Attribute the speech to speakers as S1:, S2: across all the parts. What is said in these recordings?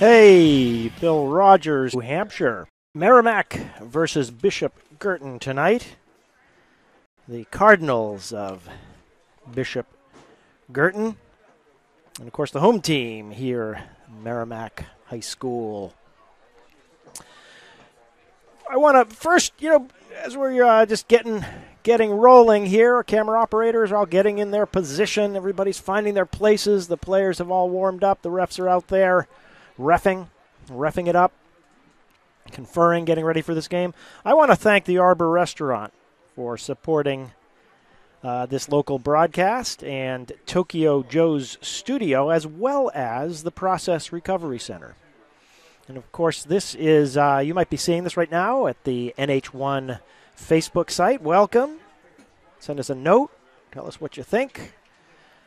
S1: Hey, Bill Rogers, New Hampshire. Merrimack versus Bishop Guertin tonight. The Cardinals of Bishop Guertin. And, of course, the home team here, Merrimack High School. I want to first, as we're just getting rolling here, our camera operators are all getting in their position. Everybody's finding their places. The players have all warmed up. The refs are out there reffing it up, conferring, getting ready for this game. I want to thank the Arbor Restaurant for supporting this local broadcast and Tokyo Joe's studio, as well as the Process Recovery Center. And, of course, this is, you might be seeing this right now at the NH1 Facebook site. Welcome. Send us a note. Tell us what you think.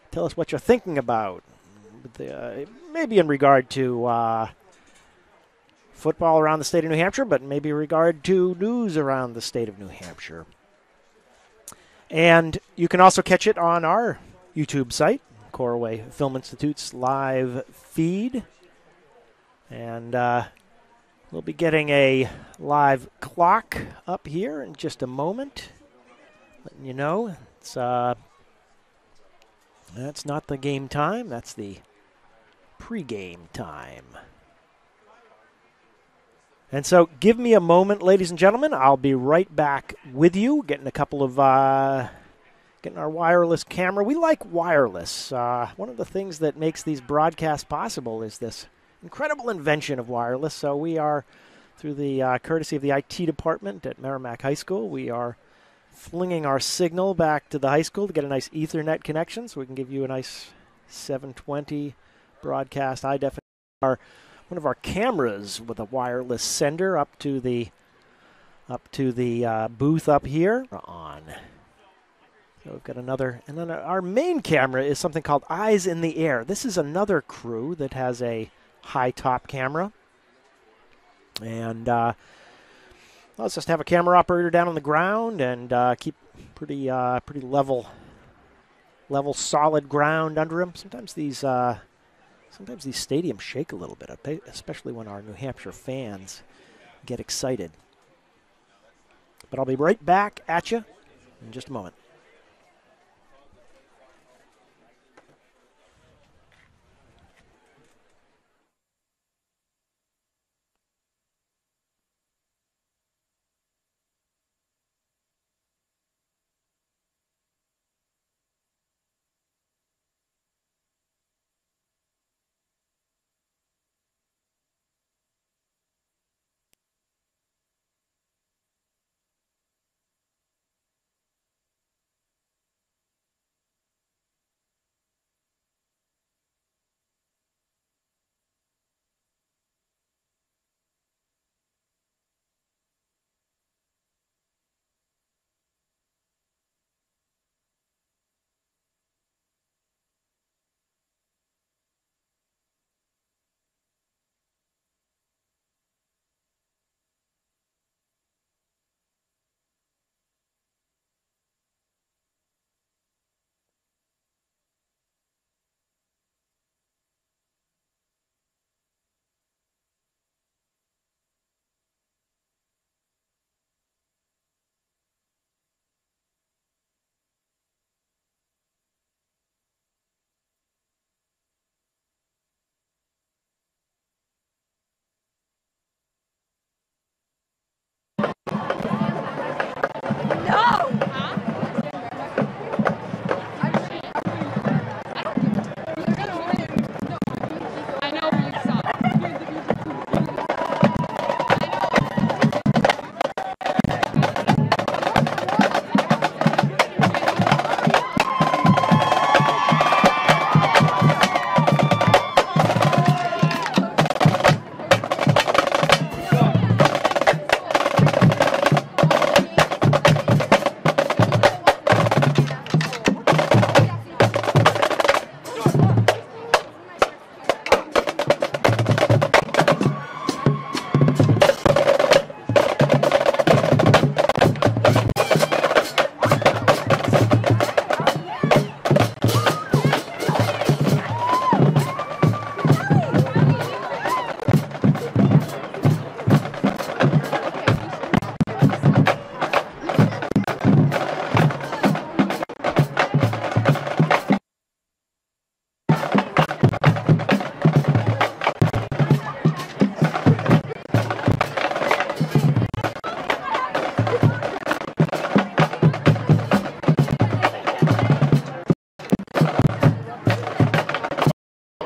S1: Tell us what you're thinking about. Maybe in regard to football around the state of New Hampshire, but maybe in regard to news around the state of New Hampshire. And you can also catch it on our YouTube site, Coruway Film Institute's live feed. And we'll be getting a live clock up here in just a moment, letting you know that's not the game time, that's the pre-game time. And so give me a moment, ladies and gentlemen. I'll be right back with you, getting a couple of getting our wireless camera. We like wireless. One of the things that makes these broadcasts possible is this incredible invention of wireless. So we are, through the courtesy of the IT department at Merrimack High School, we are flinging our signal back to the high school to get a nice Ethernet connection so we can give you a nice 720 broadcast high definition. One of our cameras with a wireless sender up to the booth up here on. So we've got another, and then our main camera is something called Eyes in the Air. This is another crew that has a high top camera, and let's just have a camera operator down on the ground and keep pretty level, solid ground under him. Sometimes these stadiums shake a little bit, especially when our New Hampshire fans get excited. But I'll be right back at you in just a moment.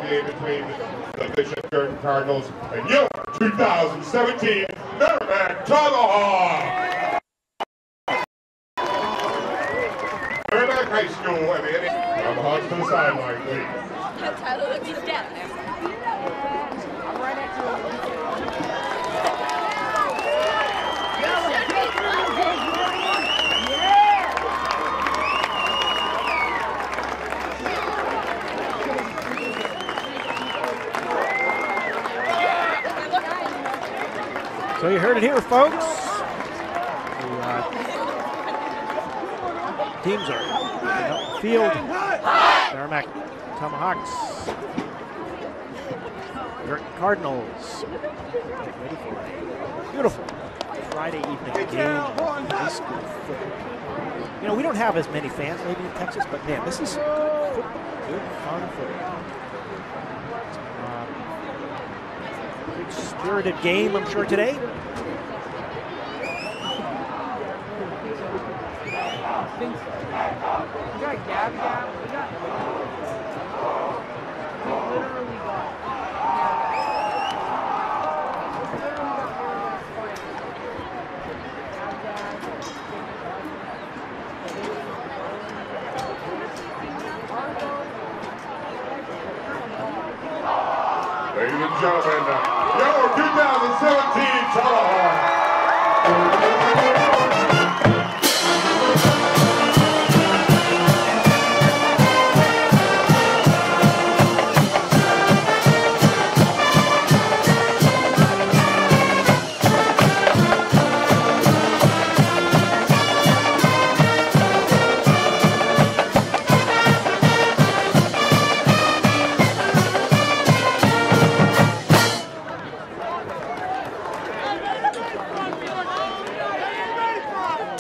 S2: game between the Bishop Guertin Cardinals and your 2017 Merrimack Tomahawk. Merrimack High School and the Tomahawks to the sideline, please.
S3: Tyler looks his dad there.
S1: So you heard it here, folks. The teams are in the field. Merrimack Tomahawks. Guertin Cardinals. Get ready for a beautiful Friday evening game. High school football. You know, we don't have as many fans maybe in Texas, but man, this is good, fun football. Spirited game, I'm sure, today.
S2: Ladies and gentlemen, your 2017 Tomahawk.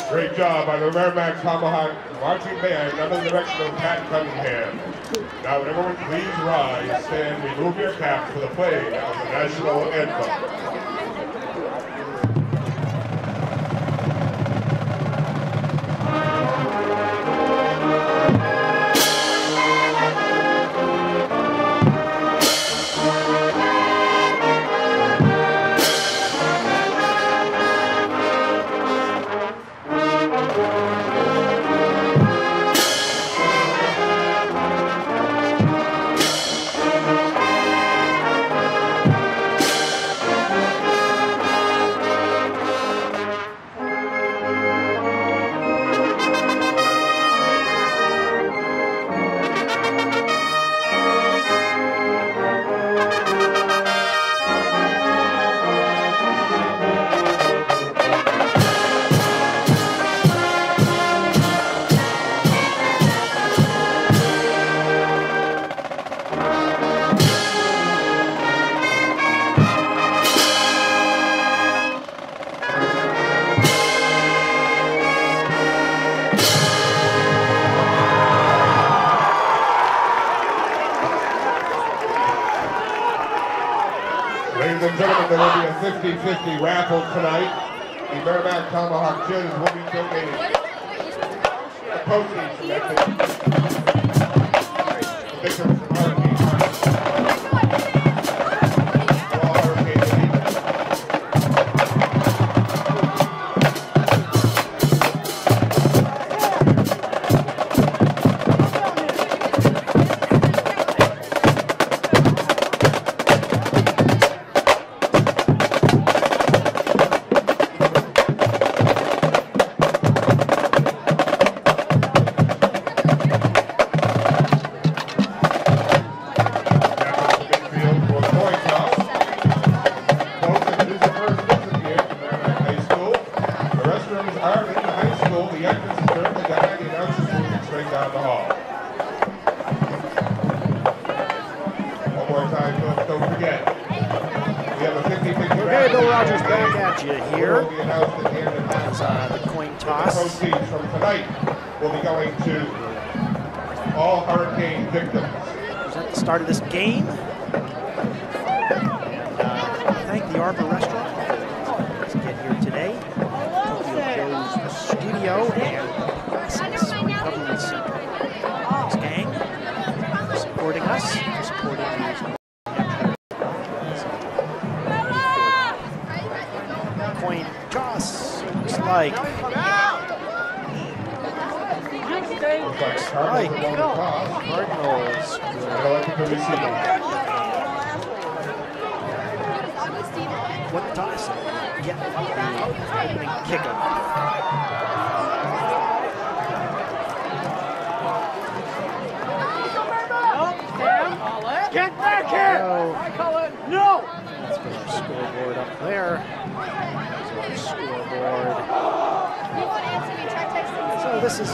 S2: Great job by the Merrimack Tomahawk marching band under the direction of Pat Cunningham. Now, would everyone please rise, stand, remove your caps for the playing of the national anthem. Ladies and gentlemen, there will be a 50-50 raffle tonight. The Merrimack Tomahawk Chins will be donating the proceeds from that victims of Hurricane from tonight will be going to all hurricane victims.
S1: At the start of this game, thank the Arbor Restaurant. Let's get here today. Tokyo Joe's Studio and Classics Recovery Center. Thanks, gang, for supporting us. report injuries. Coin toss. Looks like. Cardinals. What toss? Get the opening kickoff.
S3: Get back here! I call it no!
S1: Let's put our scoreboard up there. There's our scoreboard. So this is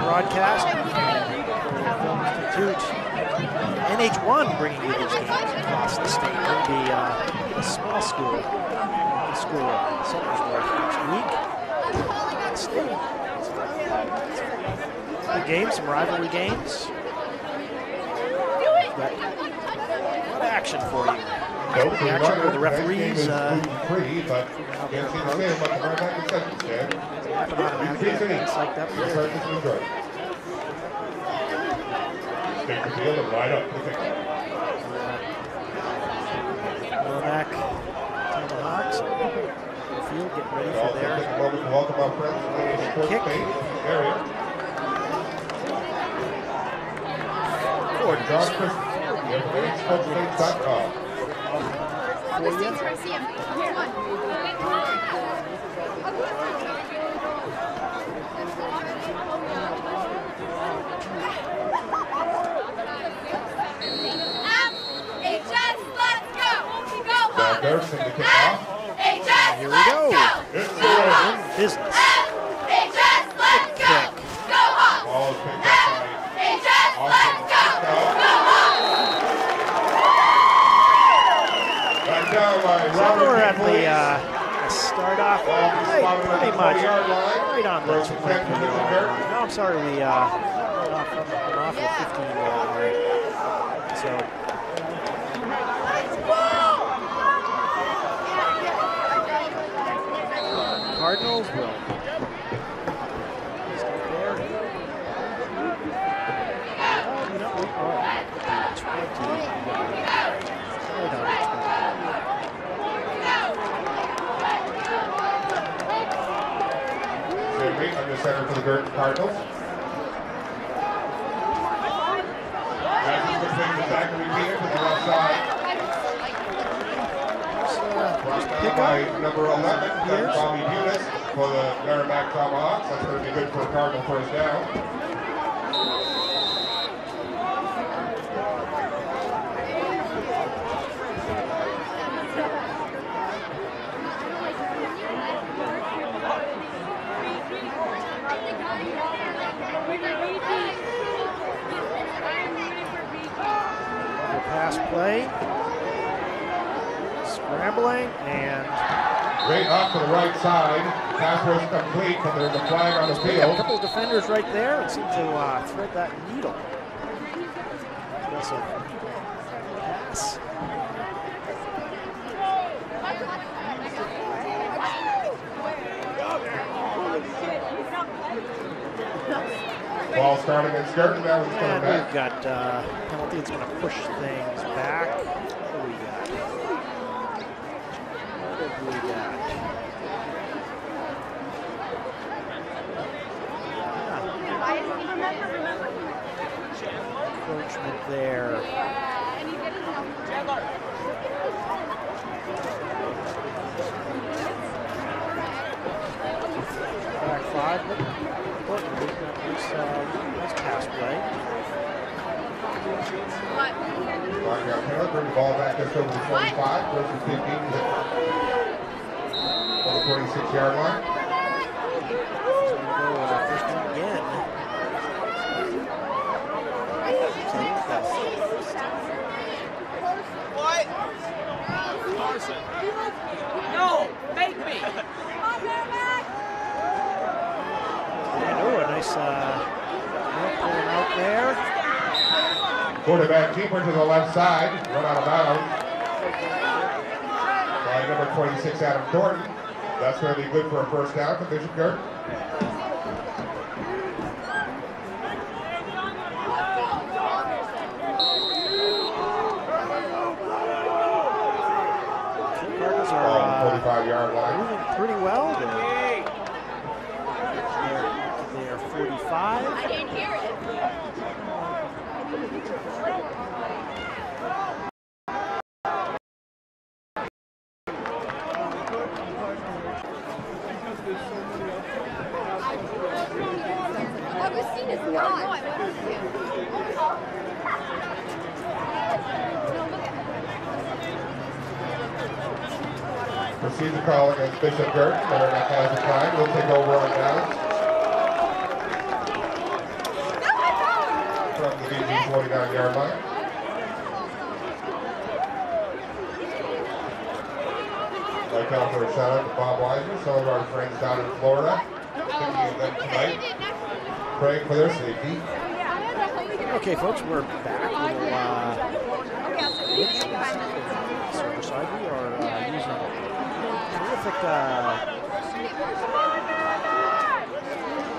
S1: broadcast. Institute. NH1 bringing you these games across the state. It'll be a small school. Somersworth next week. State. Good games, some rivalry games. Got action for you. Action where the referees
S2: free, but can't see the same, but the Merrimack concession stand.
S1: It's like that.
S2: Take the field and line up.
S1: Merrimack Tomahawks. Field, get ready for their
S2: take a moment to welcome our friends in the sports page area. John Christensen, sportspage.com. Guertin to kick off.
S1: Here we go.
S2: It's
S1: in business.
S3: Let's go! Go Hawks!
S2: Ball is picked up by
S3: Let's go! Go
S2: back down by
S1: So
S2: Robert
S1: we're at
S2: Lee.
S1: the start off pretty much right on the 20-yard line. No, I'm sorry, we went off the 15-yard line. So Cardinals will stay there. You know, we are at the 20. Right on the 20.
S2: Henry under center for the Guertin Cardinals. As is the thing to Zachary Peter to the left side. Brought down by number 11, that's Bobby Bunis for the Merrimack Tomahawks. That's going to be good for a Cardinal first down.
S1: Pass play. Scrambling and
S2: Great up to the right side. Pass was complete, but there's a flag on the
S1: a
S2: field.
S1: couple of defenders right there and seem to thread that needle. Aggressive pass.
S2: Ball starting against Guertin. Now he's coming
S1: And
S2: back.
S1: we've got penalty. It's going to push things back. What do we got? What have we got? Encroachment there. Back five. Nice pass play.
S2: Marking out penalty, bring the ball back just over the 45, versus 15 on the 26-yard line.
S1: First one again.
S3: What? No, make me.
S1: And a nice pulling out there.
S2: Quarterback keeper to the left side, run out of bounds. By number 26, Adam Thornton. That's going to be good for a first down for Bishop Guertin.
S1: pretty well. They're 45.
S3: I didn't hear it. Augustine is not. No, I wanted to.
S2: Proceeds to call against Bishop Guertin. Merrimack has the time. We'll take over on downs. From the BG 49-yard line. Like out for a shout out to Bob Weiser, some of our friends down in Florida, thinking of them tonight, praying for their safety.
S1: Okay, folks, we're back. Side we are using terrific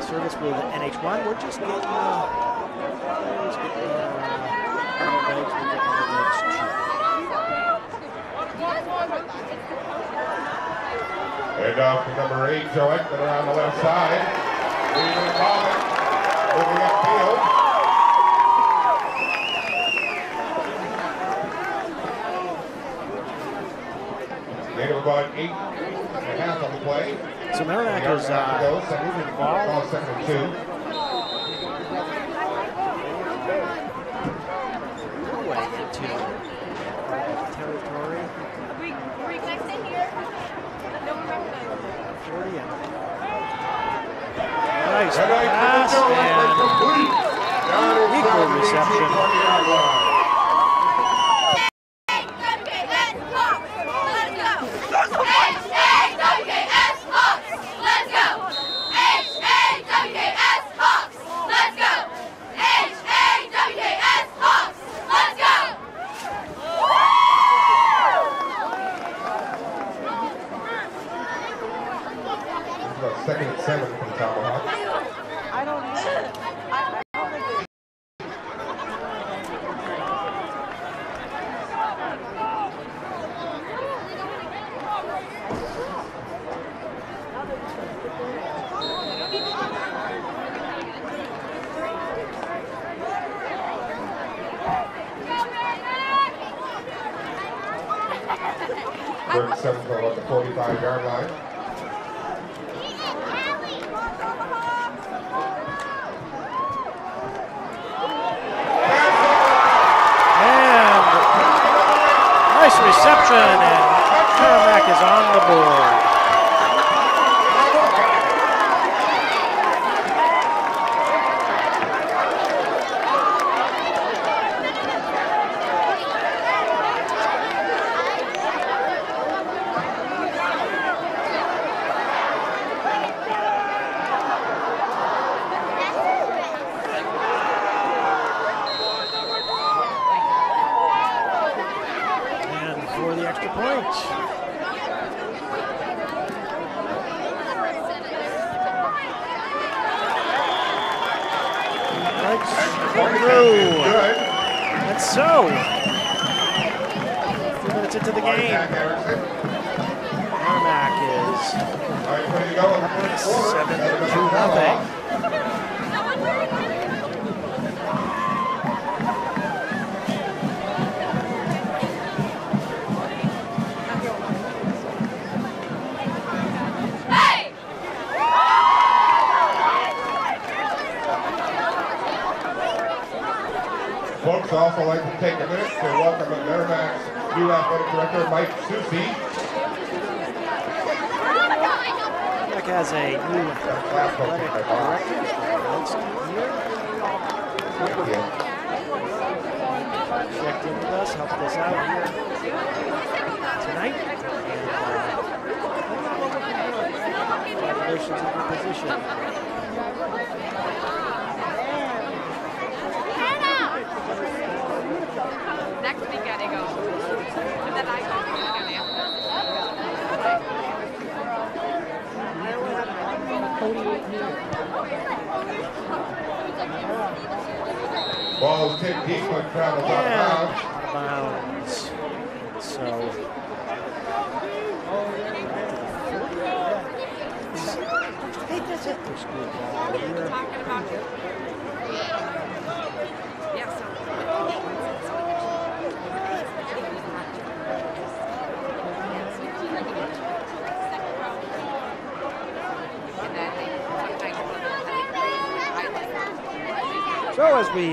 S1: service with NH1. We're just getting
S2: And off to number 8, Joe Ekman around the left side. Leaving the ball, moving upfield. Gain of about 8.5 on the play.
S1: So Merrimack is moving the ball.
S2: Ball 2nd and 2.
S1: Coruway into territory.
S3: Reconnecting here. No one recognizes.
S1: 40 and nice
S2: And
S1: pass and equal reception.
S2: Second and 7 for the Tomahawks.
S4: I don't think
S2: Third and 7 for about the 45-yard line.
S1: Nice reception, and Merrimack is on the board. And so, 2 minutes into the game, Merrimack is 7-2.
S2: Folks, also like to take a minute to welcome Merrimack's new athletic director, Mike Susi.
S1: Merrimack has a new athletic director. Checked in with us, helped us out here tonight. Congratulations on your position.
S3: Next week I go. And then I go
S2: Ball is kicked deep but travels out of bounds.
S1: So, think that's it for school ball.
S3: We're talking about it. Yeah, so
S1: So as we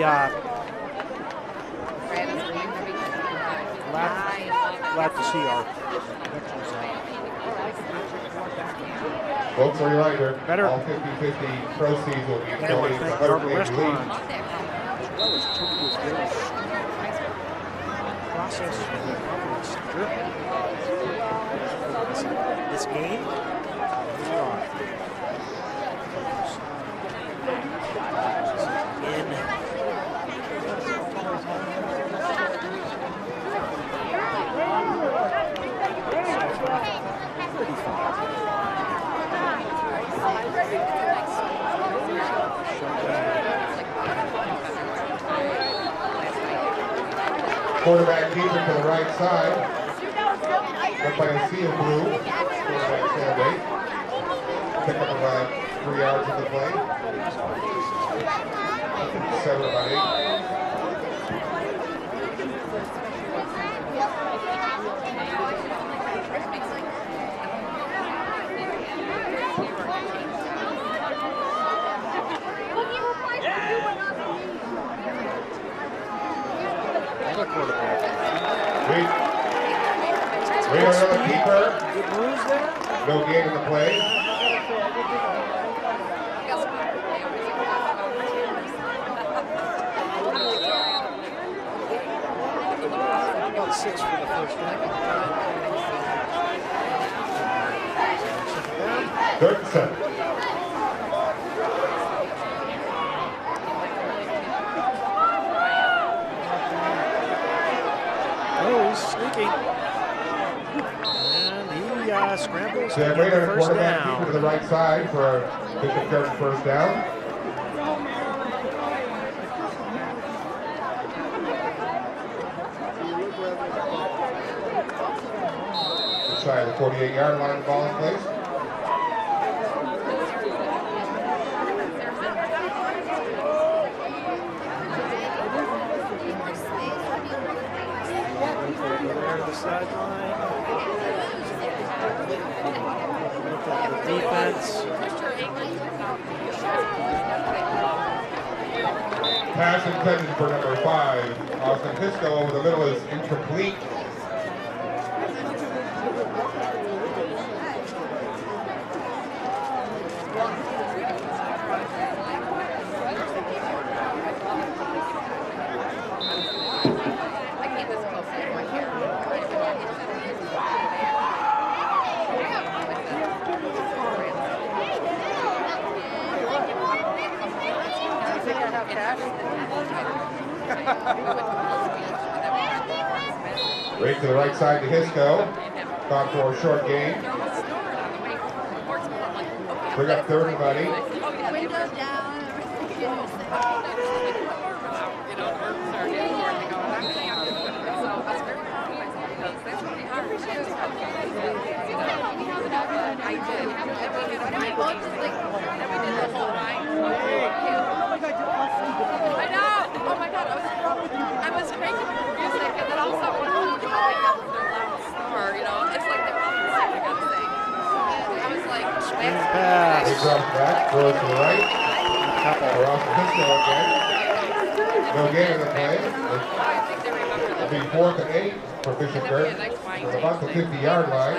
S1: glad to see our veterans
S2: Vote for your rider.
S1: Better.
S2: All 50-50 proceeds will be
S1: thank
S2: donated to
S1: the
S2: Harbor
S1: Harbor
S2: League.
S1: Restaurant, as well as Tokyo's very process this game.
S2: Quarterback keeper to the right side. Led by a sea of blue. Quarterback stand eight. Pick up about 3 yards of the play. 7 about 8. Wait another keeper.
S1: Good moves there.
S2: No gain in the play.
S1: About 6 for the first down.
S2: Third and 7.
S1: Oh, he's sneaking. And he scrambles to
S2: Sam
S1: get
S2: Raider,
S1: the first
S2: quarterback
S1: down.
S2: keeper to the right side for a Bishop Guertin first down. Inside the 48-yard line, the ball is placed.
S1: There to the sideline. Look at the defense.
S2: Pass intended for number 5. Austin Pisco over the middle is incomplete. Right to the right side to Hisco. Gone for a short gain. Bring up third and about 8.
S3: I was cranking for music, and then all of a sudden, when I was like, their loud snore, you know, it's like they're all music, I gotta say. I was like,
S1: Pass.
S2: He drops back, throws to the right. For Austin Hisco again. No gain in the play. It'll be 4th and 8 for Bishop Guertin. From about the 50-yard line.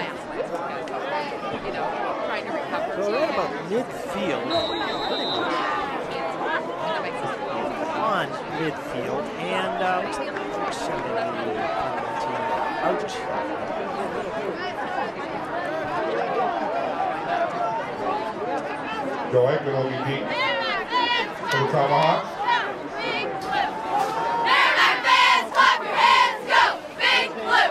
S1: So right about midfield, pretty much on midfield, and looks like we're sending the team out.
S2: Joe Ekman will be deep for the Tomahawks.
S4: Merrimack fans, clap your hands, go! Big Blue!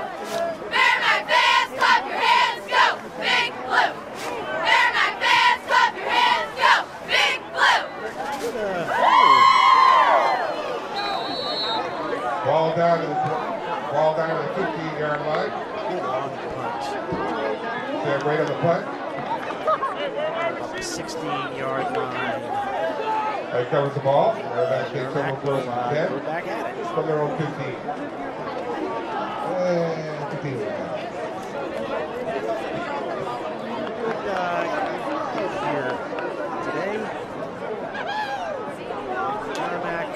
S4: Merrimack fans, clap your hands, go! Big Blue! Merrimack fans, clap your hands, go! Big Blue!
S2: Ball down to the 15-yard line.
S1: Good long punch.
S2: Sam right on the punt.
S1: About the 16-yard line.
S2: That covers the ball. Merrimack takes over
S1: Merrimack will
S2: first and 10
S1: go back at it.
S2: from their own 15. And 15.
S1: Here today. Merrimack.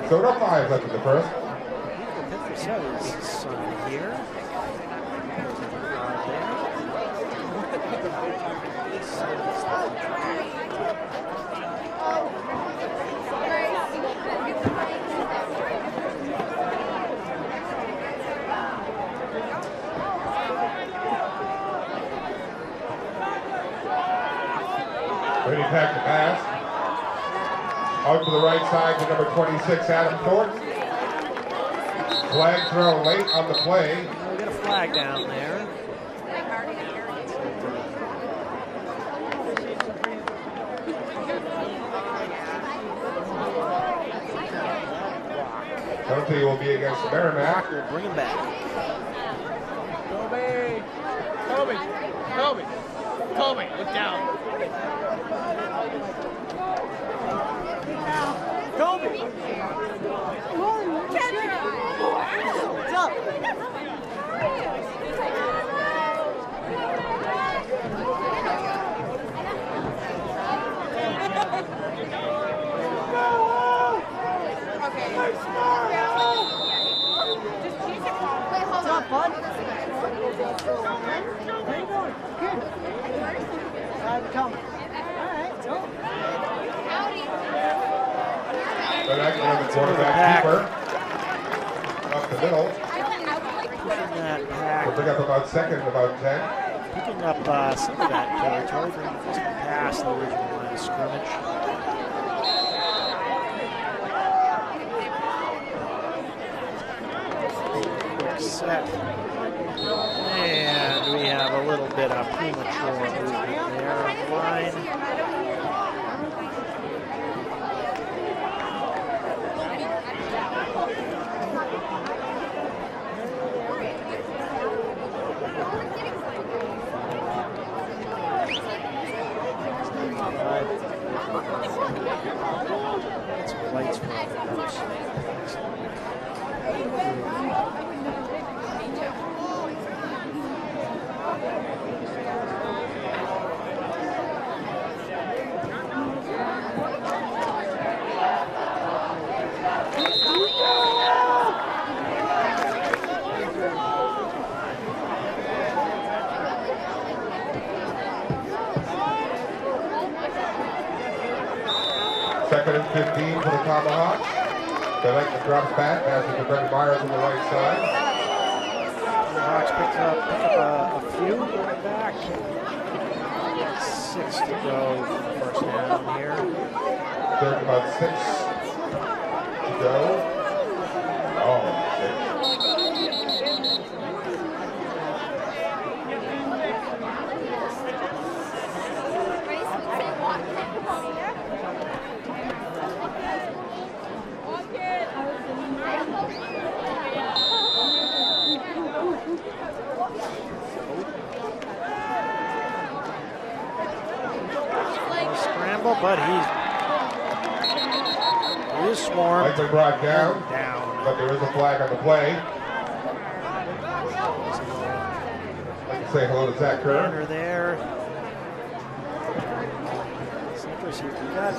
S2: So no 5 left in the first.
S1: His son here.
S2: Ready to pack the pass. Out to the right side to number 26, Adam Thornton. Flag throw late on the play.
S1: We got a flag down there.
S2: Penalty will be against the Merrimack.
S1: We'll bring him back.
S5: Kobe, look down. Kobe! What's up? What's up, bud? How you doing? Good. Glad to come. All right, go.
S2: Merrimack going to quarterback keeper. Up the middle.
S1: That pack.
S2: We'll pick up about second, about 10.
S1: Picking up some of that territory, bringing just past the original line of scrimmage. Quick set. And we have a little bit of premature movement there on the line. Some lights from the
S2: Second and 15 for the Tomahawks. They like the drops back, passes to Brendan Myers on the right side.
S1: Hawks pick up a few, going back. 6 to go for the first down here.
S2: Third, about 6 to go. Oh,
S1: Scramble, but he is swarmed.
S2: likely brought down,
S1: Down.
S2: but there is a flag on the play. I'd like to say hello to Zach Kerr.
S1: Runner there. Citrus, you got.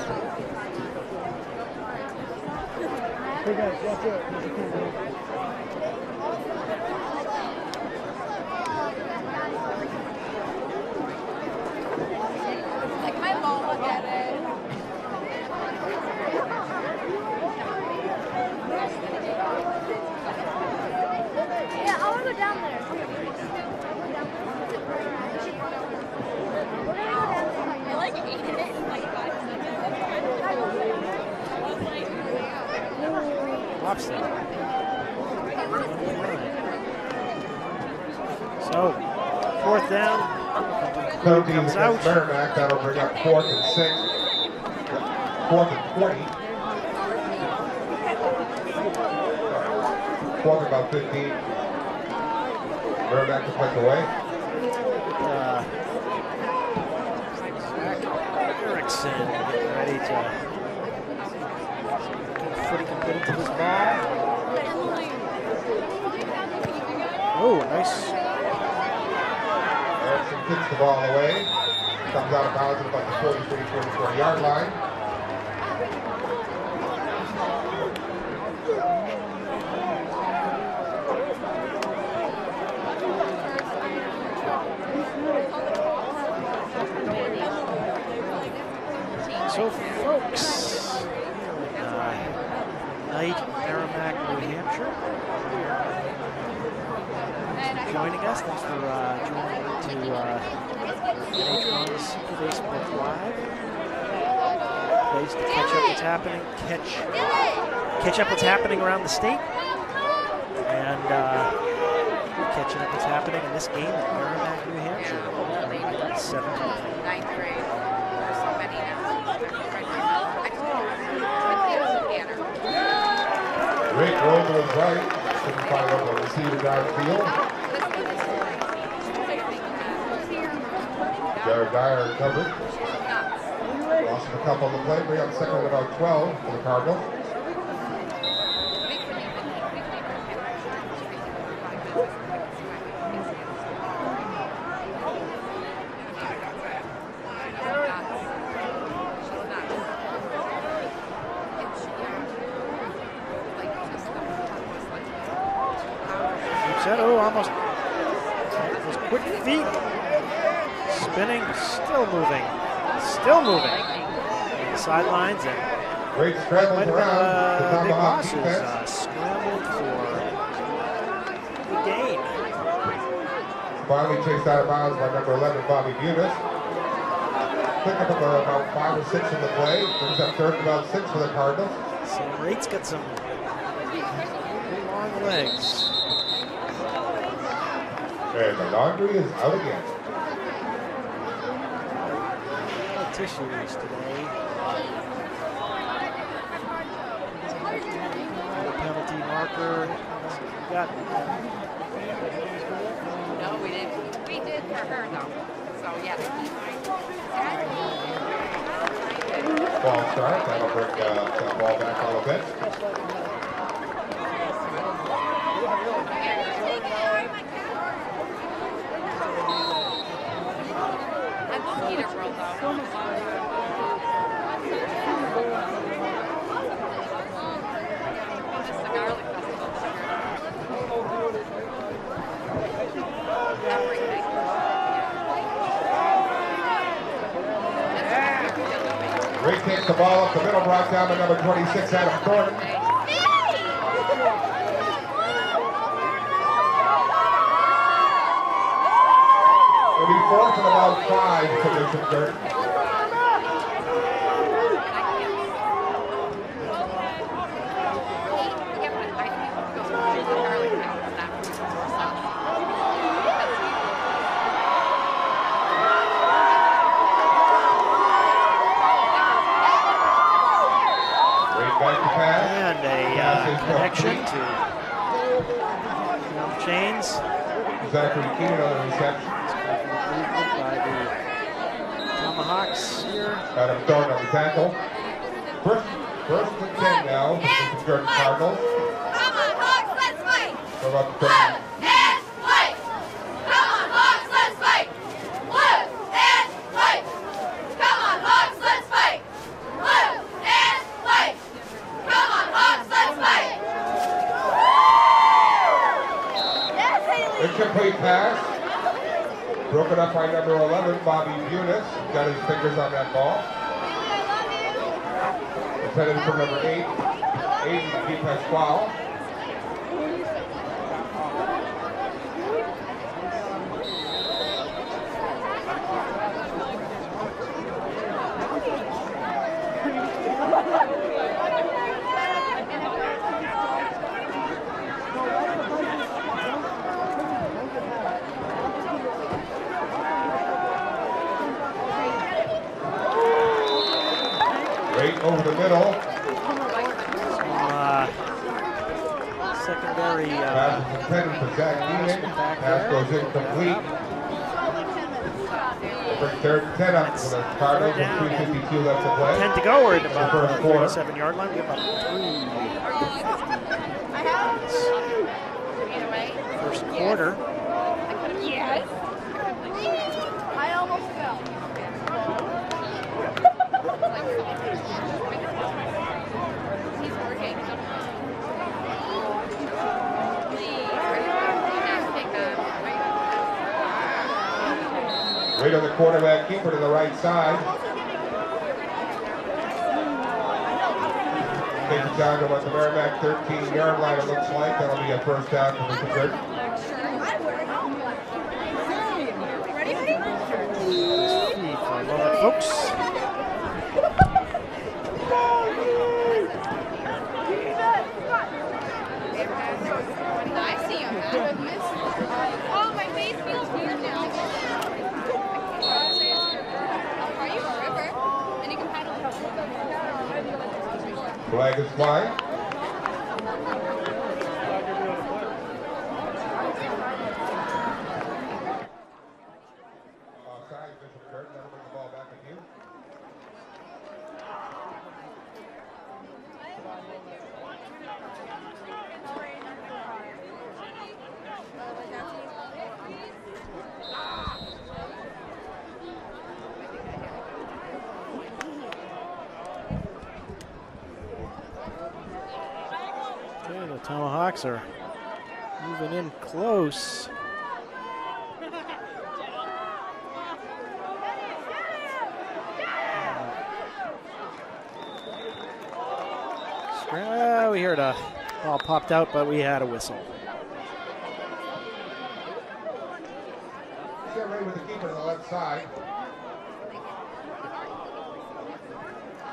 S5: Hey guys, watch out.
S3: Like my mom look at it.
S4: Yeah, I want to go down there.
S3: I like ate it in like 5 minutes.
S1: Watch that. So, fourth down.
S2: Penalty
S1: Comes
S2: against
S1: out.
S2: Merrimack. That'll bring up 4th and 6. 4th and 20. 4th about 15. Merrimack to play away.
S1: Erickson getting ready to get footing and get into this ball. Oh, nice.
S2: Erickson kicks the ball away. Comes out of bounds at about the 43-44 yard line.
S1: So, folks, night Merrimack, New Hampshire. Joining us. Thanks for joining NH1's Facebook Live. Place to catch up what's happening, catch up what's happening around the state, and catching up what's happening in this game at Merrimack, New Hampshire.
S3: 9th grade. There's so many now.
S2: Great roll to his right. Couldn't find a receiver downfield. Jared Dyer covered. Lost a couple on the play. Bring up second and about 12 for the Cardinals.
S1: Oh, almost. Those quick feet. Spinning, still moving. Sidelines and
S2: great scrambles around.
S1: big losses. Scrambled for the game.
S2: Finally chased out of bounds by number 11, Bobby Bunis. Pick up about 5 or 6 in the play. Brings up third and about 6 for the Cardinals.
S1: So Rate's got some long legs.
S2: And the laundry is out again.
S1: Tissues today. Penalty marker. Got.
S3: No, we didn't. We did for her though. So yes.
S2: Ball start. That'll bring the ball back a little bit. Ray takes the ball up the middle, brought down to number 26, Adam Thornton. It'll be 4th and about 5 for Bishop Guertin.
S1: And a connection to chains.
S2: Zachary Keenan on the reception.
S1: By the Tomahawks here.
S2: Adam Thornton on the tackle. First and 10 now for the Guertin Cardinals.
S4: Come on, Hawks, let's fight!
S2: What about the
S4: Blue and white! Come on, Hawks, let's fight! Blue and white! Come on, Hawks, let's fight! Blue and white! Come on, Hawks, let's fight! Yes, Haley!
S2: incomplete pass. Broken up by number 11, Bobby Bunis. Got his fingers on that ball. Intended for number 8, Aiden Di Pasquale. Right over the middle.
S1: secondary
S2: Pass is intended for Zach Dean. Pass goes incomplete. For third and 10 up for the Cardinals with 3:52 left to play.
S1: 10 to go. We're at about the
S2: First quarter.
S1: 37-yard line. We have about 3. First quarter.
S3: Yes. I almost fell. He's working.
S2: Right on the quarterback keeper to the right side. Takes it down to about the Merrimack 13-yard line, it looks like. That'll be a first down for Mr. Guertin.
S1: For a moment, folks.
S3: I see him. Oh, my face feels weird now. I'll call you a river, and you can paddle it.
S2: Flag is flying. Offside, Bishop Guertin. That'll bring the ball back with you.
S1: Okay, the Tomahawks are moving in close. We heard a ball popped out, but we had a whistle.
S2: Get ready with the keeper to the left side.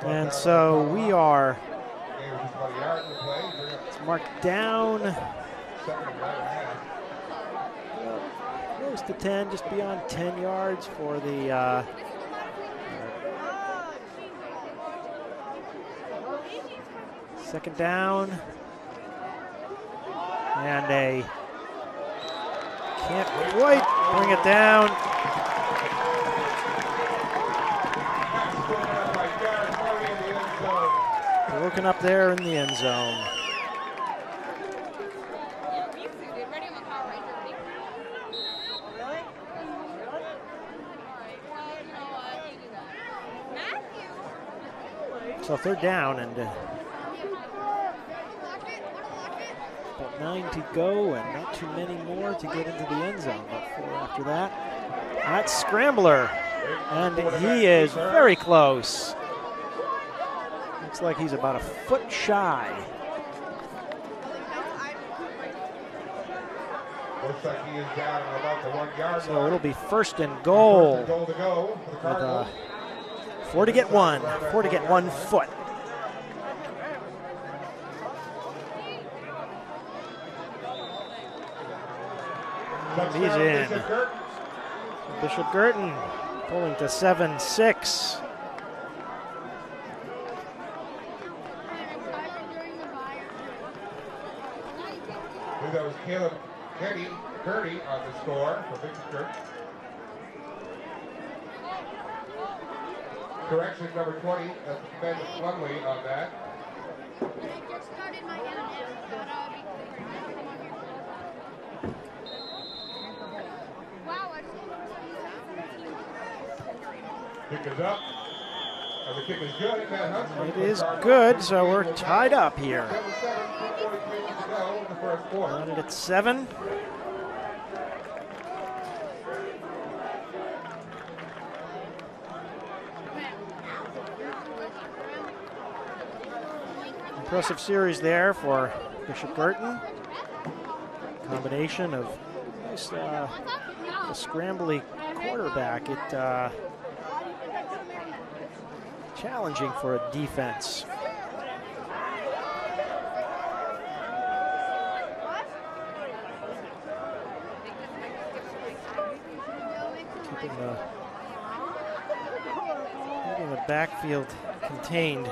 S1: And so we are
S2: Okay, we're just about a yard in the play. Bring up
S1: it's marked down
S2: second and 9.5.
S1: close to 10, just beyond 10 yards for the second down. And a can't quite bring it down. Broken up there in the end zone. So third down and about 9 to go and not too many more to get into the end zone. But 4 after that. That's Scrambler. And he is very close. Looks like he's about a foot shy.
S2: Looks like he is down at about the 1 yard line.
S1: So it'll be first and goal.
S2: First and goal to go for the Cardinals.
S1: 4 to get 1. 4 to get 1 foot. He's in. Bishop Guertin pulling to 7-6.
S2: That was Caleb Guertin on the score for Bishop Guertin. Correction number 20, that's Ben Plumley on that. Kick is up. And the kick is good.
S1: It is good, so we're tied up here.
S2: 7-7,
S1: Running at 7. Impressive series there for Bishop Guertin. Combination of nice, a scrambly quarterback. It challenging for a defense. Keeping the backfield contained.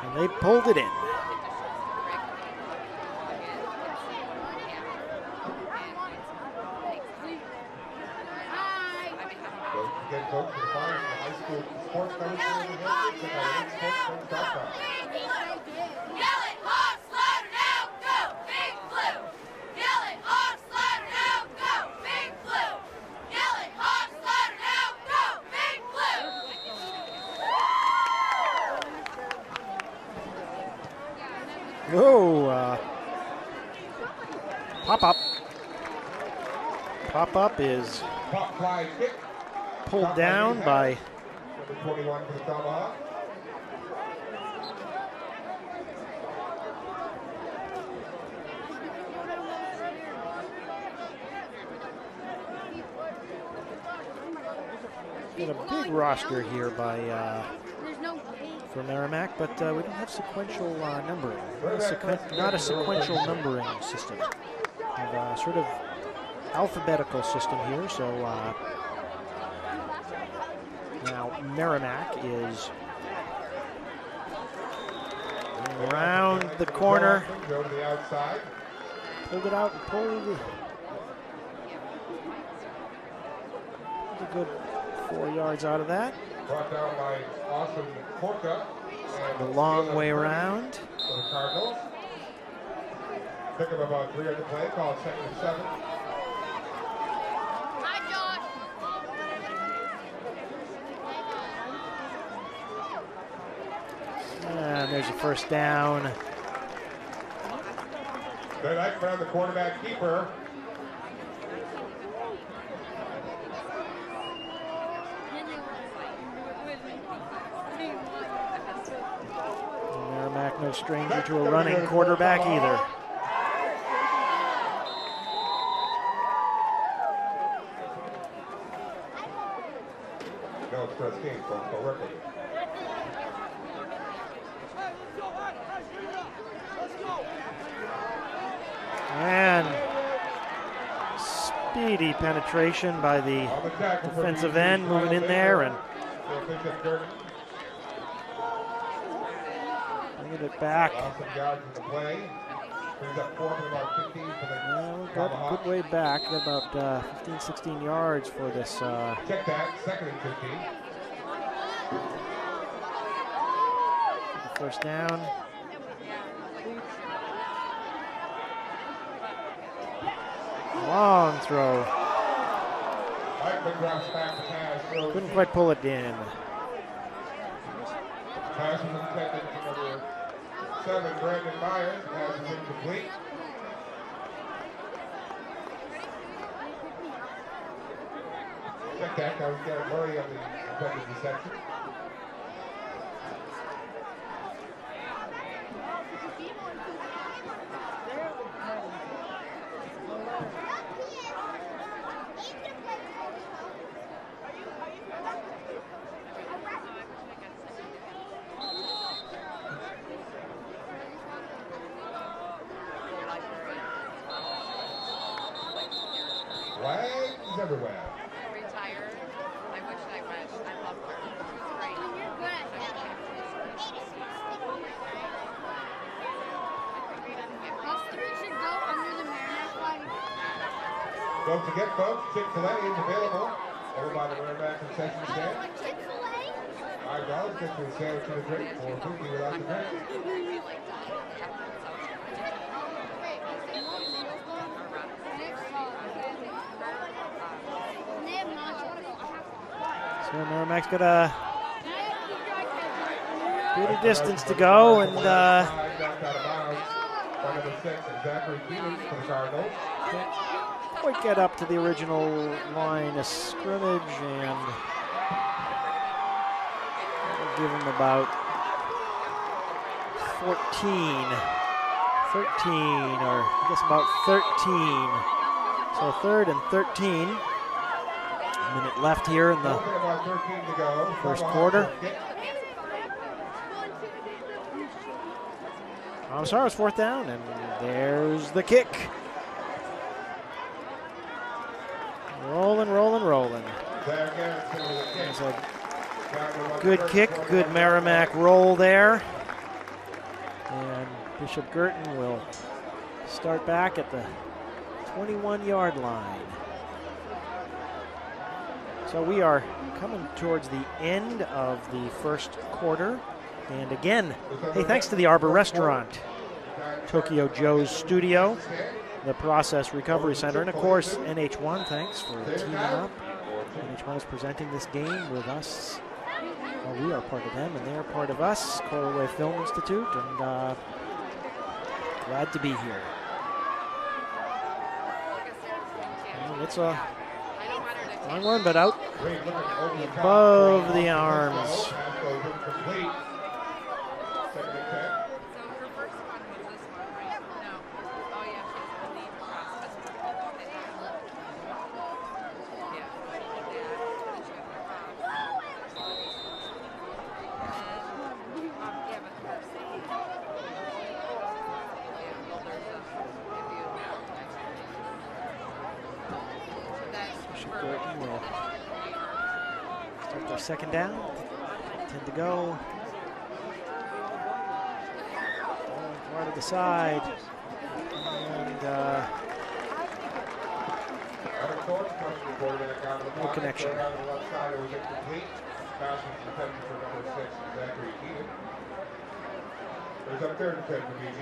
S1: And they pulled it in.
S2: sports coverage for the Hillsborough. Check out sportscoverage.com.
S4: Yell it, Hawks, louder now, go, Big Blue! Yell it, Hawks, louder now, go, Big Blue! Yell it, Hawks, louder now, go, Big Blue!
S1: Oh, pop-up. Pop-up is
S2: Pop fly kick.
S1: pulled down by
S2: Number 21 for the Tomahawk.
S1: got a big roster here by for Merrimack, but we don't have sequential numbering. Not a sequential numbering system. We have a sort of alphabetical system here, so now Merrimack is around the corner.
S2: Go to the outside.
S1: Pulled it out and pulled a good 4 yards out of that.
S2: Brought down by Austin Korka.
S1: The long way around.
S2: For the Cardinals. Pick up about 3 on the play. Call it 2nd and 7.
S4: Hi, Josh!
S1: And there's a first down.
S2: Good night around the quarterback keeper.
S1: Merrimack no stranger to a running quarterback either.
S2: No express game, folks. Go record.
S1: And speedy penetration by the defensive end, moving in there and bringing it back.
S2: Awesome yards in the play. Brings up 4 from about 15 for the
S1: We've got a good way back, got about 15, 16 yards for this.
S2: Check that, 2nd and 15.
S1: First down. Long throw.
S2: Drops back to pass.
S1: Couldn't quite pull it in.
S2: Pass was intended for number 7, Brandon Myers. Pass is incomplete. Check that. That was Garrett Murray on the intended reception. Flags everywhere.
S3: Retired. I wish I went. I love her. She was great.
S4: Customers should go under the Merrimack flag.
S2: Don't forget, folks, Chick-fil-A is available over by the Merrimack concession stand.
S4: Chick-fil-A?
S2: $5 gets you a sandwich and a drink, $4.50 without the drink.
S1: So Merrimack's got a bit of distance to go, and can't quite get up to the original line of scrimmage, and we'll give him about 13, or I guess about 13. So 3rd and 13. A minute left here in the first quarter. I'm sorry, it's 4th down, and there's the kick. Rolling, rolling, rolling. It's a good kick, good Merrimack roll there. And Bishop Guertin will start back at the 21-yard line. So we are coming towards the end of the first quarter. And again, hey, thanks to the Arbor Restaurant, Tokyo Joe's Studio, the Process Recovery Center, and of course, NH1, thanks for teaming up. NH1 is presenting this game with us. Well, we are part of them, and they are part of us, Coruway Film Institute, and glad to be here. And it's a long one, but out above the arms. Guertin will start their second down. 10 to go. Far to the side. And no connection.
S2: There's a third and 10 for BG.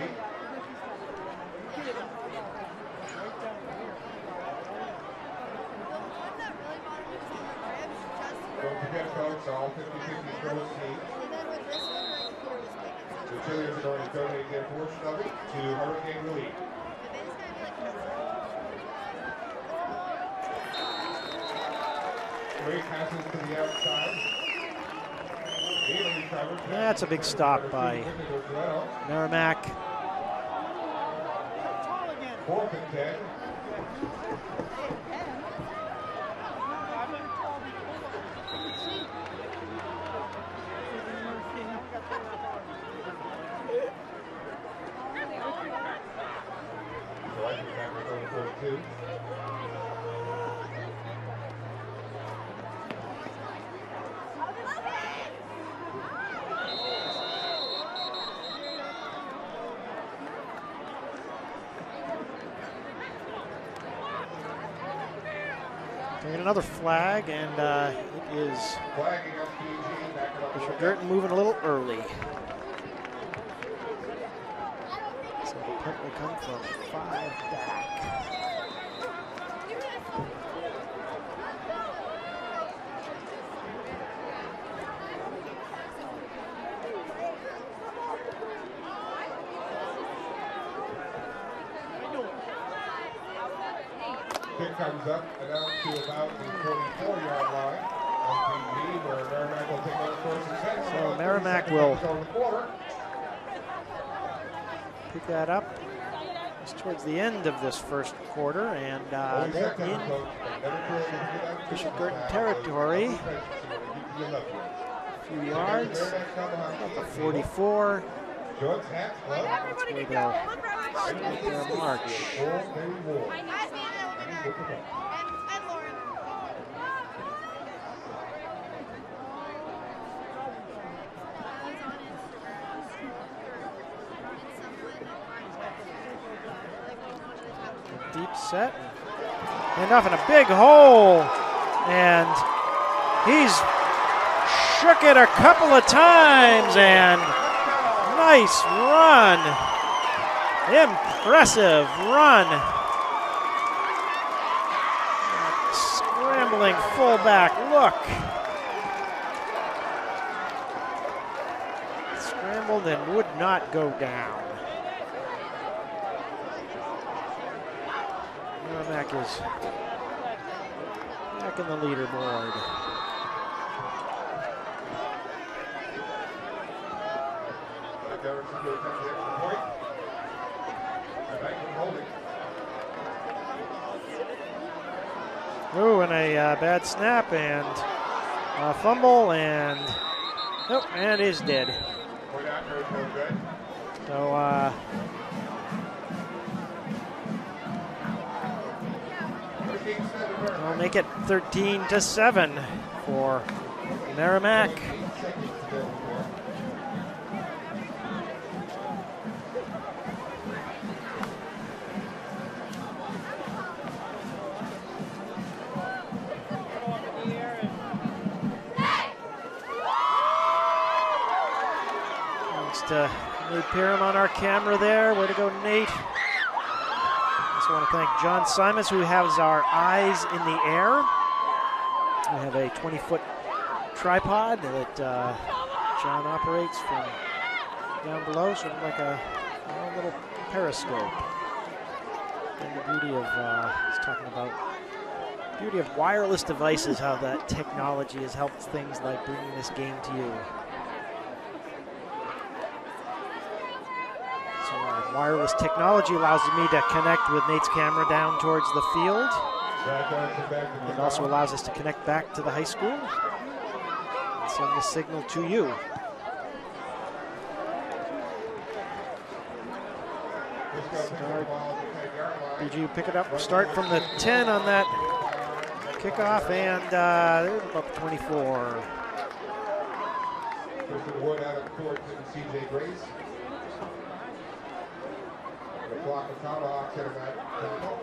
S2: Don't forget, folks, all 50-50 throws teams. The cheerleaders are going to donate their portion of it to Hurricane Relief. Great passes to the outside.
S1: That's a big stop by Merrimack.
S2: 4th and 10.
S1: Taking another flag, and it is Guertin moving a little early. So the punt will come from 5 back.
S2: Kick comes up and out to about the 44-yard line of PG, where Merrimack will take on first and 10.
S1: So Merrimack will pick that up just towards the end of this first quarter, and they're in Bishop Guertin territory. A few yards, about the 44. That's where they'll start their march. Deep set, and off in a big hole, and he's shook it a couple of times, and nice run, impressive run. Scrambling fullback, look. Scrambled and would not go down. Merrimack is back in the leaderboard. Ooh, and a bad snap and a fumble, and nope, and is dead. So we'll make it 13-7 for Merrimack. Thanks to Nate Piram on our camera there. Way to go, Nate. Also want to thank John Simons, who has our eyes in the air. We have a 20-foot tripod that John operates from down below, sort of like a little periscope. And the beauty of, he's talking about beauty of wireless devices, how that technology has helped things like bringing this game to you. So wireless technology allows me to connect with Nate's camera down towards the field. It also allows us to connect back to the high school and send the signal to you. BG pick it up, start from the 10 on that kickoff, and they're about 24.
S2: Kristen Wood out of court to CJ Grace. The clock of Tomahawks in that tempo.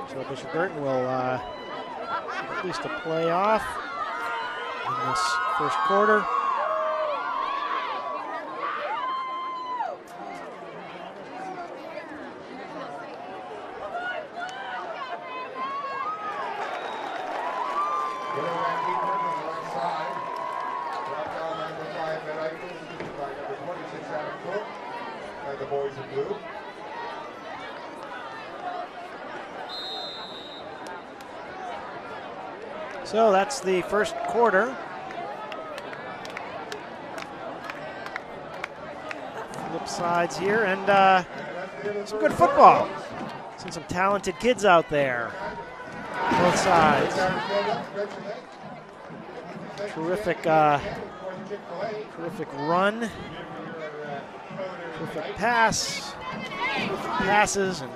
S1: So Bishop Guertin will at least a playoff in this first quarter.
S2: The boys in blue.
S1: So that's the first quarter. Flip sides here, and some good football. Seen some talented kids out there. Both sides. Terrific, terrific run. Terrific pass. Terrific passes, and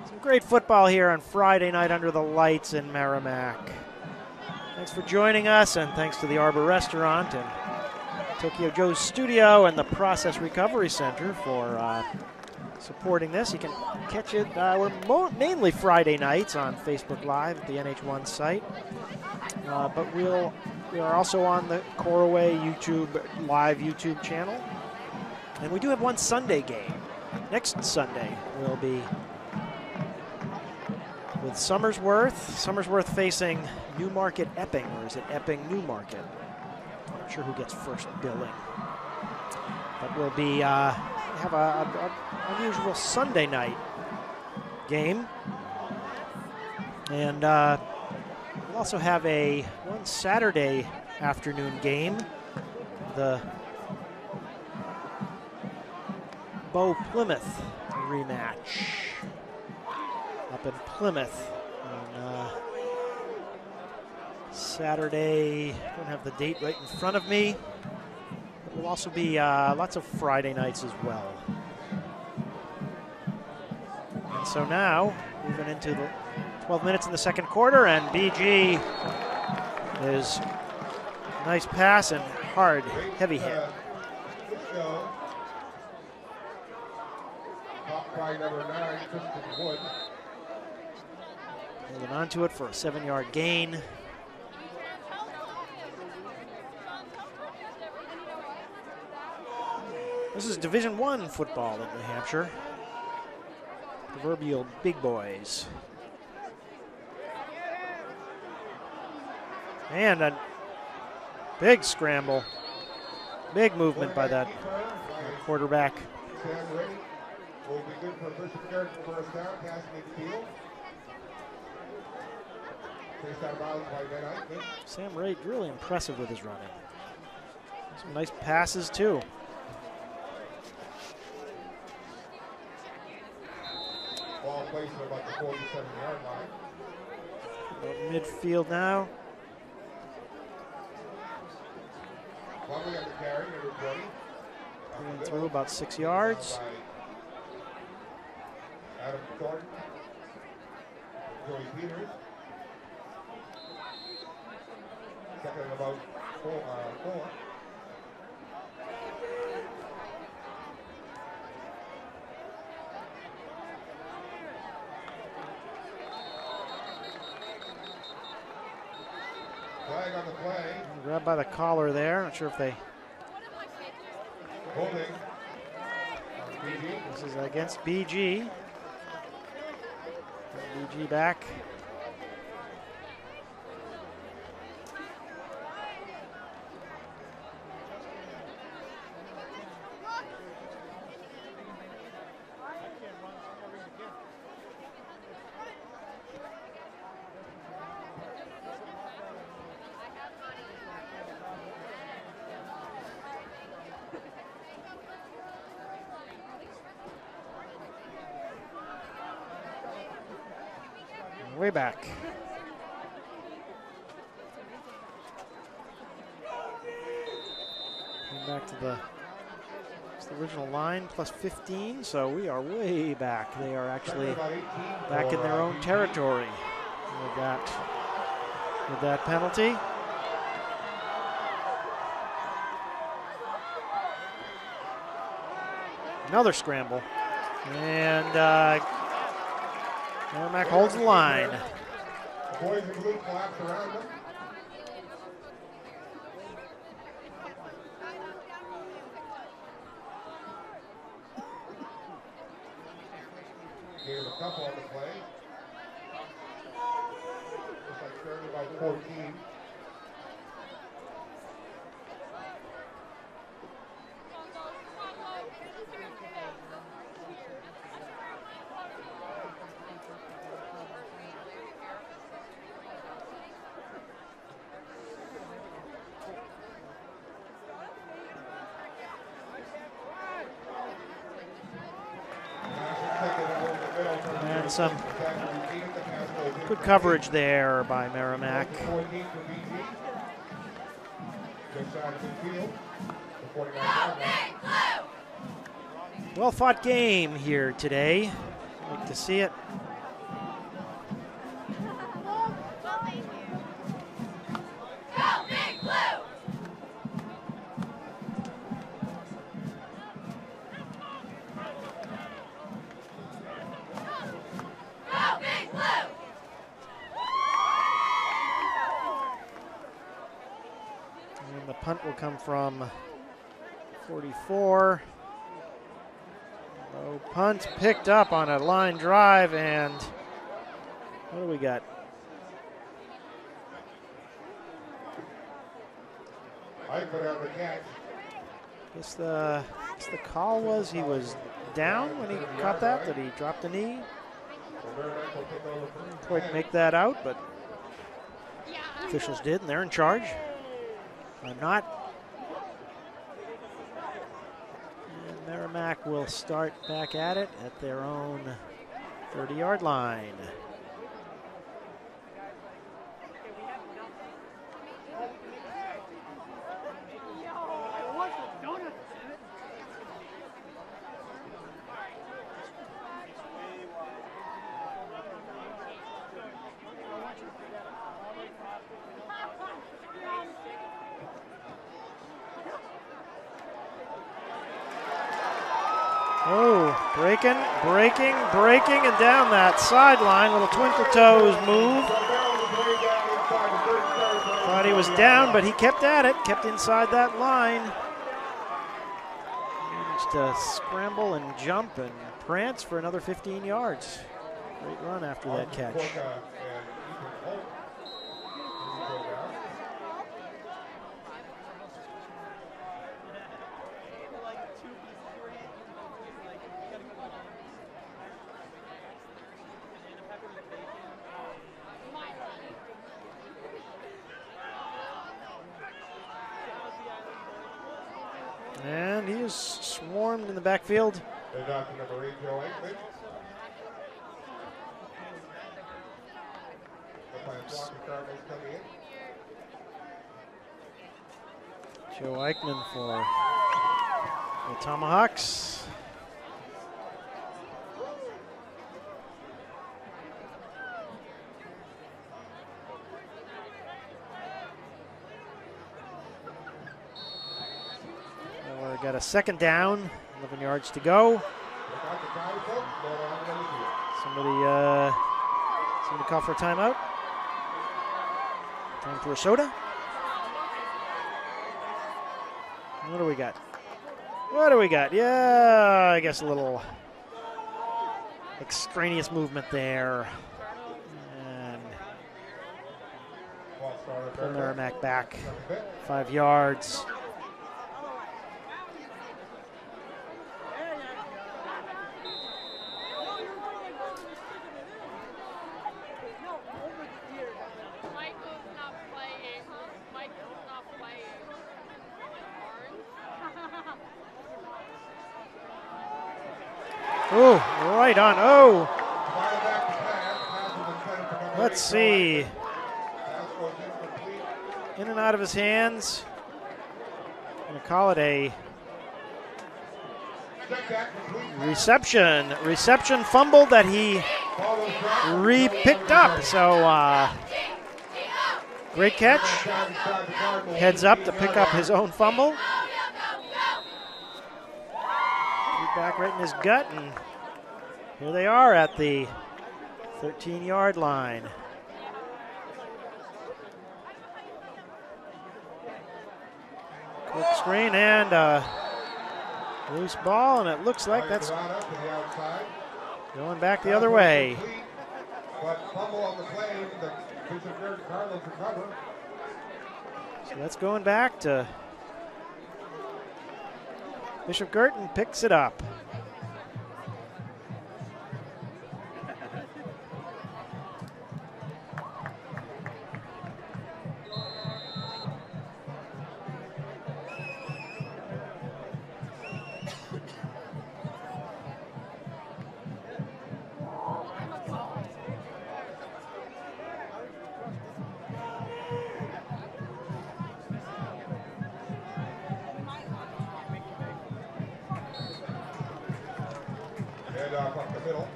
S1: some great football here on Friday night under the lights in Merrimack. Thanks for joining us, and thanks to the Arbor Restaurant and Tokyo Joe's Studio and the Process Recovery Center for supporting this. You can catch it. We're mainly Friday nights on Facebook Live at the NH1 site, but we are also on the Coruway live YouTube channel, and we do have one Sunday game. Next Sunday will be with Somersworth facing Newmarket Epping, or is it Epping Newmarket? I'm not sure who gets first billing. But we'll be have a unusual Sunday night game, and we'll also have one Saturday afternoon game, the Bow Plymouth rematch up in Plymouth on Saturday. I don't have the date right in front of me. There will also be lots of Friday nights as well. And so now, moving into the 12 minutes in the second quarter, and BG is nice pass and hard, heavy hit.
S2: Top guy number 9, Kristen Wood.
S1: Holding on to it for a 7-yard gain. This is Division I football in New Hampshire. Proverbial big boys. And a big scramble. Big movement by that quarterback.
S2: Sam Ray will be good for Bishop Guertin first down, passing midfield. Chased out of bounds by Ben Eichmann.
S1: Sam Ray really impressive with his running. Some nice passes too.
S2: Ball placed at about the 47-yard line.
S1: About midfield now.
S2: Plumley on the carry, number 20.
S1: Going through about 6 yards.
S2: Adam Thornton. Joey Peters. Second and about four.
S1: by the collar there. Not sure if they.
S2: Holding. BG.
S1: This is against BG. BG back. Way back. Back to the original line, plus 15, so we are way back. They are actually back in their own territory with that penalty. Another scramble. And Merrimack holds the line.
S2: Boys in blue collapse around them. Gave him a couple on the play. Looks like 30 by 14.
S1: And some good coverage there by Merrimack. Well fought game here today. Like to see it. And the punt will come from 44. Low punt picked up on a line drive, and what do we got?
S2: I put out the catch.
S1: Guess the call was he was down when he caught that he dropped the knee. Didn't quite make that out, but officials did, and they're in charge. I'm not. And Merrimack will start back at it at their own 30-yard line. Oh, breaking, and down that sideline. Little twinkle toes move. Thought he was down, but he kept at it, kept inside that line. Managed to scramble and jump and prance for another 15 yards. Great run after that catch. And he is swarmed in the backfield. Joe Eichmann for the Tomahawks. Got a second down, 11 yards to go. Somebody call for a timeout. Time for a soda. What do we got? What do we got? Yeah, I guess a little extraneous movement there. And pull Merrimack back 5 yards. Oh, right on. Oh. Let's see. In and out of his hands. I'm going to call it a reception. Reception fumble that he re-picked up. So, great catch. Heads up to pick up his own fumble. Back right in his gut, and here they are at the 13-yard line. Quick screen and loose ball, and it looks like that's going back the other way. So that's going back to Bishop Guertin picks it up.
S2: Up the middle.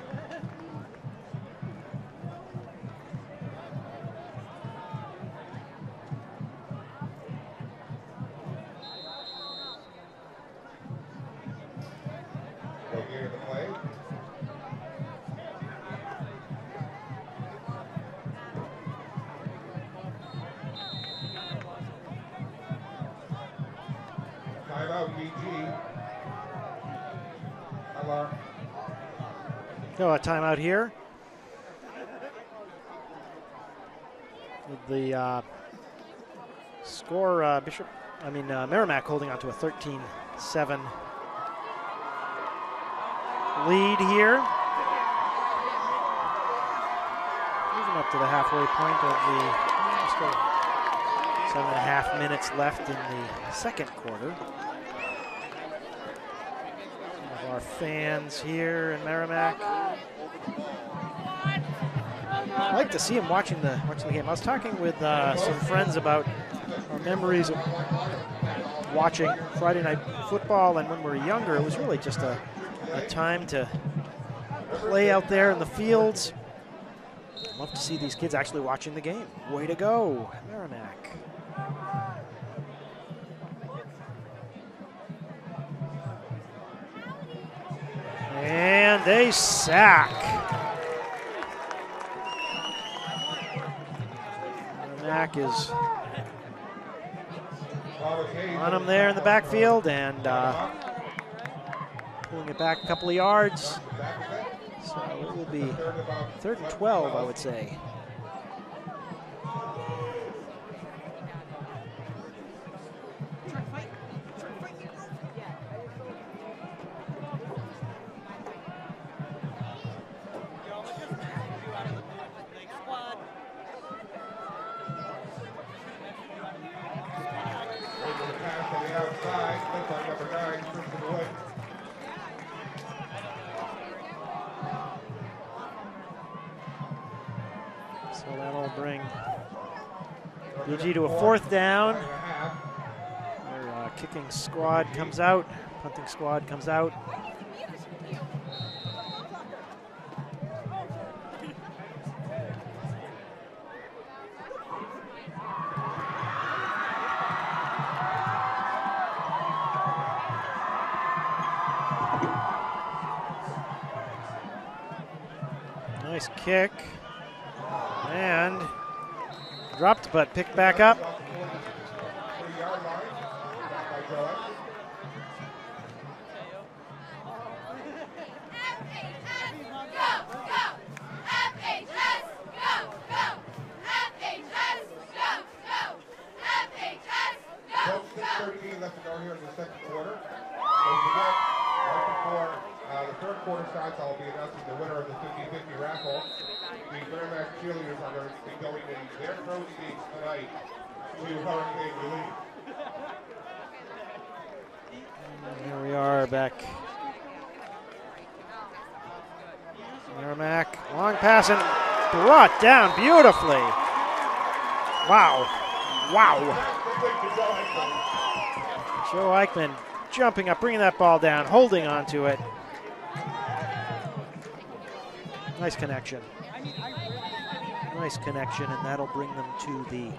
S2: Looking at the play. Timeout, BG. Hello.
S1: So a timeout here. With the score, Merrimack holding on to a 13-7 lead here. Moving up to the halfway point of the 7.5 minutes left in the second quarter. Our fans here in Merrimack. I like to see him watching the game. I was talking with some friends about our memories of watching Friday night football, and when we were younger, it was really just a time to play out there in the fields. Love to see these kids actually watching the game. Way to go, Merrimack. And a sack. Merrimack is on him there in the backfield and pulling it back a couple of yards. So it will be 3rd and 12, I would say. So that'll bring BG to a 4th down. Their kicking squad comes out, punting squad comes out. Nice kick. And dropped, but picked back up.
S2: Folks, 6:13 left to go here in the second quarter. Don't forget, right before the third quarter starts, I'll be announcing the winner of the 50-50 raffle. The Merrimack cheerleaders are going to be donating their proceeds tonight to hurricane relief.
S1: Here we are back. Merrimack, long pass and brought down beautifully. Wow. Wow. Joe Eichmann jumping up, bringing that ball down, holding onto it. Nice connection. Nice connection, and that'll bring them to the,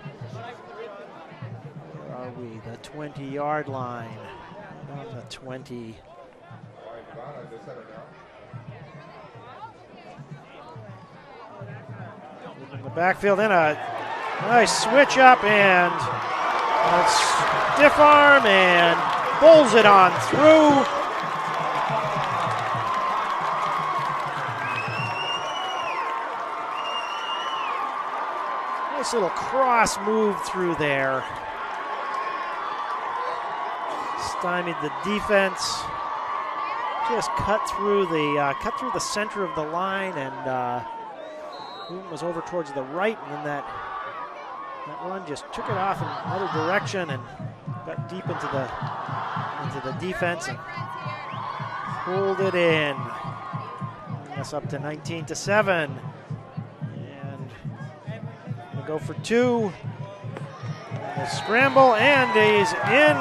S1: where are we? The 20-yard line. On the 20. In the backfield, in a nice switch up and a stiff arm and bowls it on through. Nice little cross move through there. Stymied the defense. Just cut through the center of the line, and was over towards the right, and then that run just took it off in another direction and got deep into the defense and pulled it in. Bringing us up to 19-7, and we'll go for two. And a scramble, and he's in.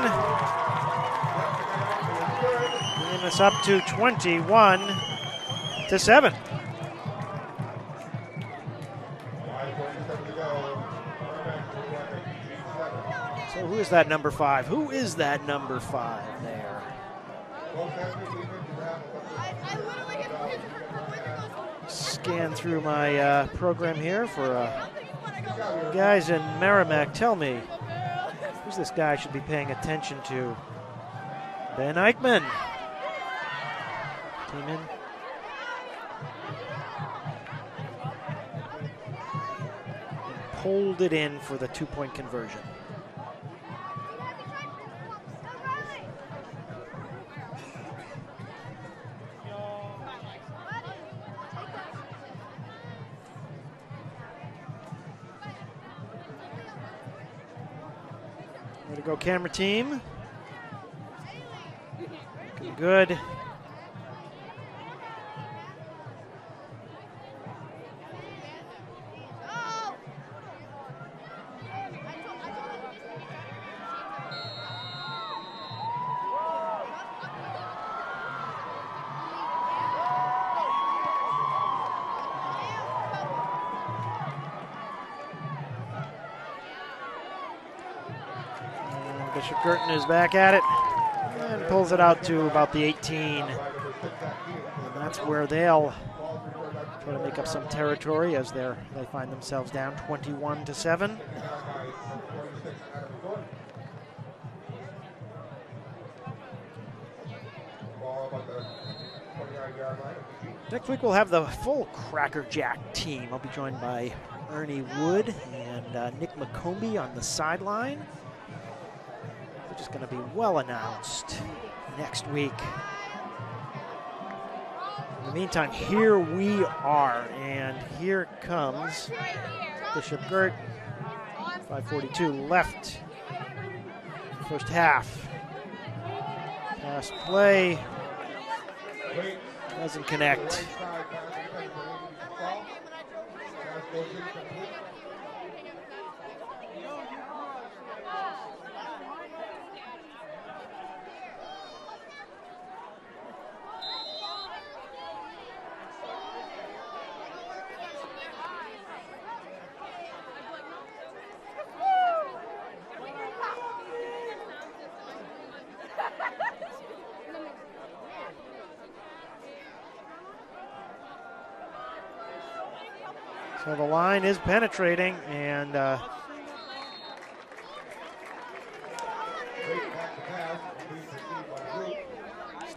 S1: Bringing us up to 21-7. So who is that number 5? Who is that number 5 there? Scan through my program here for guys in Merrimack. Tell me, who's this guy I should be paying attention to? Ben Eichmann. Came in. Pulled it in for the 2-point conversion. Way to go, camera team. Looking good. Guertin is back at it and pulls it out to about the 18. And that's where they'll try to make up some territory as they find themselves down 21-7. Next week we'll have the full Cracker Jack team. I'll be joined by Ernie Wood and Nick McCombie on the sideline. Which is going to be well announced next week. In the meantime, here we are, and here comes Bishop Guertin. 5:42 left. First half. Pass play. Doesn't connect. So the line is penetrating, and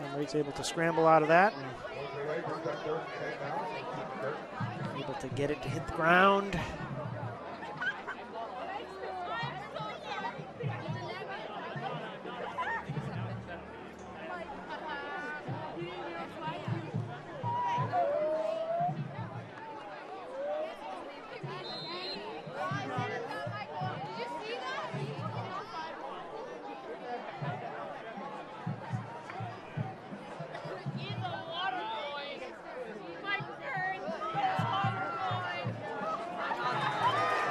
S1: Somebody's able to scramble out of that and able to get it to hit the ground.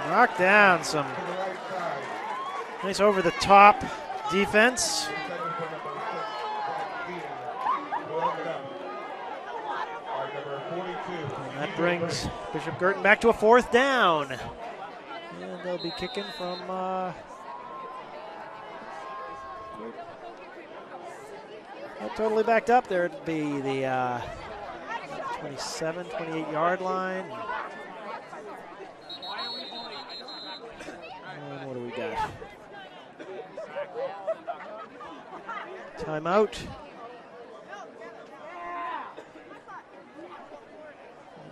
S1: Knocked down some nice over-the-top defense. And that brings Bishop Guertin back to a 4th down. And they'll be kicking from not totally backed up. There'd be the 27, 28-yard line. And what do we got? Timeout.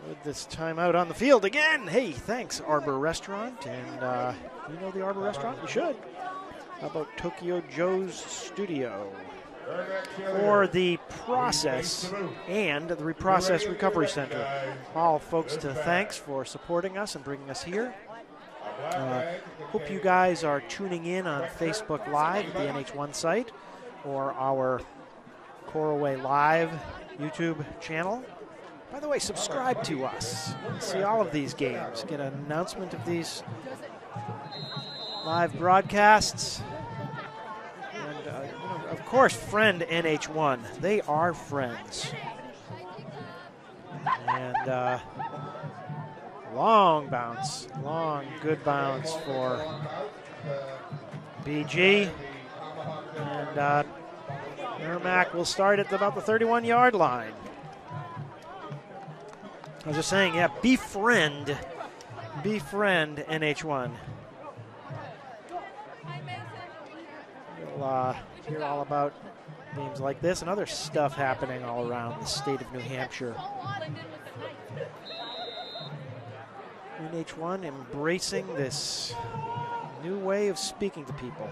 S1: With this timeout on the field again. Hey, thanks, Arbor Restaurant. And you know the Arbor Restaurant? You should. How about Tokyo Joe's Studio? For the process and the Reprocess Recovery Center. All folks to thanks for supporting us and bringing us here. Hope you guys are tuning in on Facebook Live at the NH1 site or our Coruway Live YouTube channel. By the way, subscribe to us. See all of these games. Get an announcement of these live broadcasts. And, of course, friend NH1. They are friends. And long bounce. Long, good bounce for BG. And Merrimack will start at about the 31-yard line. I was just saying, yeah, befriend NH1. You'll hear all about games like this and other stuff happening all around the state of New Hampshire. NH1 embracing this new way of speaking to people.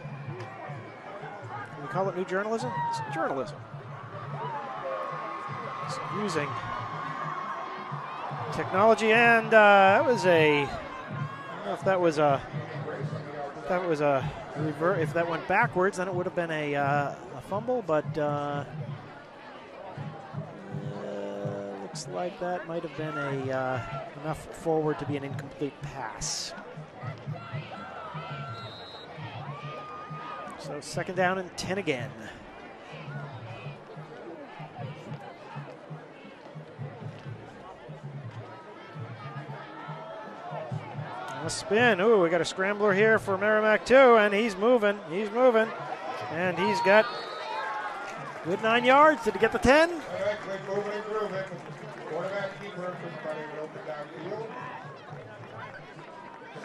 S1: Can we call it new journalism? It's journalism. It's using technology, and that was a. I don't know if that was a. If that was a revert. If that went backwards, then it would have been a fumble. But looks like that might have been a enough forward to be an incomplete pass. So 2nd down and 10 again. A spin. Ooh, we got a scrambler here for Merrimack too, and he's moving. He's moving. And he's got good 9 yards. Did he get the 10?
S2: Quarterback keeper running an open downfield.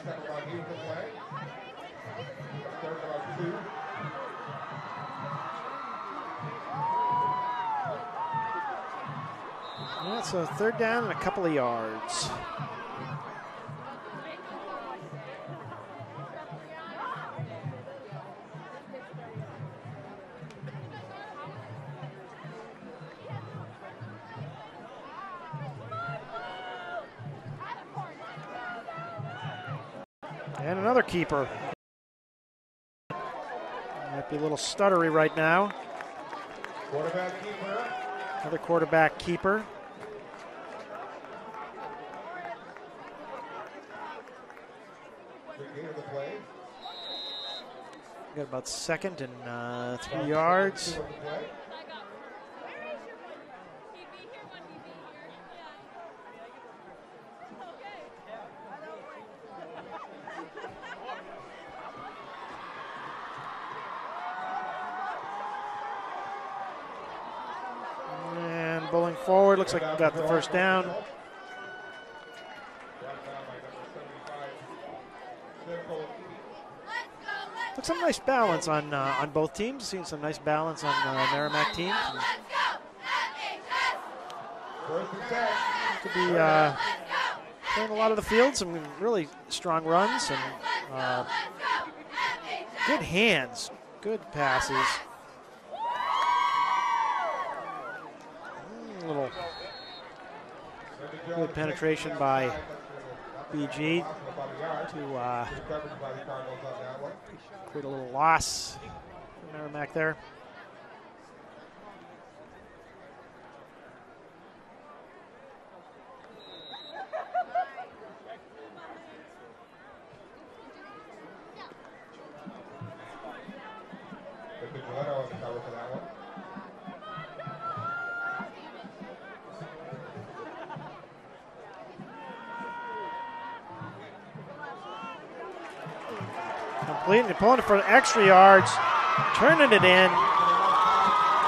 S2: Step about here for play. 3rd about 2.
S1: Yeah, so 3rd down and a couple of yards. And another keeper. Might be a little stuttery right now.
S2: Quarterback keeper.
S1: Another quarterback keeper.
S2: Of the play.
S1: Got about 2nd and 3 yards. And bowling forward, looks like we got the 1st down. Looks some nice balance on both teams. Seeing some nice balance on the Merrimack team. To be playing a lot of the field, some really strong runs and good hands, good passes. A little good penetration by BG to create a little loss for Merrimack there. Completing and pulling it for extra yards, turning it in,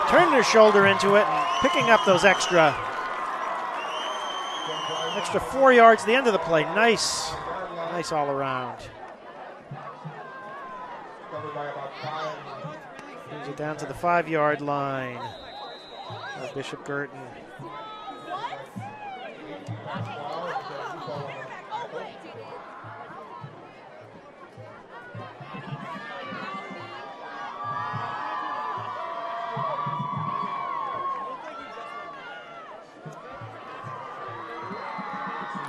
S1: turning their shoulder into it, and picking up those extra 4 yards at the end of the play. Nice all around. Brings it down to the 5-yard line of Bishop Guertin.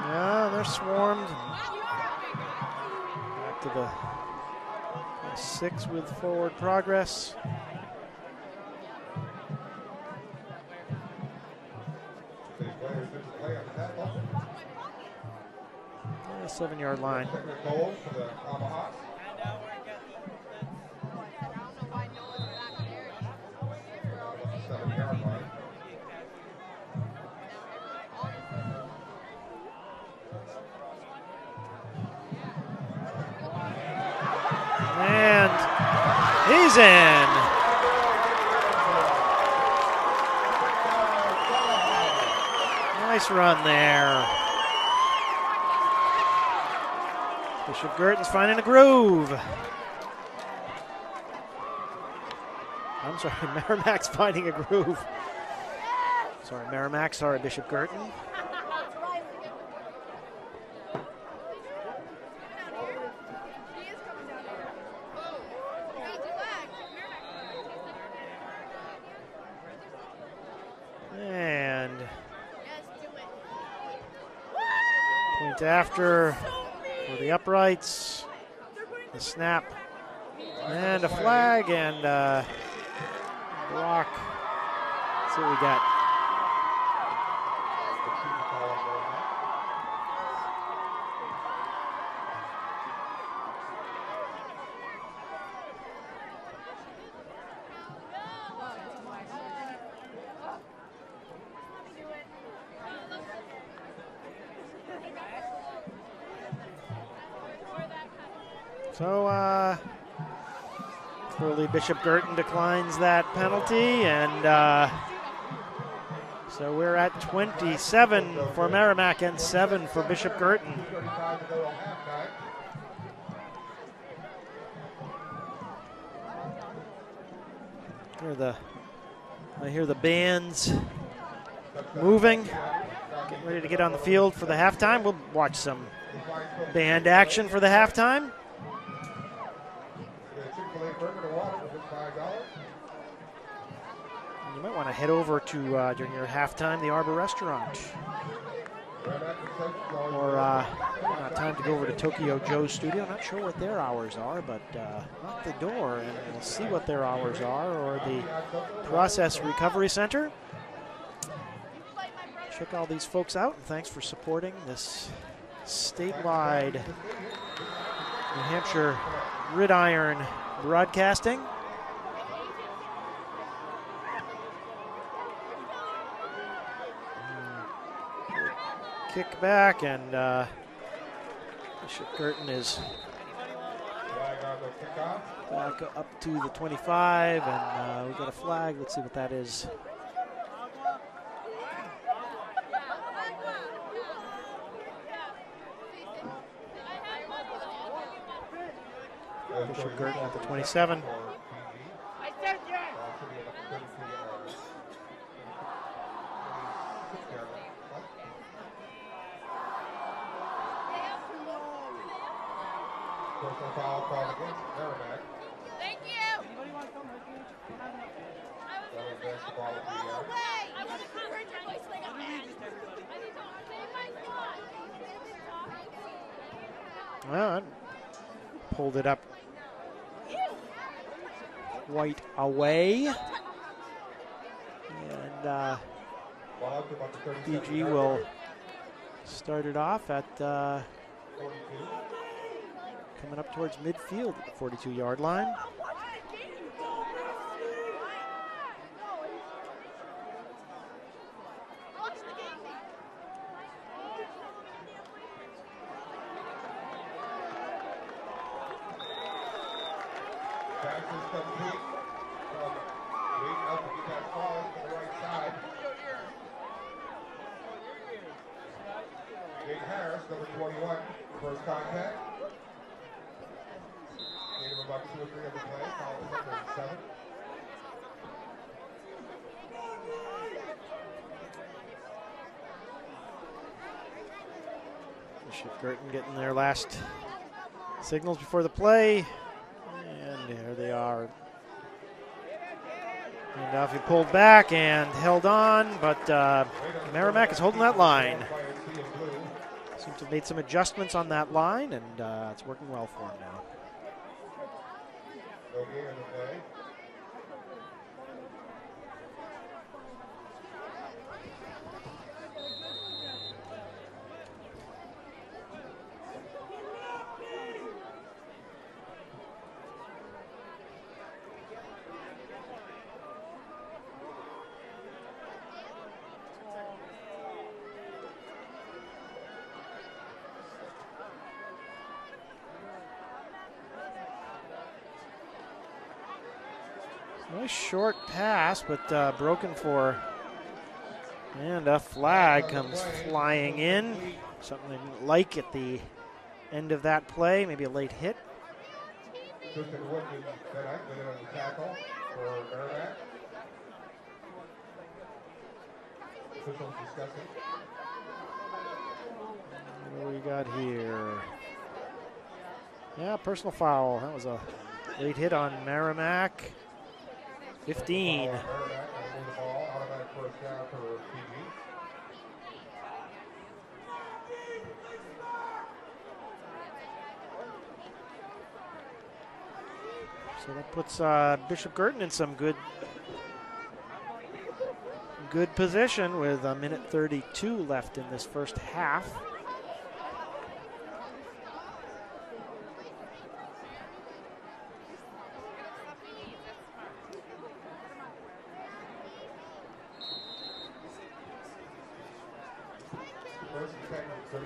S1: Yeah, they're swarmed. Back to the 6 with forward progress. Yeah, 7-yard line. And he's in. Nice run there. Bishop Guertin's finding a groove. I'm sorry, Merrimack's finding a groove. Sorry, Merrimack. Sorry, Bishop Guertin. And point after for the uprights. The snap and a flag and block. Let's see what we got. So, clearly Bishop Guertin declines that penalty, and so we're at 27 for Merrimack and 7 for Bishop Guertin. I hear the bands moving, getting ready to get on the field for the halftime. We'll watch some band action for the halftime. You might want to head over to, during your halftime, the Arbor Restaurant. Or not time to go over to Tokyo Joe's studio. I'm not sure what their hours are, but knock the door and we'll see what their hours are. Or the Process Recovery Center. Check all these folks out, and thanks for supporting this statewide New Hampshire Gridiron broadcasting. Kick back, and Bishop Guertin is back up to the 25, and we got a flag. Let's see what that is. Bishop Guertin at the 27.
S2: Personal foul called against Merrimack.
S4: Thank you.
S5: Anybody want to come with me?
S2: So advance the ball with the
S4: I want to come hurt your voice like a man. I need to save my spot.
S1: Well, pulled it up quite away. And
S2: ball out to about the 37
S1: BG will start it off at
S2: 42.
S1: coming up towards midfield at the 42-yard line.
S2: Pass is complete from Wade out to get that ball to the right side. Jake Harris, number 21, first contact. Gain him about 2 or 3 on the play. Foul is number 7.
S1: Bishop Guertin getting their last signals before the play. And there they are. And Duffy pulled back and held on, but Merrimack is holding that line. Seems to have made some adjustments on that line, and it's working well for him now.
S2: No gain on the play.
S1: Nice short pass, but broken for. And a flag comes flying in. Something they didn't like at the end of that play. Maybe a late hit.
S2: Tristan Wood and Ben Eichmann on the tackle for Merrimack. Officials discussing.
S1: What do we got here? Yeah, personal foul. That was a late hit on Merrimack. 15.
S2: Merrimack and move the ball. Automatic first down for PG.
S1: So that puts Bishop Guertin in some good position with a minute 32 left in this first half.
S2: First and second, 32.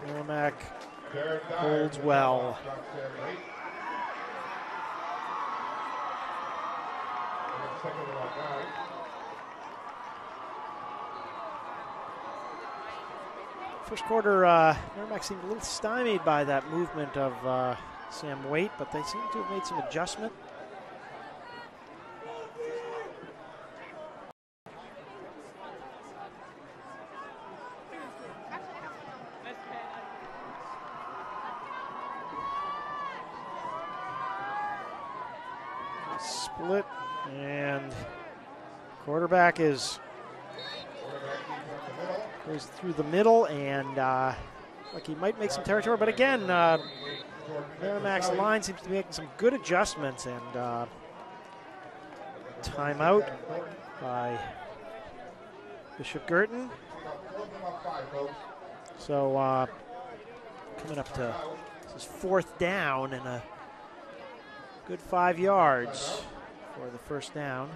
S1: Merrimack holds well. First quarter, Merrimack seemed a little stymied by that movement of Sam Waite, but they seem to have made some adjustment. Split, and quarterback goes through the middle, and like he might make some territory, but again, Merrimack's line seems to be making some good adjustments, and timeout by Bishop Guertin. So coming up to this is 4th down and a good 5 yards for the first down.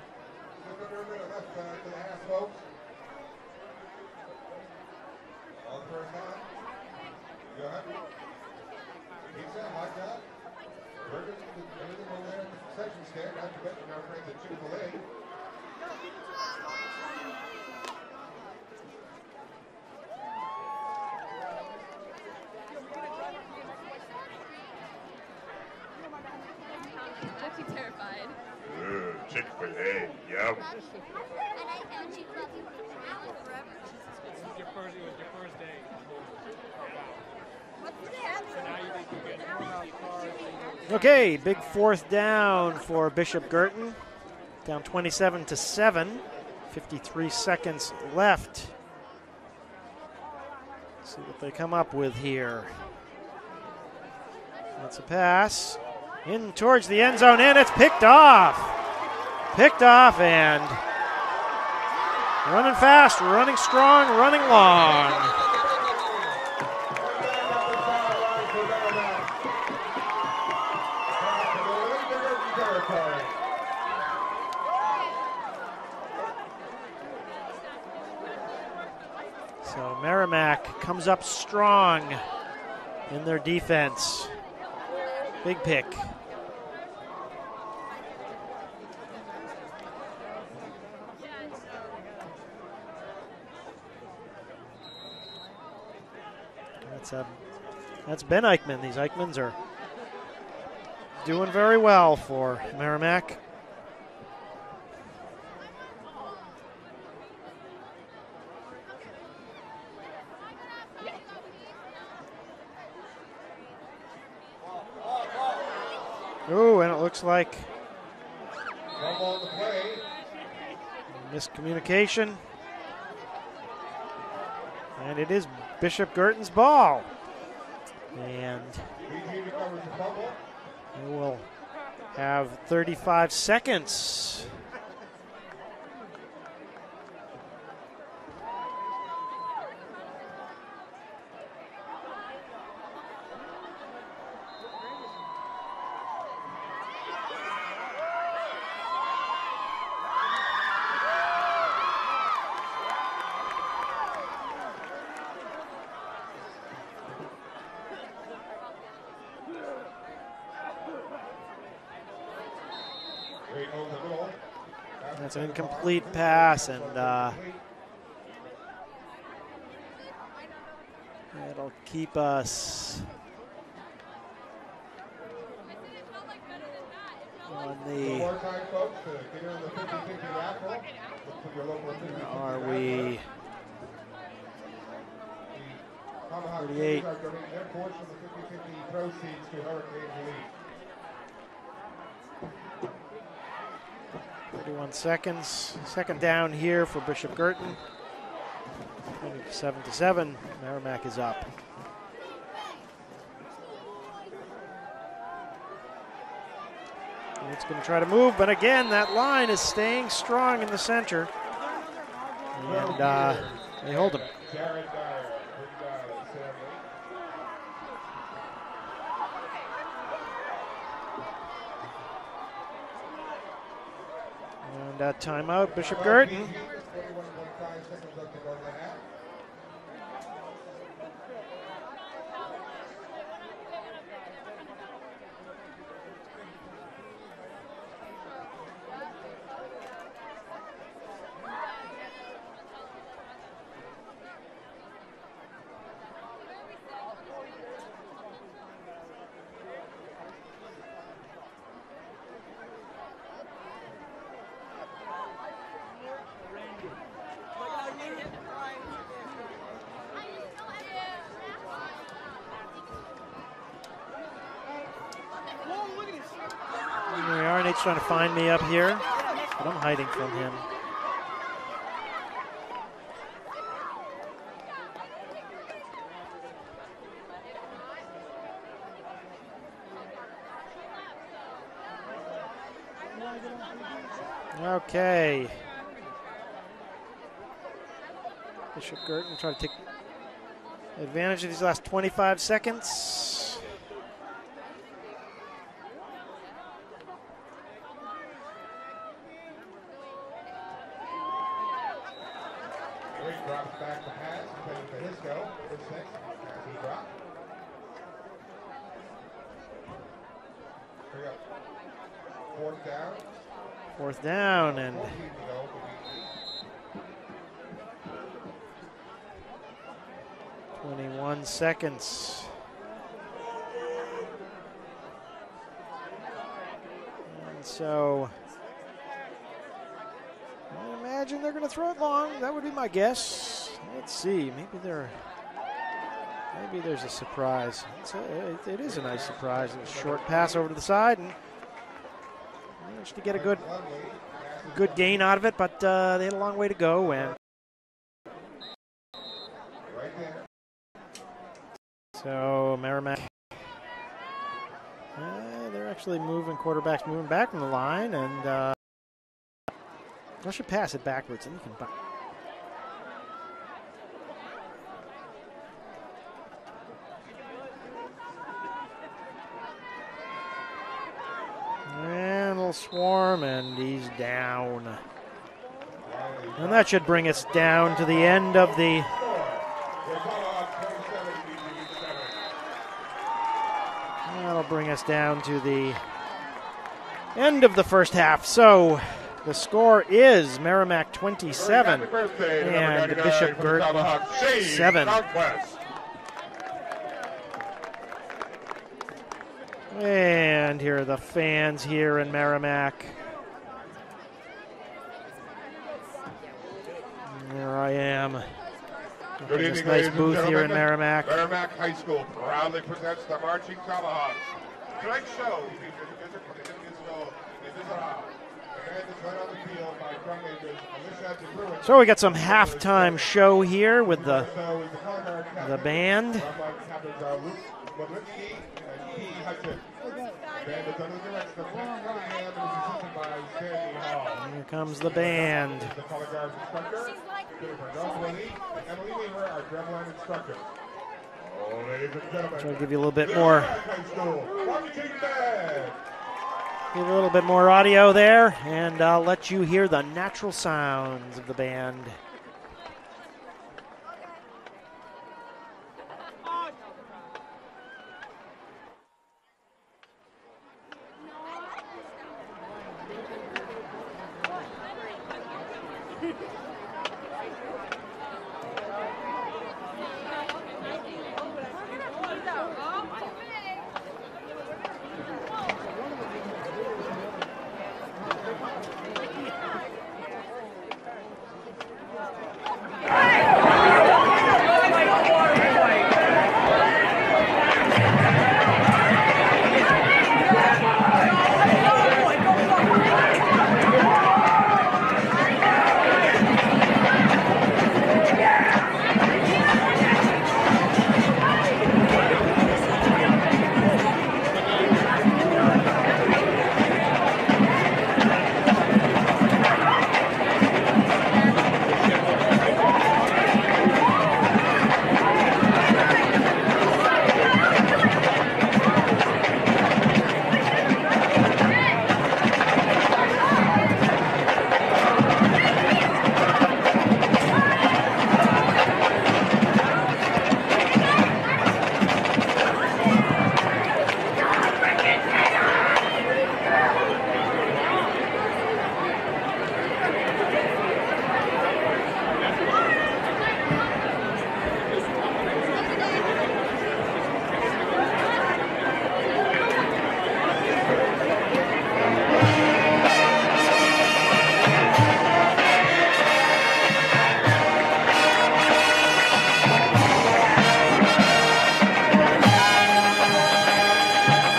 S2: Chick-fil-A, yum.
S6: It was your first day. So now you think you get cars.
S1: Okay, big fourth down for Bishop Guertin. Down 27-7. 53 seconds left. Let's see what they come up with here. That's a pass. In towards the end zone, and it's picked off. Picked off, and running fast, running strong, running long. So Merrimack comes up strong in their defense. Big pick. That's Ben Eichmann. These Eichmanns are doing very well for Merrimack. Oh, and it looks like miscommunication. And it is Bishop Guertin's ball. And we will have 35 seconds. That's an incomplete pass, and it'll keep us on the. Are we 38? 31 seconds. Second down here for Bishop Guertin. 27-7. Merrimack is up. It's going to try to move, but again, that line is staying strong in the center. And they hold him. And timeout, Bishop Guertin. Nate's trying to find me up here, but I'm hiding from him. Okay. Bishop Guertin trying to take advantage of these last 25 seconds. Fourth down, and 21 seconds. And so imagine they're going to throw it long. That would be my guess. Let's see. Maybe there's a surprise. It is a nice surprise. A short pass over to the side and managed to get a good gain out of it, but they had a long way to go. And so Merrimack, they're actually quarterbacks moving back from the line, and I should pass it backwards, and you can. And a little swarm, and he's down. And that should bring us down to the end of the. That'll bring us down to the end of the first half. So the score is Merrimack 27 and Bishop Guertin 7. And here are the fans here in Merrimack. There I am.
S2: Good
S1: This
S2: evening,
S1: nice
S2: ladies and
S1: booth here in
S2: gentlemen.
S1: Merrimack.
S2: Merrimack High School proudly presents the Marching Tomahawks. Tonight's show features a visit from the
S1: So we got some halftime show here with the band. Here comes the band. Try to give you a little bit more. Give a little bit more audio there, and I'll let you hear the natural sounds of the band.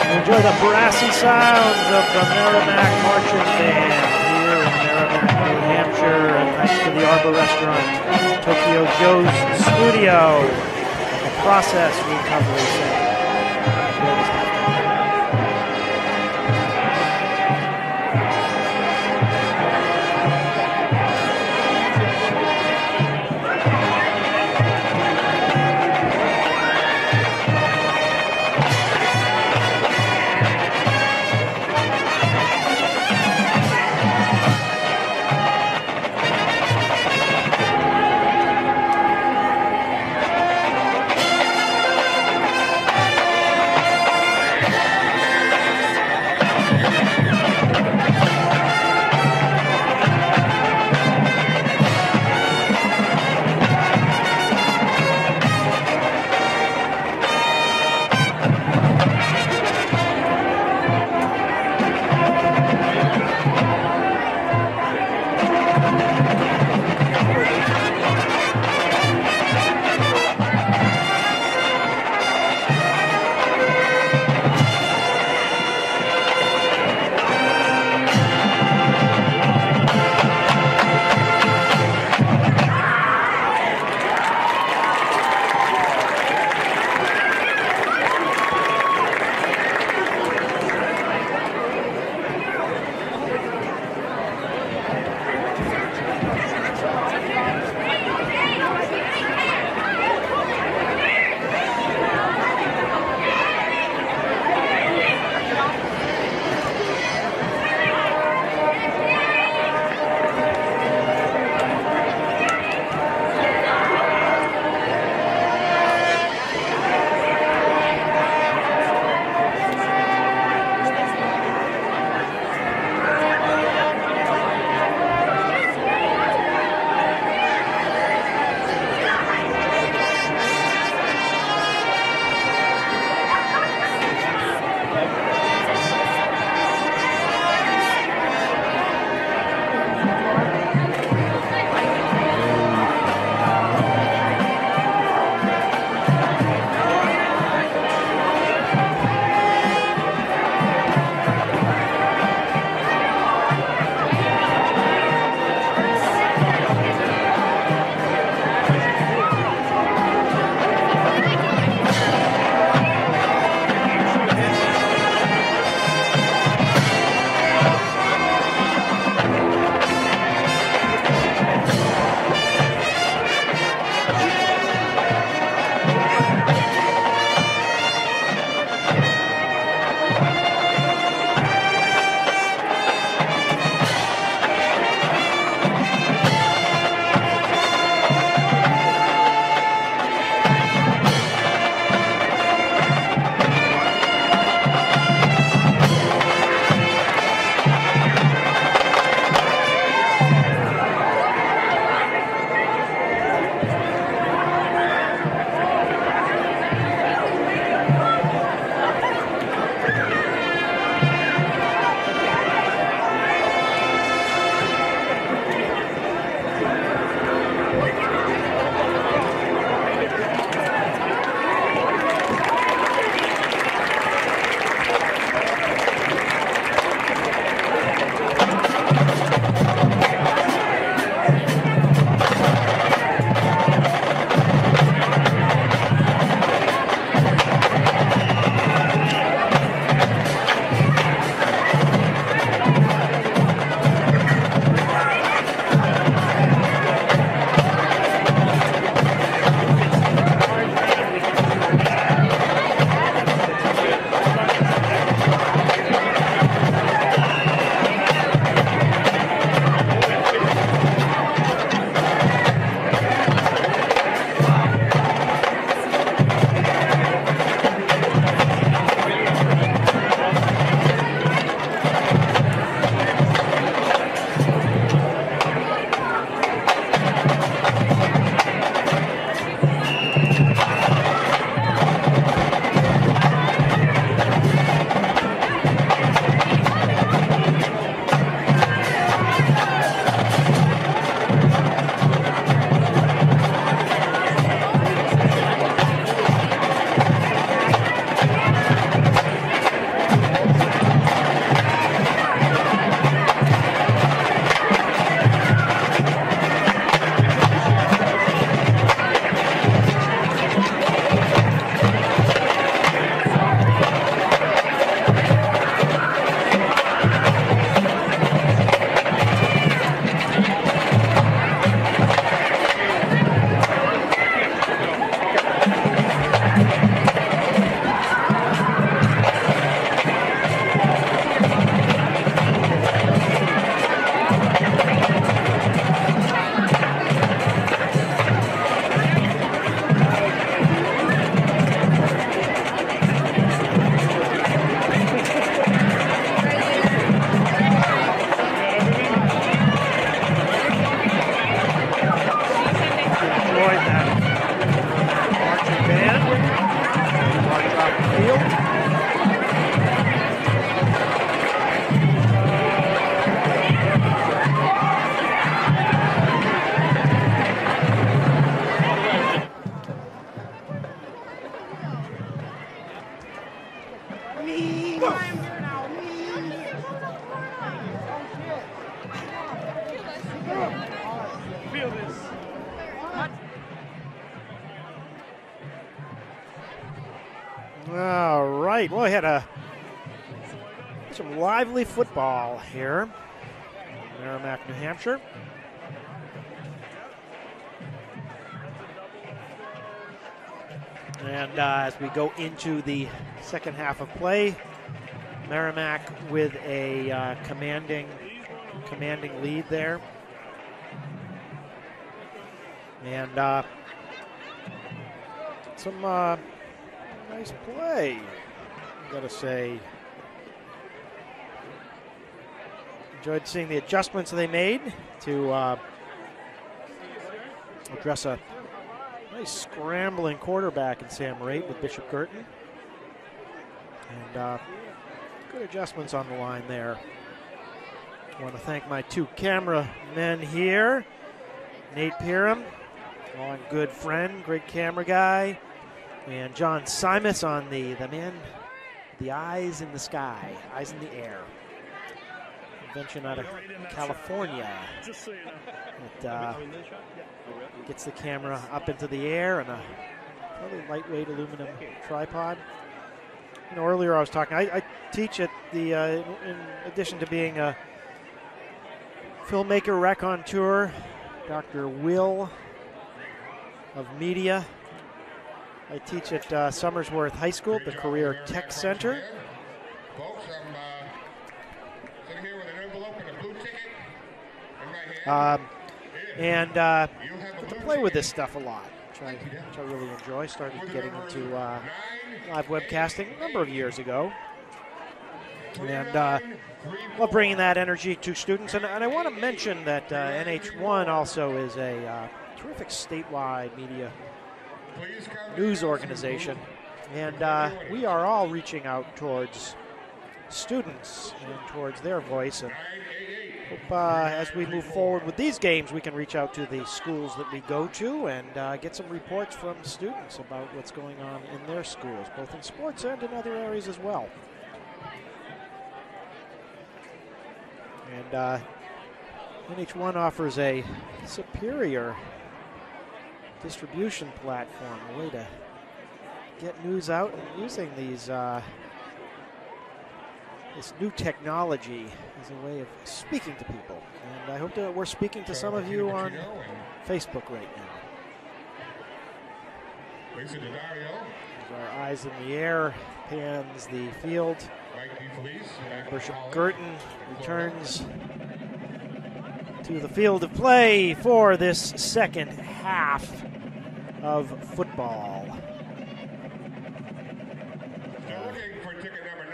S1: Enjoy the brassy sounds of the Merrimack Marching Band here in Merrimack, New Hampshire, and thanks to the Arbor Restaurant, Tokyo Joe's Studio, and the Process Recovery Center.
S6: Feel this.
S1: All right. Well, we had some lively football here in Merrimack, New Hampshire. And as we go into the second half of play, Merrimack with a commanding lead there. And some nice play, I've got to say. Enjoyed seeing the adjustments they made to address a nice scrambling quarterback in Sam Raitt with Bishop Guertin. And good adjustments on the line there. I want to thank my two cameramen here. Nate Pierham, long good friend, great camera guy. And John Simus on the man, the eyes in the sky, eyes in the air. Invention out of California. It gets the camera up into the air on a fairly lightweight aluminum tripod. You know, earlier I was talking, I teach at the, in addition to being a filmmaker raconteur, Dr. Will of Media. I teach at Somersworth High School at the Career Tech Center.
S2: Folks, I'm sitting here with an envelope and a blue ticket in my hand.
S1: And get to play with this stuff a lot, which I really enjoy. Started getting into live webcasting a number of years ago. And love bringing that energy to students. And I want to mention that NH1 also is a terrific statewide media news organization. And we are all reaching out towards students and towards their voice. And hope as we move forward with these games, we can reach out to the schools that we go to and get some reports from students about what's going on in their schools, both in sports and in other areas as well. And NH1 offers a superior distribution platform, a way to get news out and using these this new technology as a way of speaking to people. And I hope that we're speaking to some of you on Facebook right now. As our eyes in the air pans the field, Bishop Guertin returns to the field of play for this second half of football.
S2: Looking for ticket number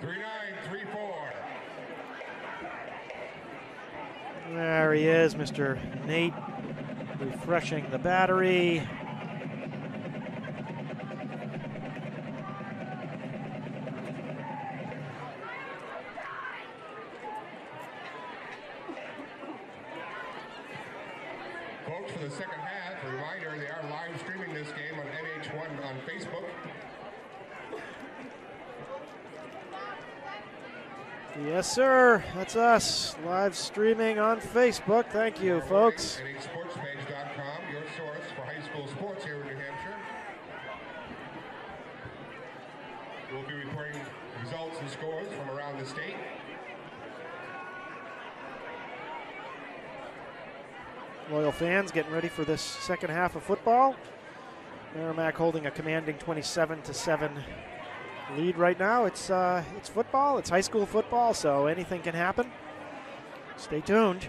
S2: 988-3934.
S1: There he is, Mr. Nate, refreshing the battery.
S2: Folks, for the second half, a reminder, they are live streaming this game on NH1 on Facebook.
S1: Yes, sir. That's us. Live streaming on Facebook. Thank you, folks.
S2: NHSportsPage.com, your source for high school sports here in New Hampshire. We'll be reporting results and scores from around the state.
S1: Loyal fans getting ready for this second half of football. Merrimack holding a commanding 27-7 lead right now. It's football. It's high school football, so anything can happen. Stay tuned.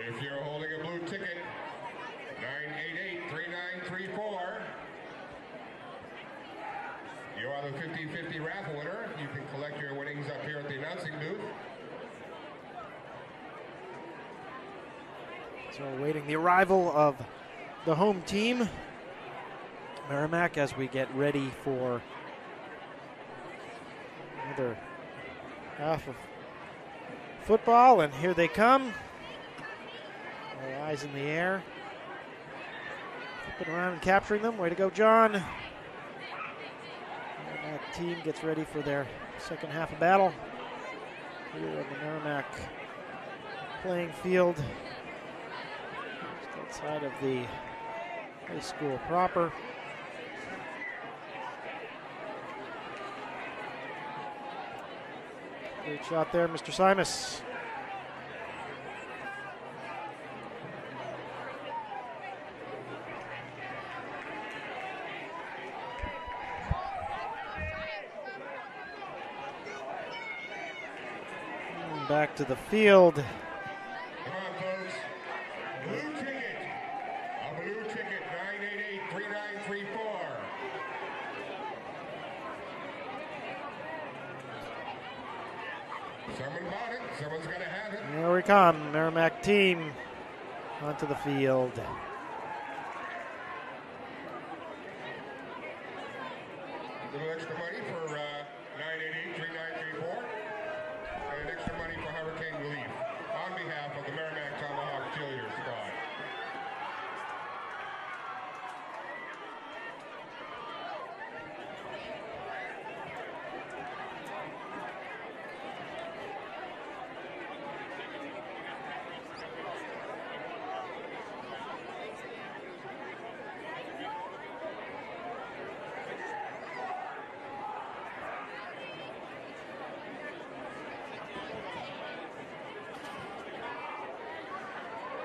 S2: If you're holding a blue ticket, 988-3934. You are the 50-50 raffle winner. You can collect your winnings up here at the announcing booth.
S1: So awaiting the arrival of the home team, Merrimack, as we get ready for another half of football. And here they come. Their eyes in the air. Flipping around and capturing them. Way to go, John. And that team gets ready for their second half of battle here on the Merrimack playing field, just outside of the high school proper. Great shot there, Mr. Simus. Back to the field.
S2: Come on, folks. Blue ticket. A blue ticket, 988-3934. Someone bought it. Someone's got to have it.
S1: Here we come. Merrimack team onto the field.
S2: A little extra money for 988-3934. And extra money for hurricane relief on behalf of the Merrimack Tomahawk cheerleader squad.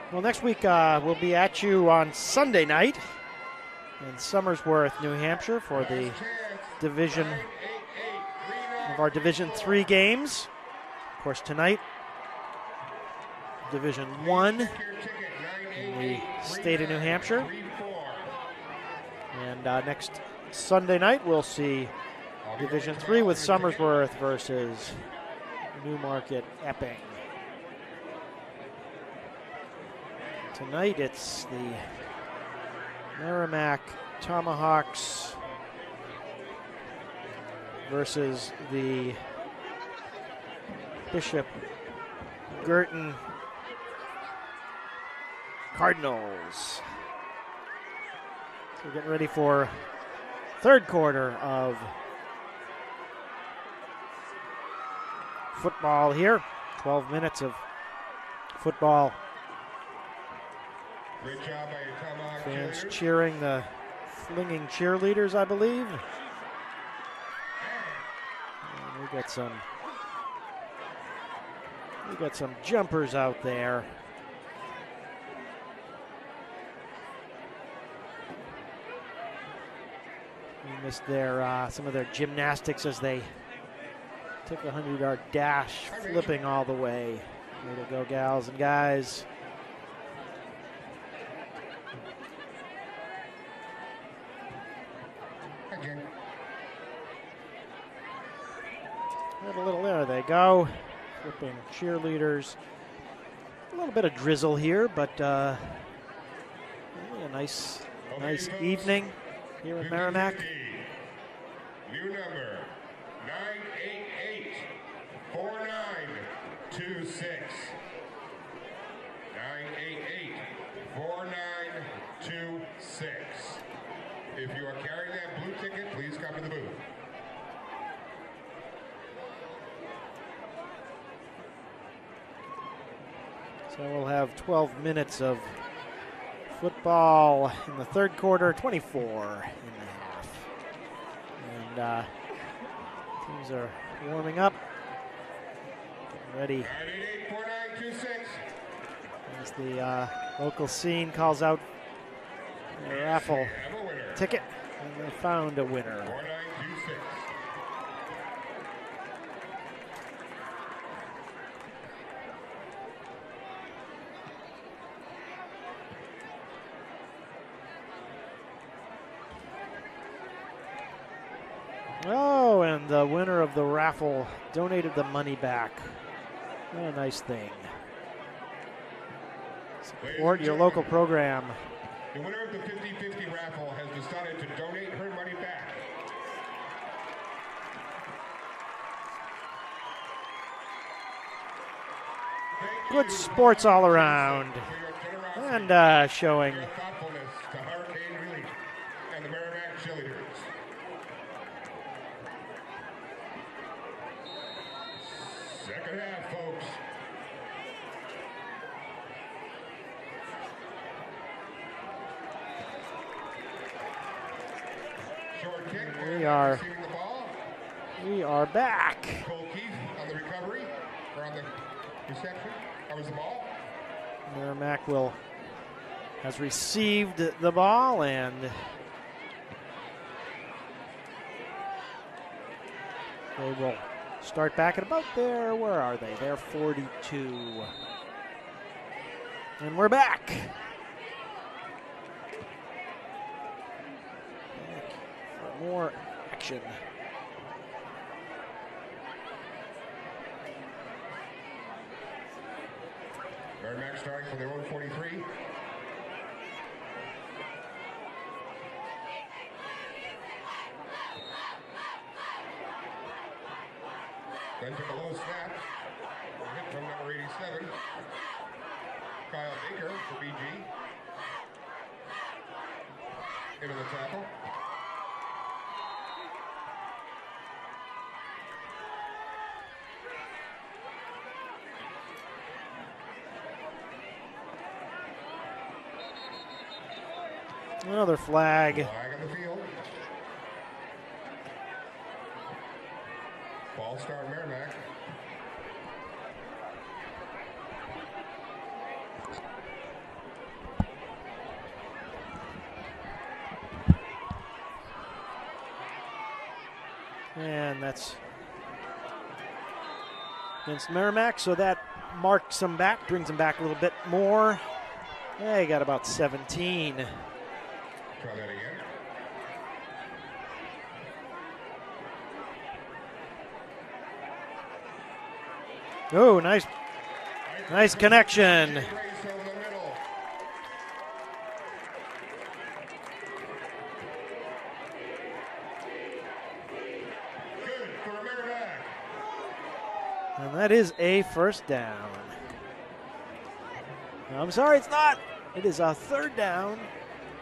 S1: Well, next week we'll be at you on Sunday night in Somersworth, New Hampshire for the division of our Division 3 games. Of course, tonight, Division 1 in the state of New Hampshire. And next Sunday night, we'll see Division 3 with Somersworth versus Newmarket Epping. Tonight it's the Merrimack Tomahawks versus the Bishop Guertin Cardinals. So we're getting ready for third quarter of football here. 12 minutes of football.
S2: Great job by your Tomahawk
S1: Fans
S2: cheerleaders.
S1: cheering the flinging cheerleaders, I believe. And we got some jumpers out there. We missed their some of their gymnastics as they took a 100-yard dash, flipping all the way. Way to go, gals and guys.
S2: Again.
S1: A little, there they go. Flipping cheerleaders. A little bit of drizzle here, but really a nice evening here in Merrimack.
S2: New number 988-4926. 988-4926. If you are carrying that blue ticket, please come to the booth.
S1: So we'll have 12 minutes of football in the third quarter, 24 in the half. And teams are warming up, getting ready
S2: 988-4926.
S1: as the local scene calls out a raffle
S2: Have a winner.
S1: ticket, and they found a winner.
S2: 4926.
S1: Oh, and the winner of the raffle donated the money back. What a nice thing. Support your local program.
S2: The winner of the 50-50 raffle has decided to donate her money back.
S1: Good sports all around. And showing
S2: Your thoughtfulness to Hurricane Relief and the Merrimack Cheerleaders. Second half, folks. Short kick. Receiving the ball.
S1: We are back.
S2: Cole Keith on the recovery, or on the reception. Covers the ball.
S1: Merrimack has received the ball, and they will start back at about there. Where are they? They're 42. And we're back. For more action.
S2: Merrimack starting for their own 43. Then took a low snap. Hit from number 87. Kyle Baker for BG. Into the tackle.
S1: Another flag.
S2: Flag on the field. Ball start Merrimack.
S1: And that's against Merrimack, so that marks them back, brings them back a little bit more. They got about 17.
S2: Try that again.
S1: Oh, nice connection.
S2: Race over the middle. Good for Merrimack.
S1: And that is a first down. I'm sorry, it's not. It is a third down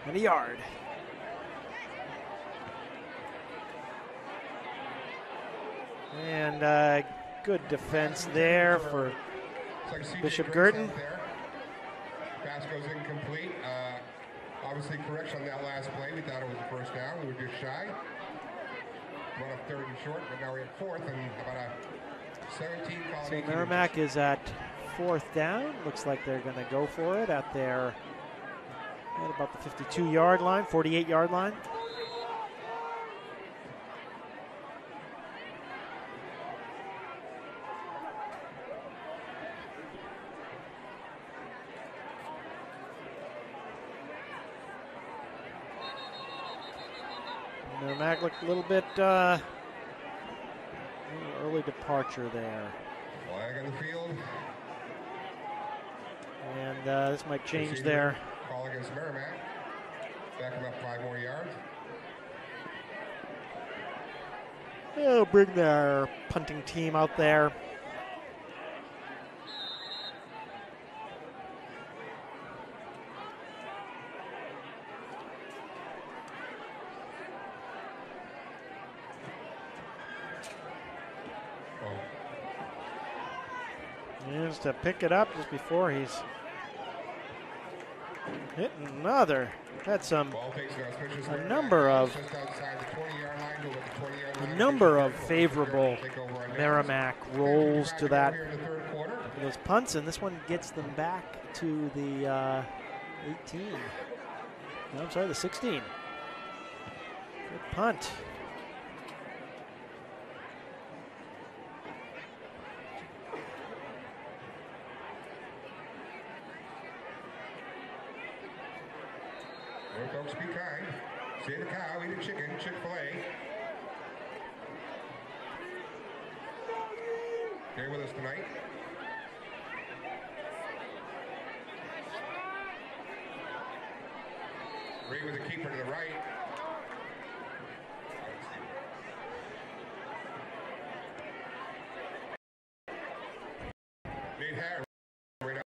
S1: and a yard. And good defense there for Bishop Guertin.
S2: Pass goes incomplete. Obviously, correction on that last play. We thought it was a first down. We were just shy. Run up third and short, but now we're at fourth and about a 17 call.
S1: So Merrimack is at fourth down. Looks like they're going to go for it at about the 52-yard line, 48-yard line. Merrimack looked a little bit early departure there.
S2: Flag on the field.
S1: And this might change their
S2: call against Merrimack. Back them up 5 more yards.
S1: They'll bring their punting team out there. Just to pick it up just before he's hitting another. Had a number of favorable Merrimack rolls to those punts, and this one gets them back to the 18. No, I'm sorry, the 16. Good punt.
S2: Folks, be kind. Say the cow, eat a chicken, Chick-fil-A. Here with us tonight. Ray with the keeper to the right. Nate Harris. Right up.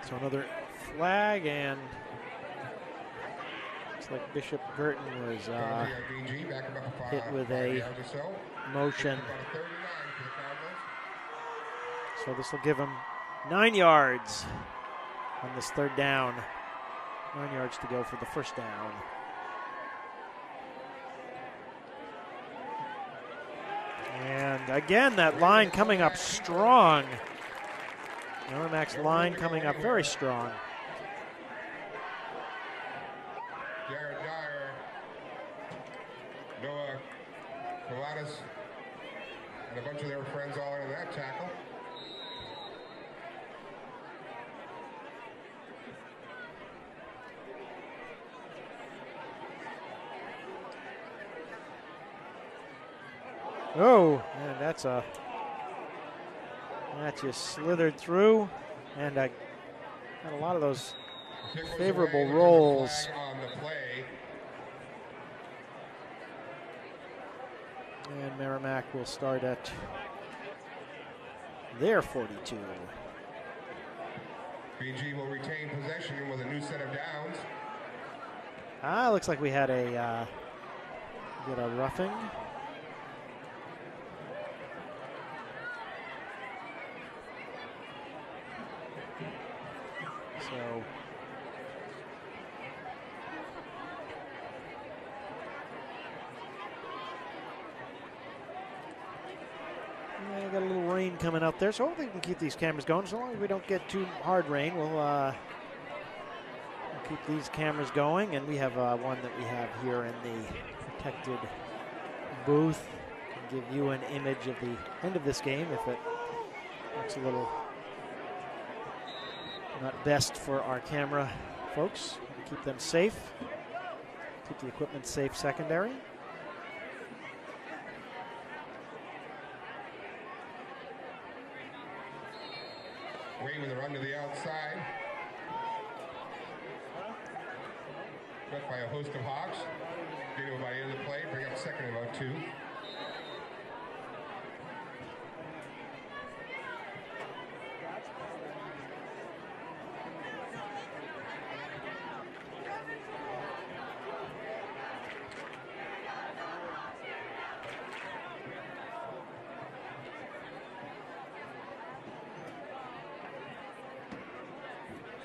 S1: So another flag, and looks like Bishop Guertin was hit with a motion. So this will give him 9 yards on this third down. 9 yards to go for the first down. And again, that line coming up strong. Merrimack's line coming up very strong.
S2: Jared Dyer, Noah Coladas, and a bunch of their friends all in that tackle.
S1: Oh, man, that just slithered through, and had a lot of those favorable rolls.
S2: On the play.
S1: And Merrimack will start at their 42.
S2: BG will retain possession with a new set of downs.
S1: Looks like we had a roughing. So yeah, got a little rain coming out there, so hopefully we can keep these cameras going. So long as we don't get too hard rain, we'll keep these cameras going. And we have one that we have here in the protected booth. Can give you an image of the end of this game if it looks a little not best for our camera folks. Keep them safe. Keep the equipment safe secondary.
S2: Wayne with a run to the outside. Met by a host of Hawks. Get him by the end of the play. Bring up second and about 2.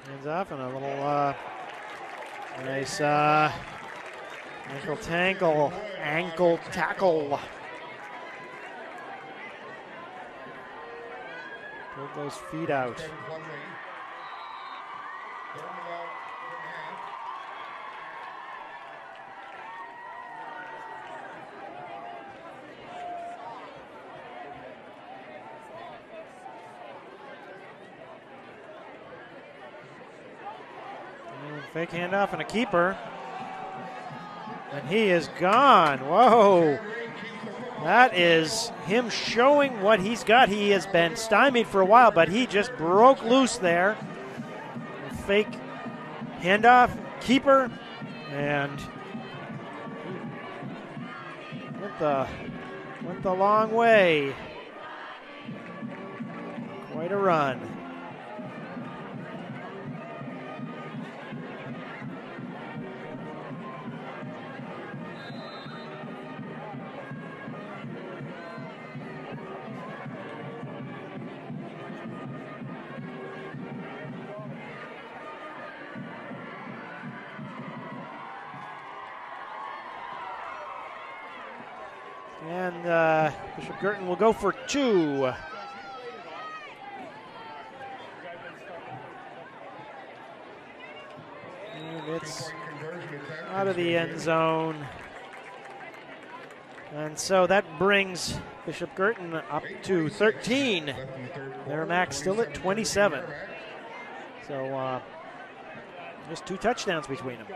S1: Hands off and a little nice ankle tackle. Pulled those feet out. Fake handoff and a keeper. And he is gone. Whoa. That is him showing what he's got. He has been stymied for a while, but he just broke loose there. Fake handoff, keeper, and went the long way. Quite a run. And Bishop Guertin will go for 2. And it's out of the end zone. And so that brings Bishop Guertin up to 13. Merrimack still at 27. So Just 2 touchdowns between them.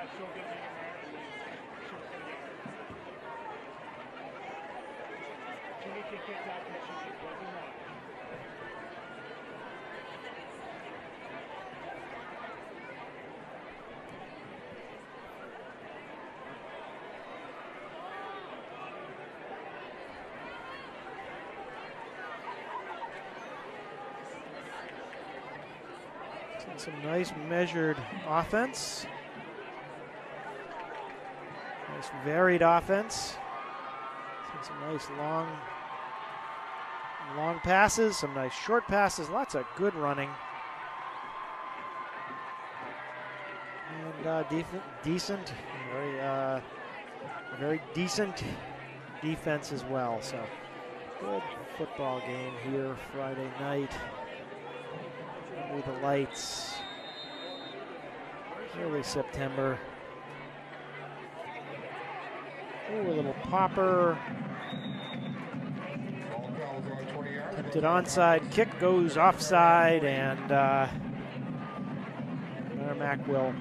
S1: Some nice measured offense. Nice varied offense. Some nice long passes, some nice short passes, lots of good running. And decent, very decent defense as well. So good football game here Friday night. Under the lights. Early September. Ooh, a little popper. Attempted onside kick goes offside, and Merrimack will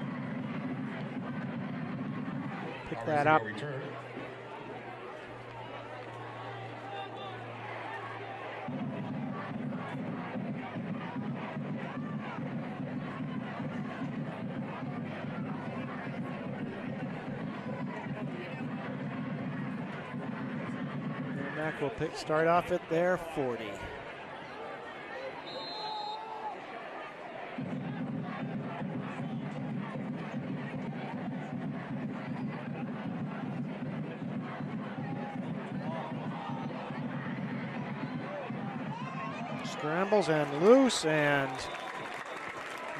S1: pick that up. Will start off at their 40. Scrambles and loose and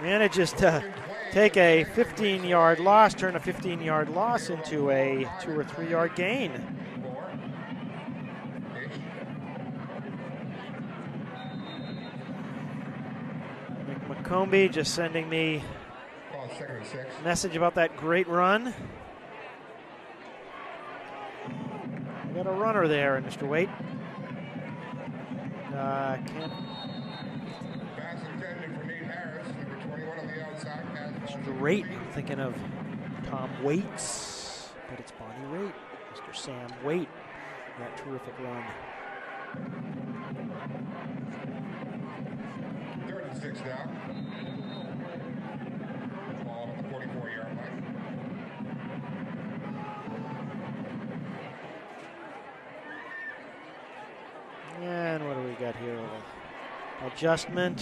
S1: manages to take a 15-yard loss, turn a 15-yard loss into a 2 or 3 yard gain. Comby just sending me a message about that great run. We got a runner there, Mr. Waite. Can't. Straight, thinking of Tom Waits, but it's Bonnie Waite, Mr. Sam Waite. That terrific run.
S2: 36 now. Ball on the 44-yard line.
S1: And what do we got here? Adjustment.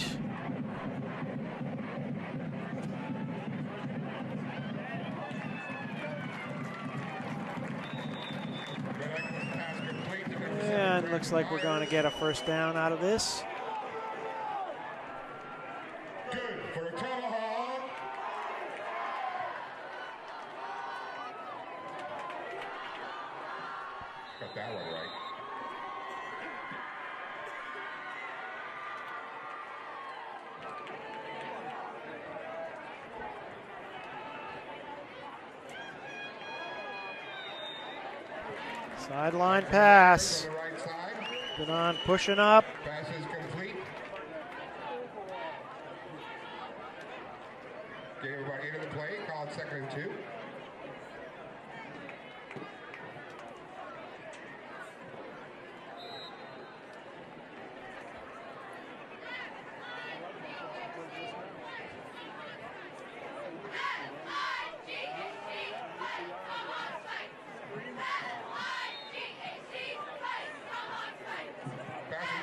S1: And looks like we're going to get a first down out of this.
S2: Got that one right.
S1: Sideline pass. Been on pushing up.
S2: Pass is complete. Get everybody into the play. Call it 2nd and 2.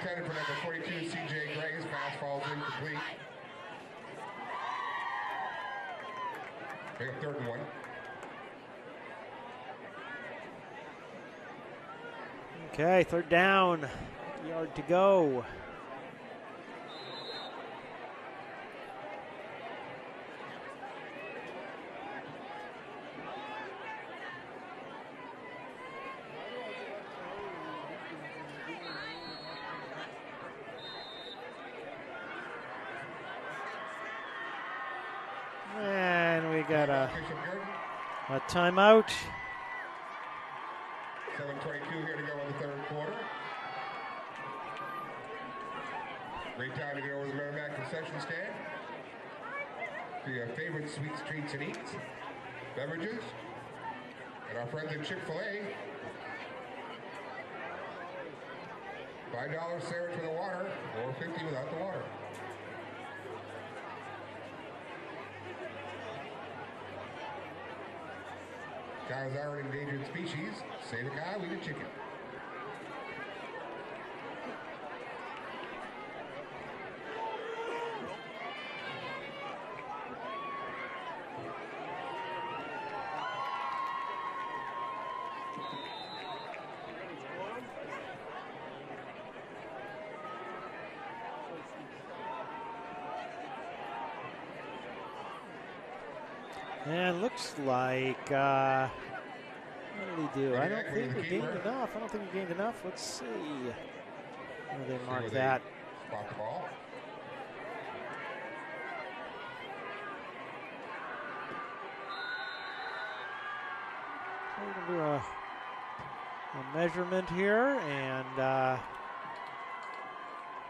S2: Intended for number 42, C.J. Gray. His pass falls incomplete. Make a 3rd and 1.
S1: Okay, 3rd down. Yard to go. And we got a timeout.
S2: 7:22 here to go in the 3rd quarter. Great time to get over the Merrimack concession stand. for your favorite sweets, treats, and eats, beverages, and our friends at Chick-fil-A. $5 sandwich with the water, or $50 without the water. Cows are an endangered species. Save a cow, eat a chicken.
S1: And looks like, what did he do? I don't think we gained enough. I don't think we gained enough. Let's see. Where they mark that.
S2: Spot the ball.
S1: So we're going to do a measurement here, and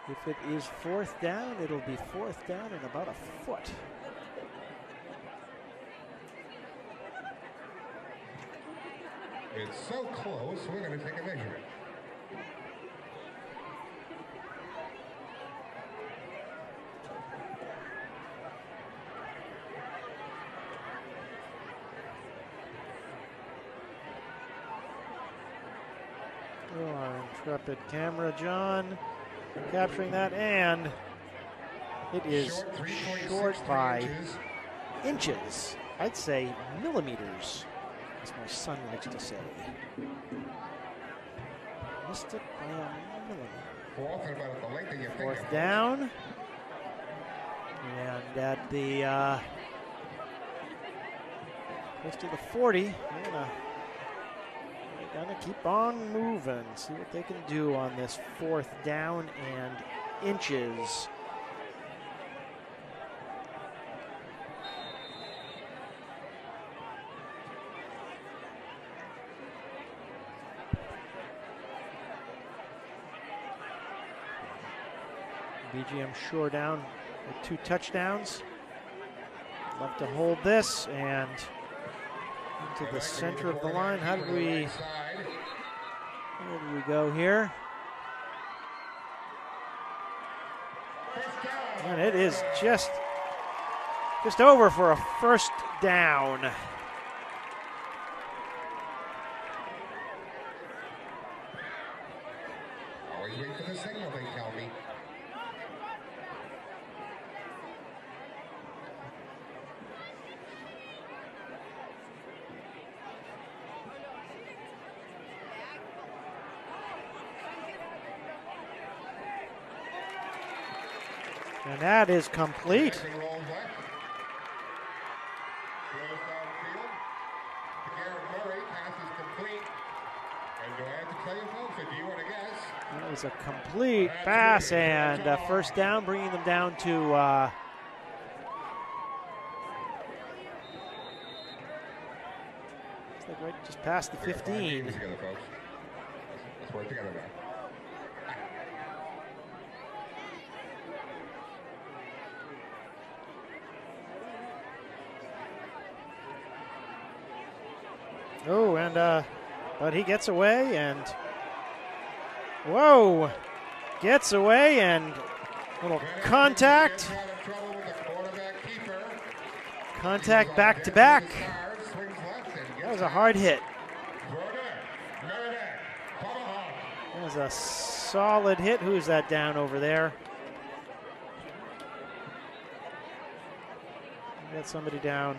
S1: if it is 4th down, it'll be 4th down in about a foot.
S2: It's so close, we're going to take a measurement.
S1: Oh, our intrepid camera, John, capturing that, and it is short by inches. I'd say millimeters, as my son likes to say. Missed it by a millimeter. 4th down. And at the close to the 40, they're gonna keep on moving, see what they can do on this 4th down and inches. BGM Shore down with 2 touchdowns. Love to hold this and into the center of the line. Where did we go here? And it is just over for a 1st down.
S2: Always wait for the signal, they tell me.
S1: And that is complete. That was a complete pass and a 1st down, bringing them down to looks like right just past the 15.
S2: Let's work together now.
S1: Oh, and but he gets away and whoa, gets away and little contact back to back. That was a hard hit. That was a solid hit. Who's that down over there? We got somebody down.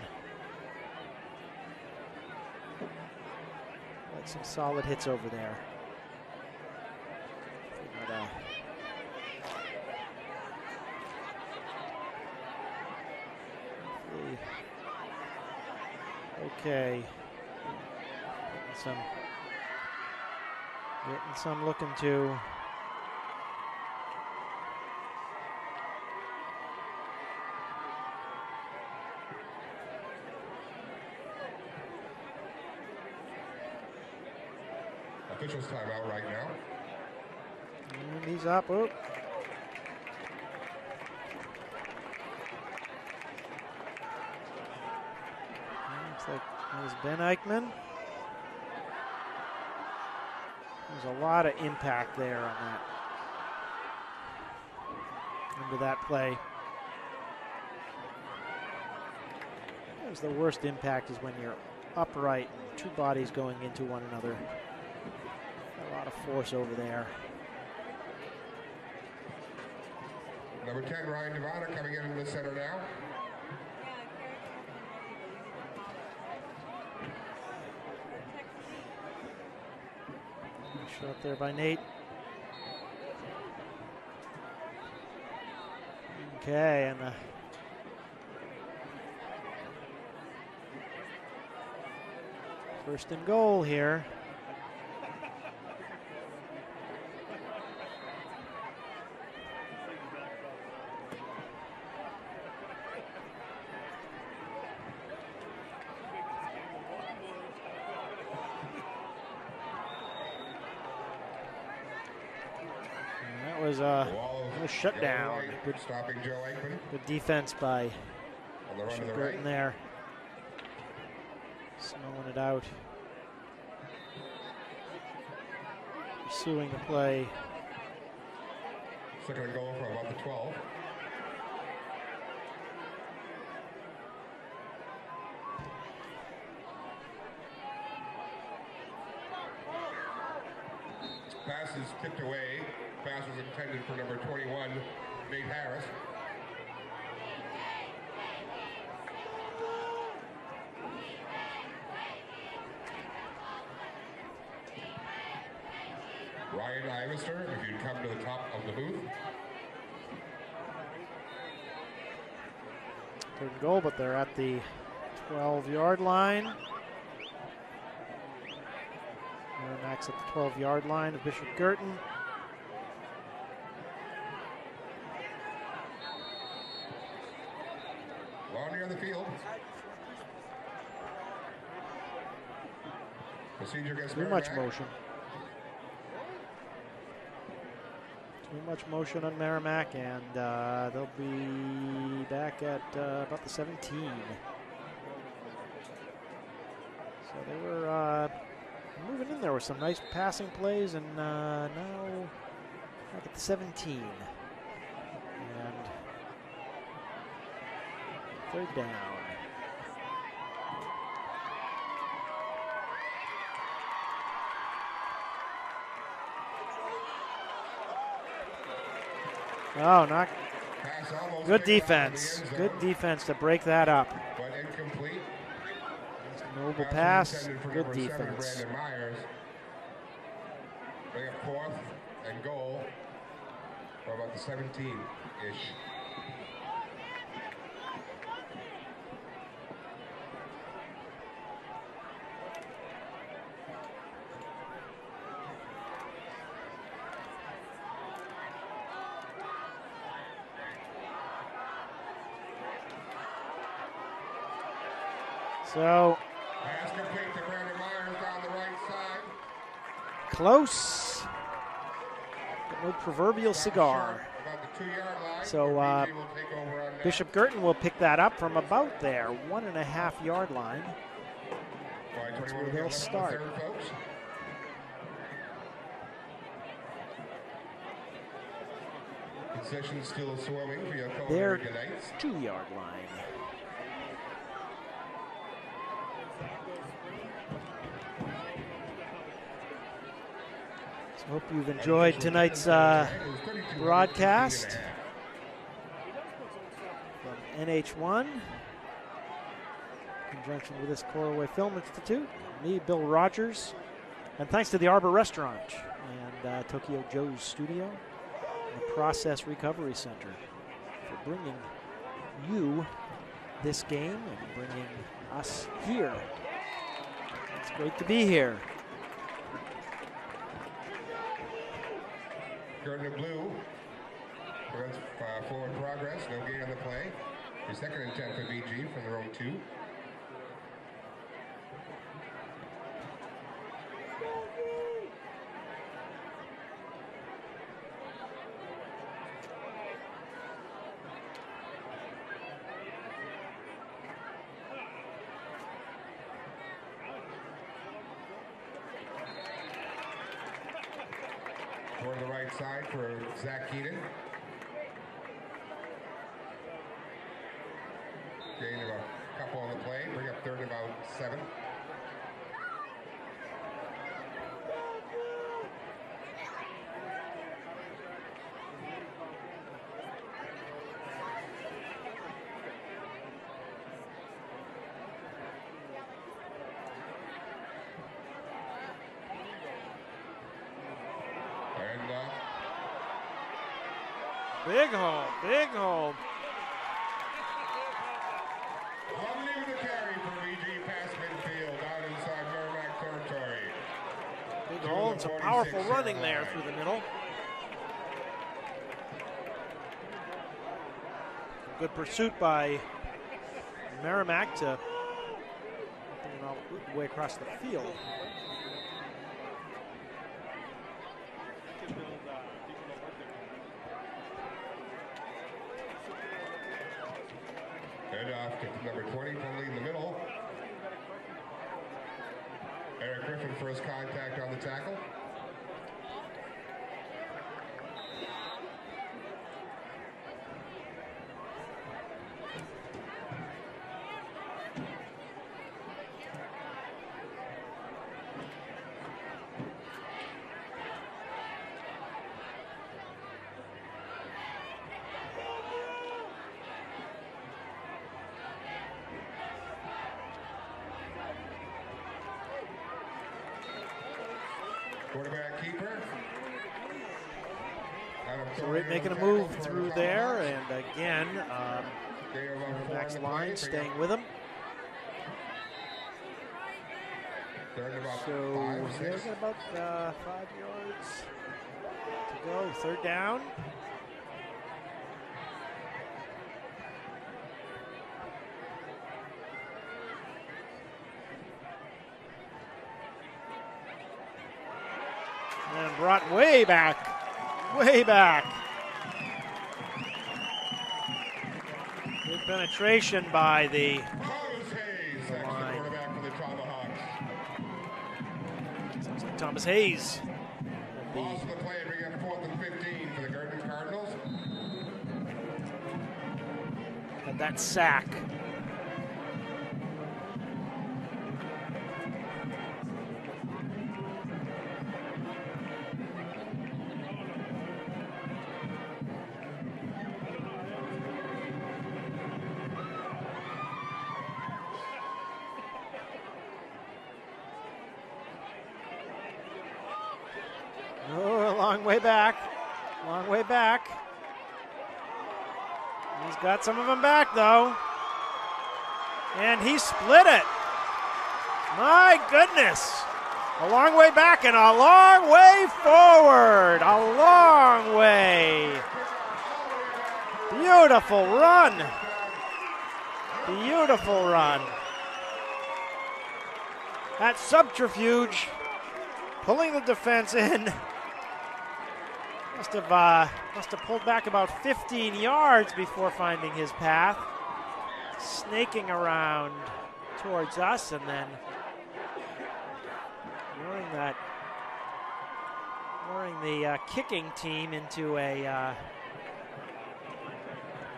S1: Some solid hits over there. Okay. Getting some looking to.
S2: Officials timeout right now.
S1: And he's up. Oh. Looks like that was Ben Eichmann. There's a lot of impact there on that. Into that play. There's the worst impact is when you're upright and two bodies going into one another. A lot of force over there.
S2: Number 10, Ryan Devana, coming in the center now.
S1: Shot up there by Nate. Okay, and the first and goal here. Was a shutdown. Good,
S2: stopping Joe Aikman.
S1: Good defense by
S2: On the run to the
S1: Guertin
S2: right.
S1: there. Snowing it out. Pursuing the play.
S2: Second and goal from about the 12. Pass is kicked away. Pass was intended for number 21, Nate Harris. Ryan Ivester, if you'd come to the top of the booth.
S1: Third and goal, but they're at the 12-yard line. Merrimack's at the 12-yard line of Bishop Guertin.
S2: Long near the field. Procedure against
S1: Too much
S2: Merrimack.
S1: motion. Too much motion on Merrimack, and they'll be back at about the 17. So they were moving in there with some nice passing plays, and now back at the 17. And third down. Oh, not
S2: Pass almost
S1: good
S2: picked off in the
S1: defense.
S2: end zone,
S1: Good defense to break that up.
S2: but incomplete.
S1: Noble
S2: Pass
S1: pass.
S2: was intended for
S1: Good
S2: number 7,
S1: defense.
S2: Brandon Myers. Bring up fourth and goal for about the 17-ish.
S1: So
S2: Pass complete to Brandon Myers down the right side.
S1: close. But no proverbial
S2: Stop
S1: cigar.
S2: short about the 2-yard line.
S1: So,
S2: BG will take over on that.
S1: Bishop Guertin will pick that up from about there, 1.5-yard line.
S2: By 21
S1: where
S2: will
S1: they'll
S2: get
S1: start.
S2: left on the third, folks. Concession still swimming for your
S1: Their
S2: Coruway Knights.
S1: 2-yard line. So hope you've enjoyed tonight's broadcast from NH1 in conjunction with this Coruway Film Institute. Me, Bill Rogers, and thanks to the Arbor Restaurant and Tokyo Joe's Studio and the Process Recovery Center for bringing you this game and bringing us here. It's great to be here.
S2: Guertin in blue. Prevents forward progress. No gain on the play. Your second and 10 for BG from their own 2. over to the right side for Zach Keenan. Gain of a couple on the play. Bring up third and about 7.
S1: Big hole, big hole.
S2: Leaving the carry from EG past midfield out inside Merrimack territory.
S1: Big hole and some powerful running there through the middle. Good pursuit by Merrimack to open it all the way across the field.
S2: And off to number 20, penalty in the middle. Eric Griffin first contact on the tackle. Quarterback keeper.
S1: So we're making a move through there, and again, Merrimack's line staying with him. So we've got about 5 yards to go. Third down. And brought way back, way back. Good penetration by the line. Sounds like Thomas Hayes.
S2: Balls to the play, bring up 4th and 15 for the Guertin Cardinals.
S1: Had that sack. Long way back, long way back. He's got some of them back though. And he split it. My goodness. A long way back and a long way forward. A long way. Beautiful run. Beautiful run. That subterfuge, pulling the defense in. Must have pulled back about 15 yards before finding his path. Snaking around towards us and then luring the kicking team into a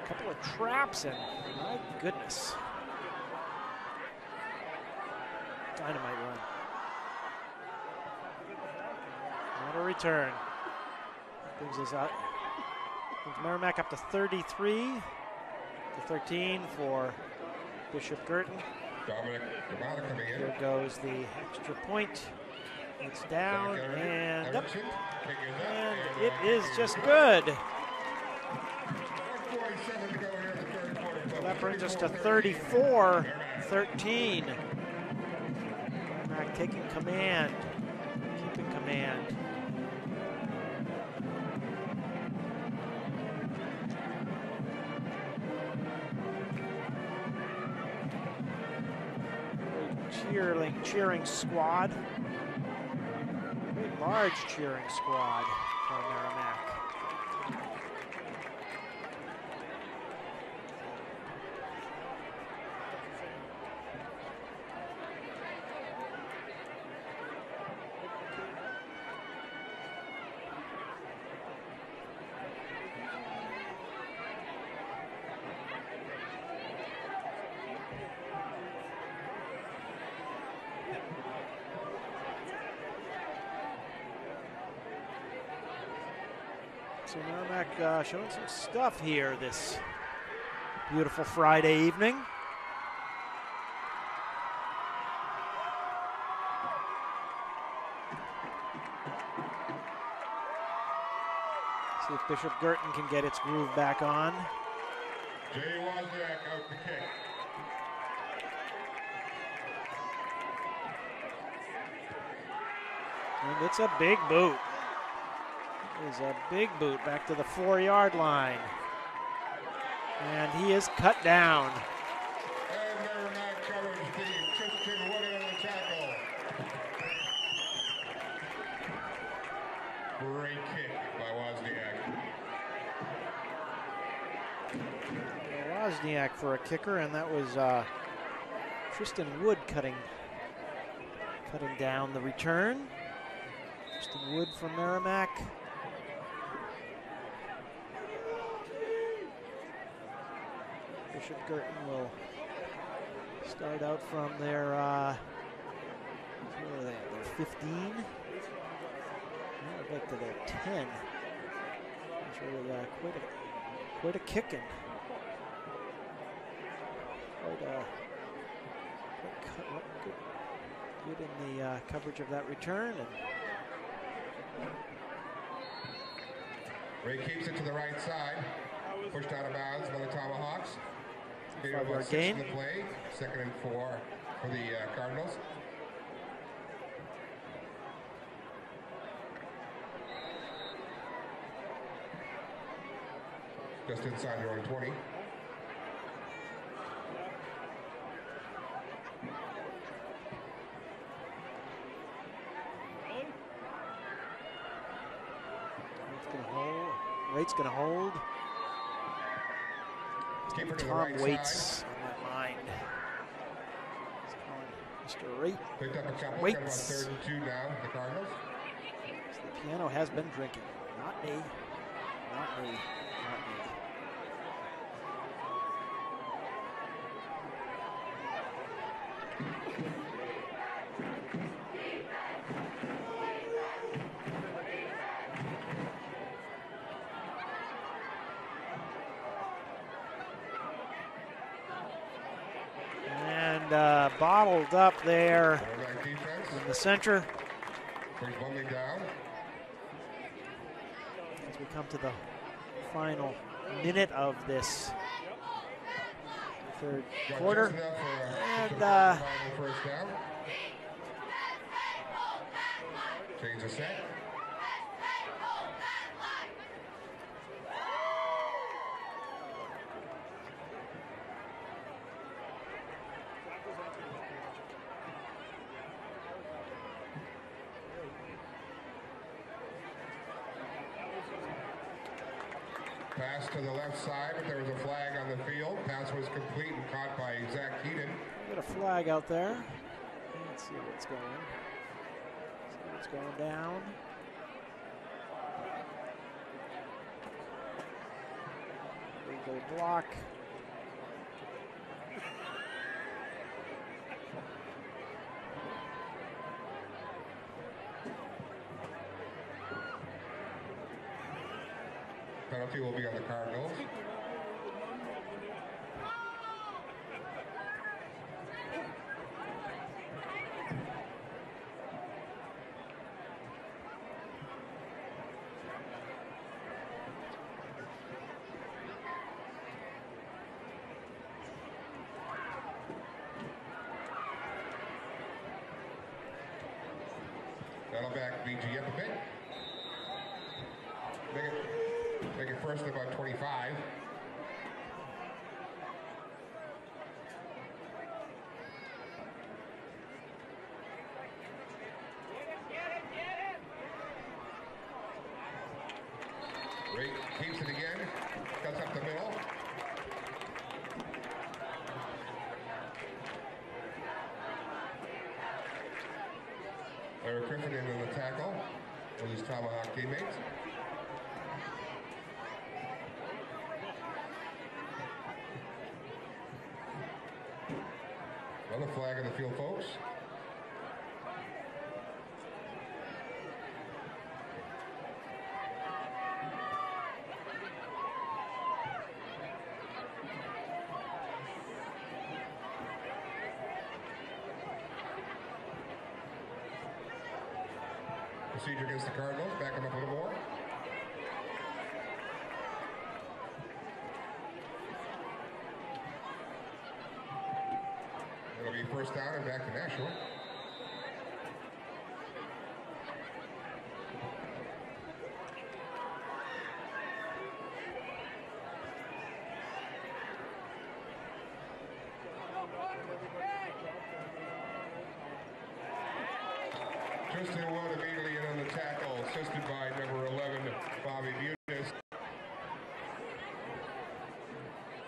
S1: couple of traps, and my goodness. Dynamite run. Not a return. Brings us out. Brings Merrimack up to 33 to 13 for Bishop Guertin. Here goes the extra point. It's down and up. And it is just good. That brings us to 34-13. Merrimack taking command, keeping command. Cheering squad. Very large cheering squad for Merrimack. So Merrimack showing some stuff here this beautiful Friday evening. See if Bishop Guertin can get its groove back on.
S2: Jay Wozniak out the kick.
S1: And it's a big boot. It is a big boot back to the 4-yard line. And he is cut down.
S2: And Merrimack covers the Tristan Wood on the tackle. Great kick by Wozniak.
S1: Wozniak for a kicker, and that was Tristan Wood cutting down the return. Tristan Wood from Merrimack. Bishop Guertin will start out from their, where are they? Their 15. Back to their 10. That's really quite a kicking. Good in the coverage of that return. And
S2: Ray keeps it to the right side. Pushed out of bounds by the Tomahawks.
S1: 5-yard gain.
S2: In the play. 2nd and 4 for the Cardinals. Just inside their own 20.
S1: Waite's going to hold.
S2: Keeper to the
S1: Tom
S2: right
S1: Waits
S2: side.
S1: on that line. He's calling Mr. Rate.
S2: Picked up a couple.
S1: Waits.
S2: Got about 3rd and 2 now, the Cardinals.
S1: The piano has been drinking. Not me. Not me. Not me. Bottled up there in the center.
S2: Down.
S1: As we come to the final minute of this third quarter. And
S2: first down. Change the set. Pass to the left side, but there was a flag on the field. Pass was complete and caught by Zach Keaton.
S1: Got a flag out there. Let's see what's going. See what's going down. Legal block.
S2: Penalty will be on the Cardinals. That'll back BG up a bit. Make it first at about 25. Ray keeps it again. Cuts up the middle. Eric Griffin into the tackle with his Tomahawk teammates. Another flag on the field, folks. procedure against the Cardinals. Back them up a little more. It'll be first down and back to Nashua. Tristan Wood immediately in on the tackle, assisted by number 11, Bobby Bunis.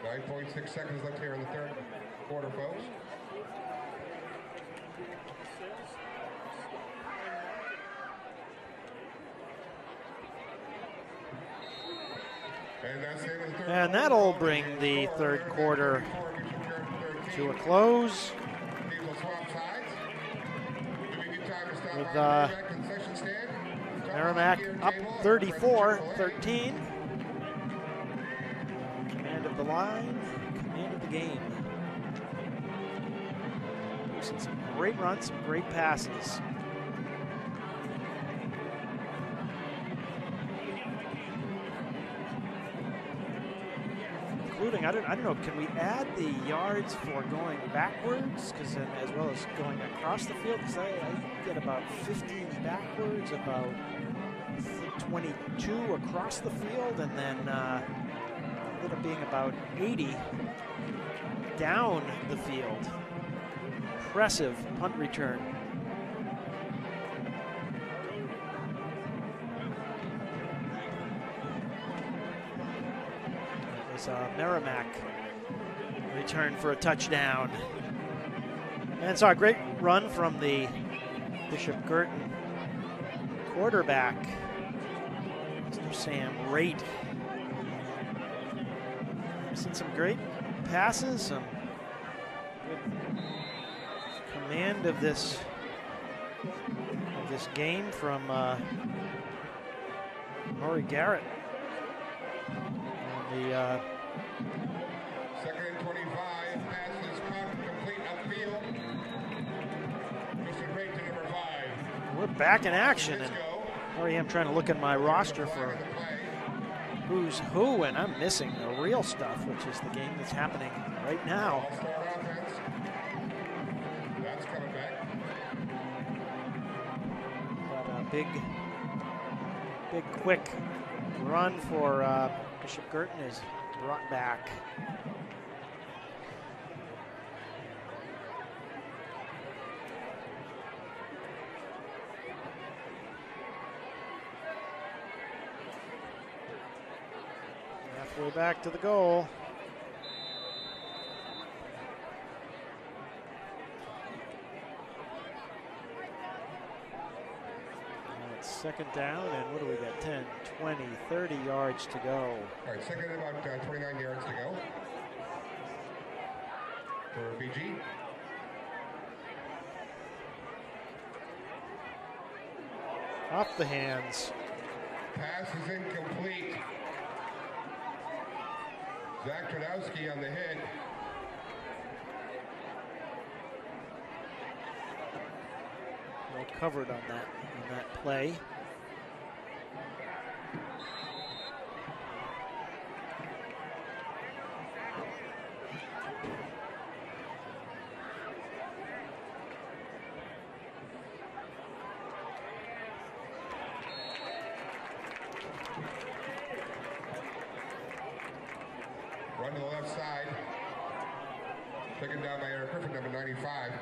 S2: 9.6 seconds left here in the third quarter, folks. And that's the end of the third
S1: And that'll bring the third quarter to a close. With Merrimack up 34-13. Command of the line, command of the game. We've seen some great runs, some great passes. Including, I don't know, can we add the yards for going backwards, because as well as going across the field? Because I get about 15 backwards, about 22 across the field, and then ended up being about 80 down the field. Impressive punt return. Merrimack return for a touchdown. And saw a great run from the Bishop Guertin quarterback, Mr. Sam Raitt. Seen some great passes, some good command of this game from Murray Garrett. The
S2: second and 25, passes caught, complete upfield. Mr. Raitt to number 5.
S1: We're back in action, and here I am trying to look at my roster for who's who, and I'm missing the real stuff, which is the game that's happening right now.
S2: That's coming back.
S1: But a big quick run for Bishop Guertin is brought back. Halfway back to the goal. Second down, and what do we got? 10, 20, 30 yards to go.
S2: All right, second and about 29 yards to go for BG.
S1: Off the hands.
S2: Pass is incomplete. Zach Tradowski on the hit.
S1: Well covered on that play.
S2: Run to the left side. Taken down by Eric Griffin, number 95.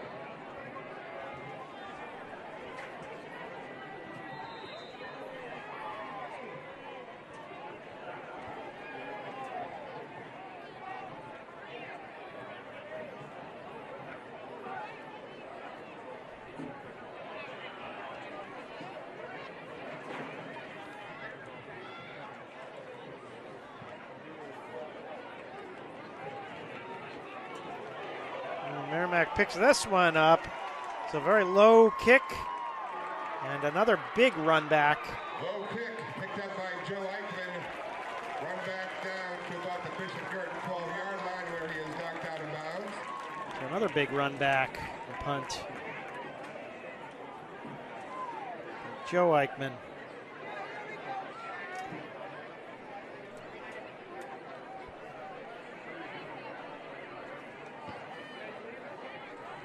S1: Merrimack picks this one up. It's a very low kick and another big run back.
S2: Low kick picked up by Joe Eichmann. Run back down to about the Bishop Guertin 12-yard line where he is knocked out of bounds.
S1: So another big run back, the punt. Joe Eichmann.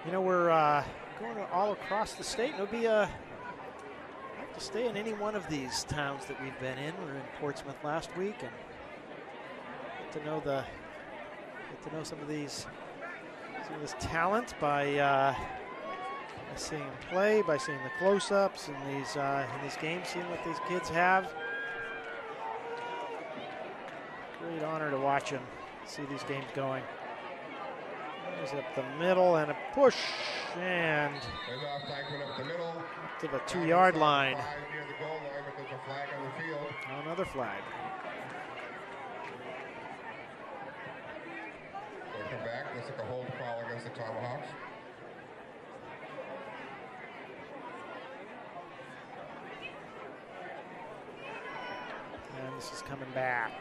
S1: You know, we're going all across the state. It'll be I'd like to stay in any one of these towns that we've been in. We were in Portsmouth last week and get to know some of this talent by seeing them play, by seeing the close-ups in these games, seeing what these kids have. Great honor to watch them, see these games going. There's up the middle and a push and
S2: up the middle.
S1: To the 2-yard line.
S2: Near the goal line, but there's a flag on the field.
S1: Another flag.
S2: They'll come back. Looks like a hold call against the Tomahawks.
S1: And this is coming back.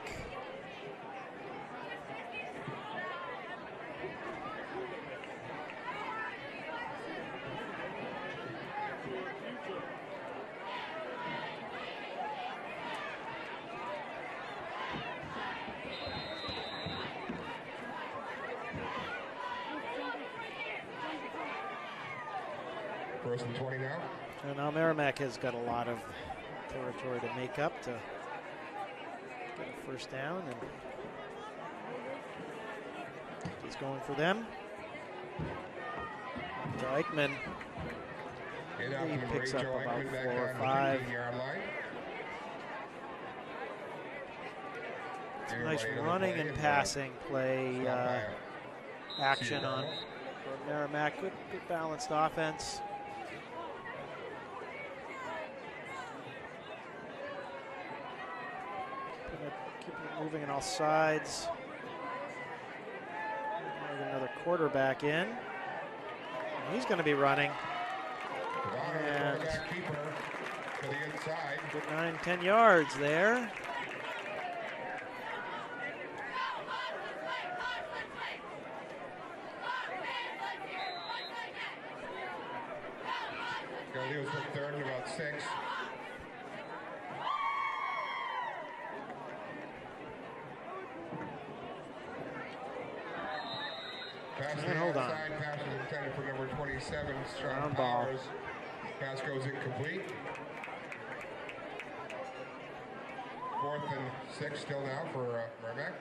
S2: First and 20 now.
S1: And now Merrimack has got a lot of territory to make up to get a first down, and he's going for them. To Eichmann. He picks up about 4 or 5. Some nice running and passing play action on for Merrimack. Good balanced offense. Keeping it moving on all sides. Another quarterback in. He's going to be running. And good 9-10 yards there.
S2: He was from third and about 6.
S1: And hold on.
S2: Pass is intended for number 27, Sean Powers. Pass goes incomplete. 4th and 6 still now for Merrimack.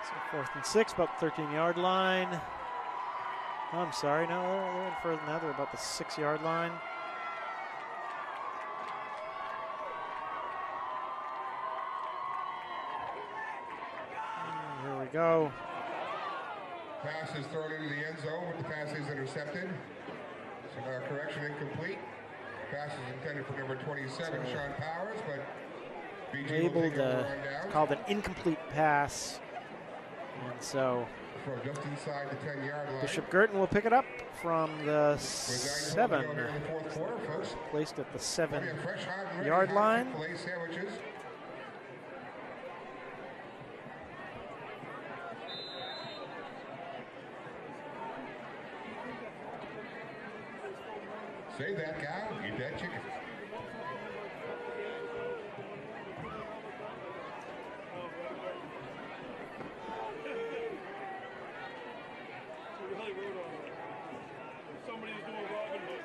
S1: So 4th and 6, about the 13-yard line. Oh, I'm sorry, no, they're in further now. They're about the 6-yard line. Here we go.
S2: Pass is thrown into the end zone, but the pass is intercepted. So correction, incomplete. Pass is intended for number 27, Sean Powers, but BG will take a run down.
S1: Called an incomplete pass. And so
S2: from just inside the 10-yard line.
S1: Bishop Guertin will pick it up from the 7.
S2: Quarter,
S1: placed at the 7-yard line.
S2: Save that cow, eat that chicken.
S6: Somebody's doing Robin Hood.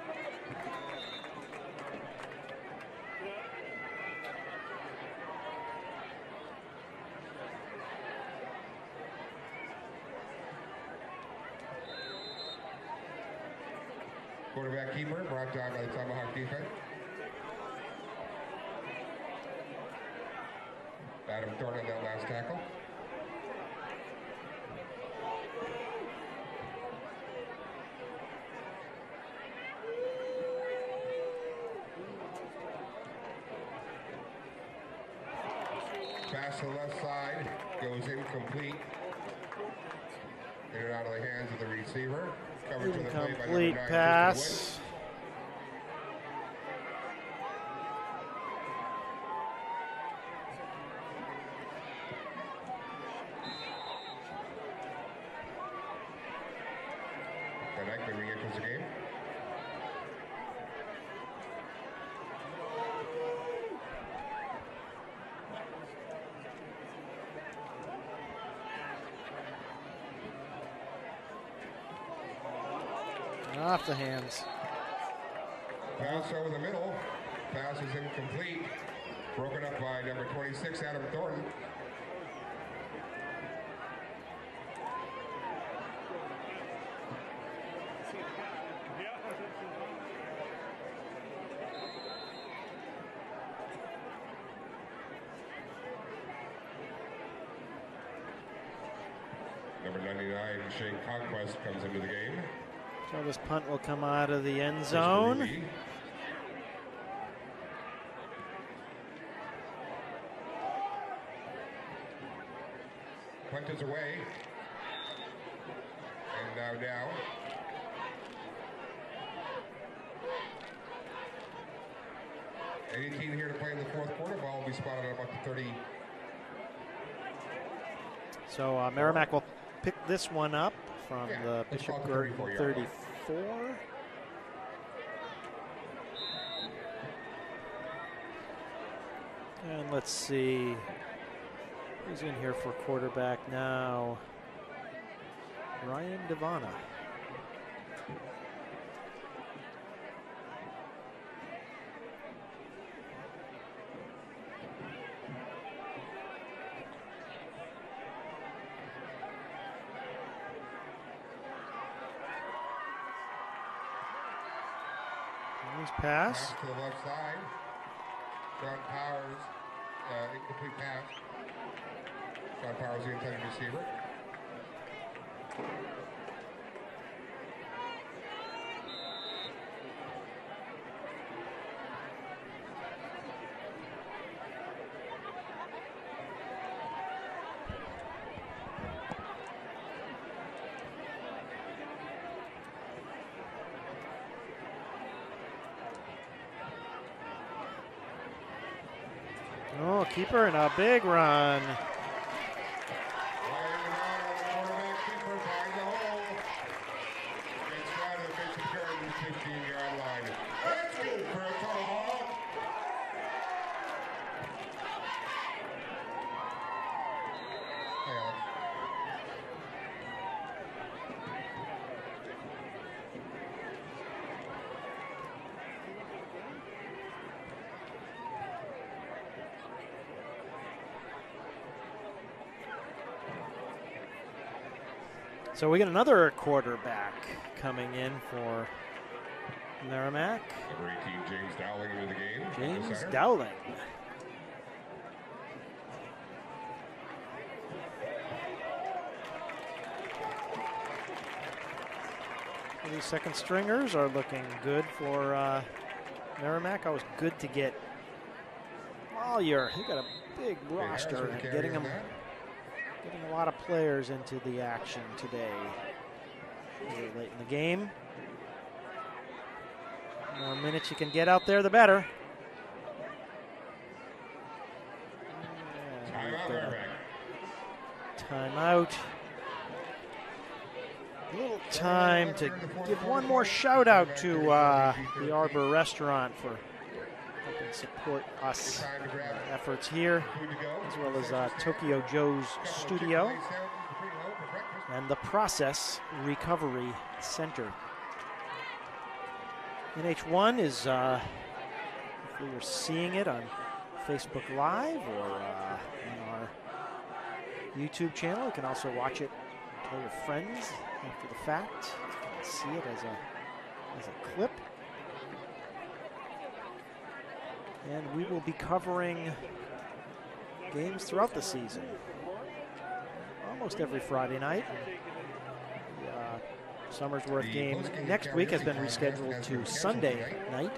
S2: Quarterback keeper brought down by the Tomahawk defense. Adam Thornton that last tackle. Pass to the left side, goes incomplete. Get it out of the hands of the receiver. Covered to the play by number 9,
S1: pass.
S2: Eichmann re-enters the game.
S1: Off the hands.
S2: Pass over the middle. Pass is incomplete. Broken up by number 26, Adam Thornton. Number 99, Shane Conquest, comes into the game.
S1: So this punt will come out of the end zone.
S2: Punt is away. And now down. Any team here to play in the fourth quarter. Ball will be spotted at about the 30.
S1: So Merrimack will pick this one up from the Bishop Guertin 34. And let's see who's in here for quarterback now. Ryan Devana. Pass.
S2: To the left side. John Powers, incomplete pass. John Powers, the intended receiver.
S1: Oh, keeper and a big run. So we get another quarterback coming in for Merrimack.
S2: Number 18, James Dowling into the game.
S1: James Dowling. These second stringers are looking good for Merrimack. Always good to get Collier. He got a big roster and getting a lot of players into the action today. Really late in the game. The more minutes you can get out there, the better. Timeout. A little time to give one more shout out to the Arbor Restaurant for helping support us efforts here, as well as Tokyo Joe's Studio and the Process Recovery Center. NH1 is, if we were seeing it on Facebook Live or on our YouTube channel, you can also watch it and tell your friends after the fact. See it as a clip. And we will be covering games throughout the season. Almost every Friday night. The Somersworth game next week has been rescheduled to Sunday night.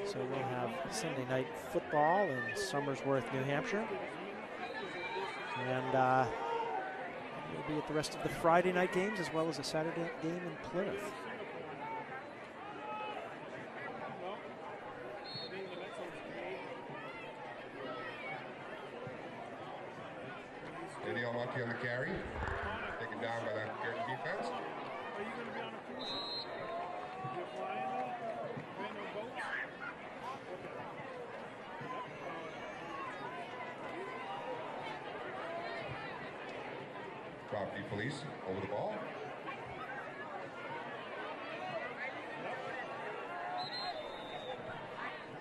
S1: So we'll have Sunday night football in Somersworth, New Hampshire. And we'll be at the rest of the Friday night games as well as a Saturday game in Plymouth.
S2: Eddie Almonte on the carry. Taken down by that Guertin defense.
S6: you going to be on a cruise ship? You're flying there? Been no boats?
S2: Property police over the ball.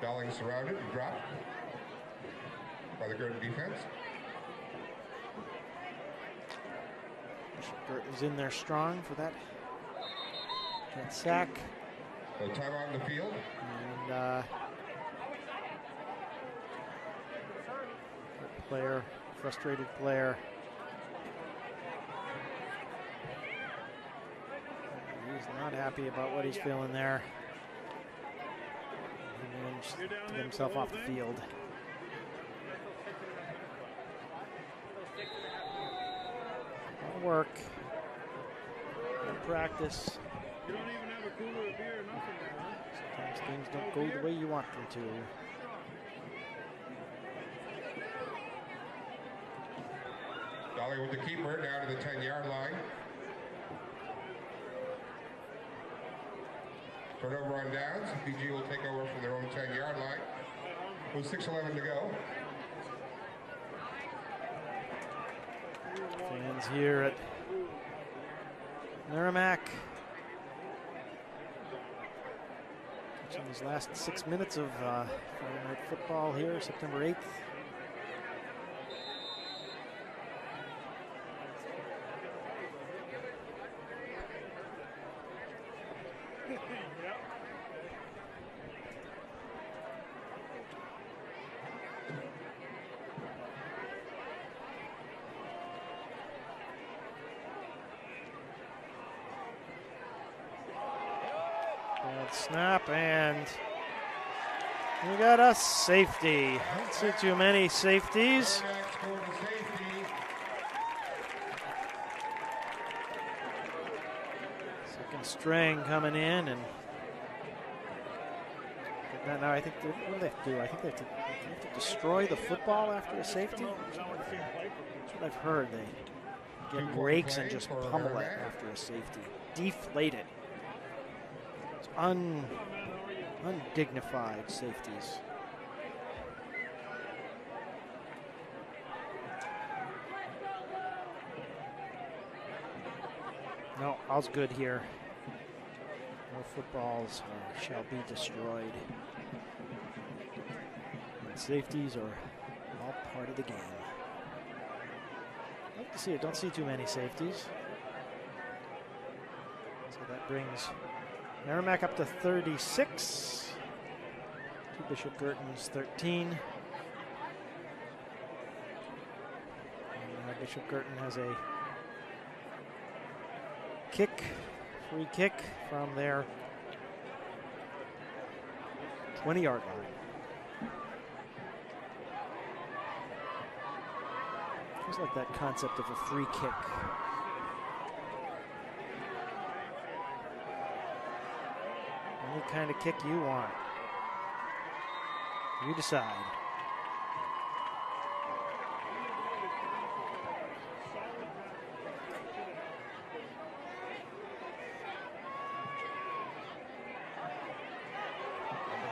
S2: Dowling surrounded and dropped by the Guertin defense.
S1: Guertin's in there strong for that sack.
S2: So timeout in the field.
S1: And player, frustrated player. He's not happy about what he's feeling there. He managed to get himself off the field. Work. Practice.
S6: You don't even have a cooler of beer or nothing there, huh?
S1: Sometimes things don't go the way you want them to.
S2: Dolly with the keeper down to the 10-yard line. Turnover on downs. PG will take over from their own 10-yard line with 6:11 to go.
S1: Fans here at Merrimack. Watching these last 6 minutes of Friday night football here, September 8th. Snap, and we got a safety. Don't see too many safeties. Second string coming in, and now I think what do they have to do? I think they have to destroy the football after a safety. That's what I've heard. They get rakes and just pummel it after a safety, deflate it. Undignified safeties. No, all's good here. No footballs shall be destroyed. And safeties are all part of the game. I'd like to see it. Don't see too many safeties. So that brings Merrimack up to 36. To Bishop Guertin's 13. And Bishop Guertin has a free kick from their 20-yard line. Just like that concept of a free kick. Any kind of kick you want. You decide.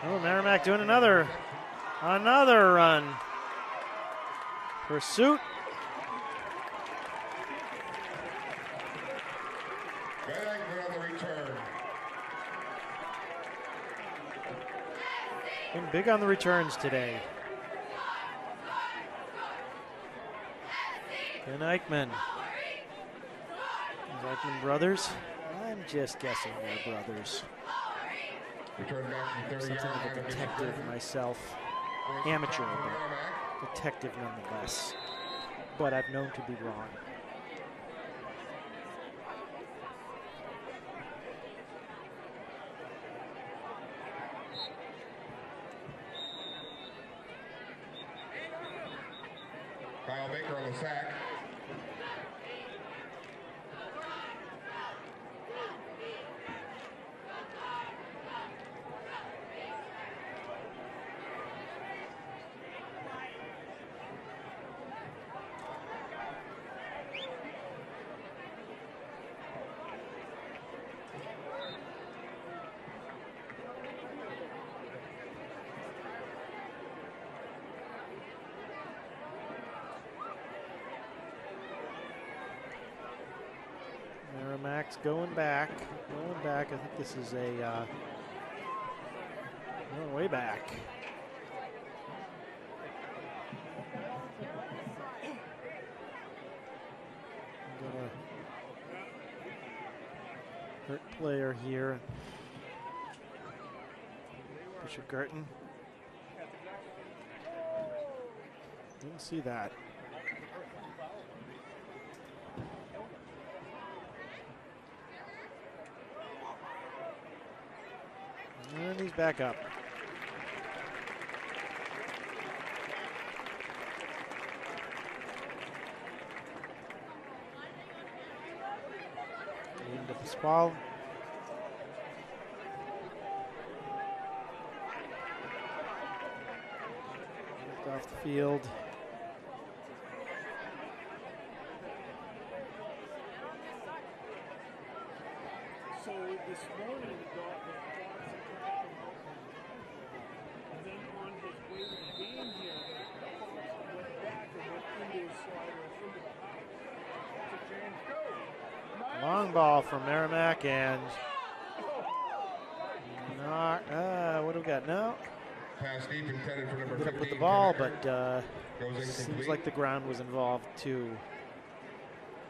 S1: Oh, Merrimack doing another run. Pursuit.
S2: On the return.
S1: Been big on the returns today. Ben Eichmann. These Eichmann brothers. I'm just guessing they're brothers.
S2: Return back from 30
S1: Something of a detective myself. Amateur, but detective nonetheless. But I've known to be wrong.
S2: Kyle Baker on the sack.
S1: Merrimack's going back. Going back. I think this is a going way back. Got a hurt player here. Bishop Guertin. Didn't see that. And he's back up. Into the spall. Off the field.
S6: So this morning, the dog and then on his way to the game here, went back and went into his slider into the house. That's a change. Go.
S1: Long ball from Merrimack and not, what do we got now?
S2: Pass deep intended for number 15.
S1: Good up with the ball, but
S2: Goes
S1: seems
S2: incomplete.
S1: like the ground was involved too.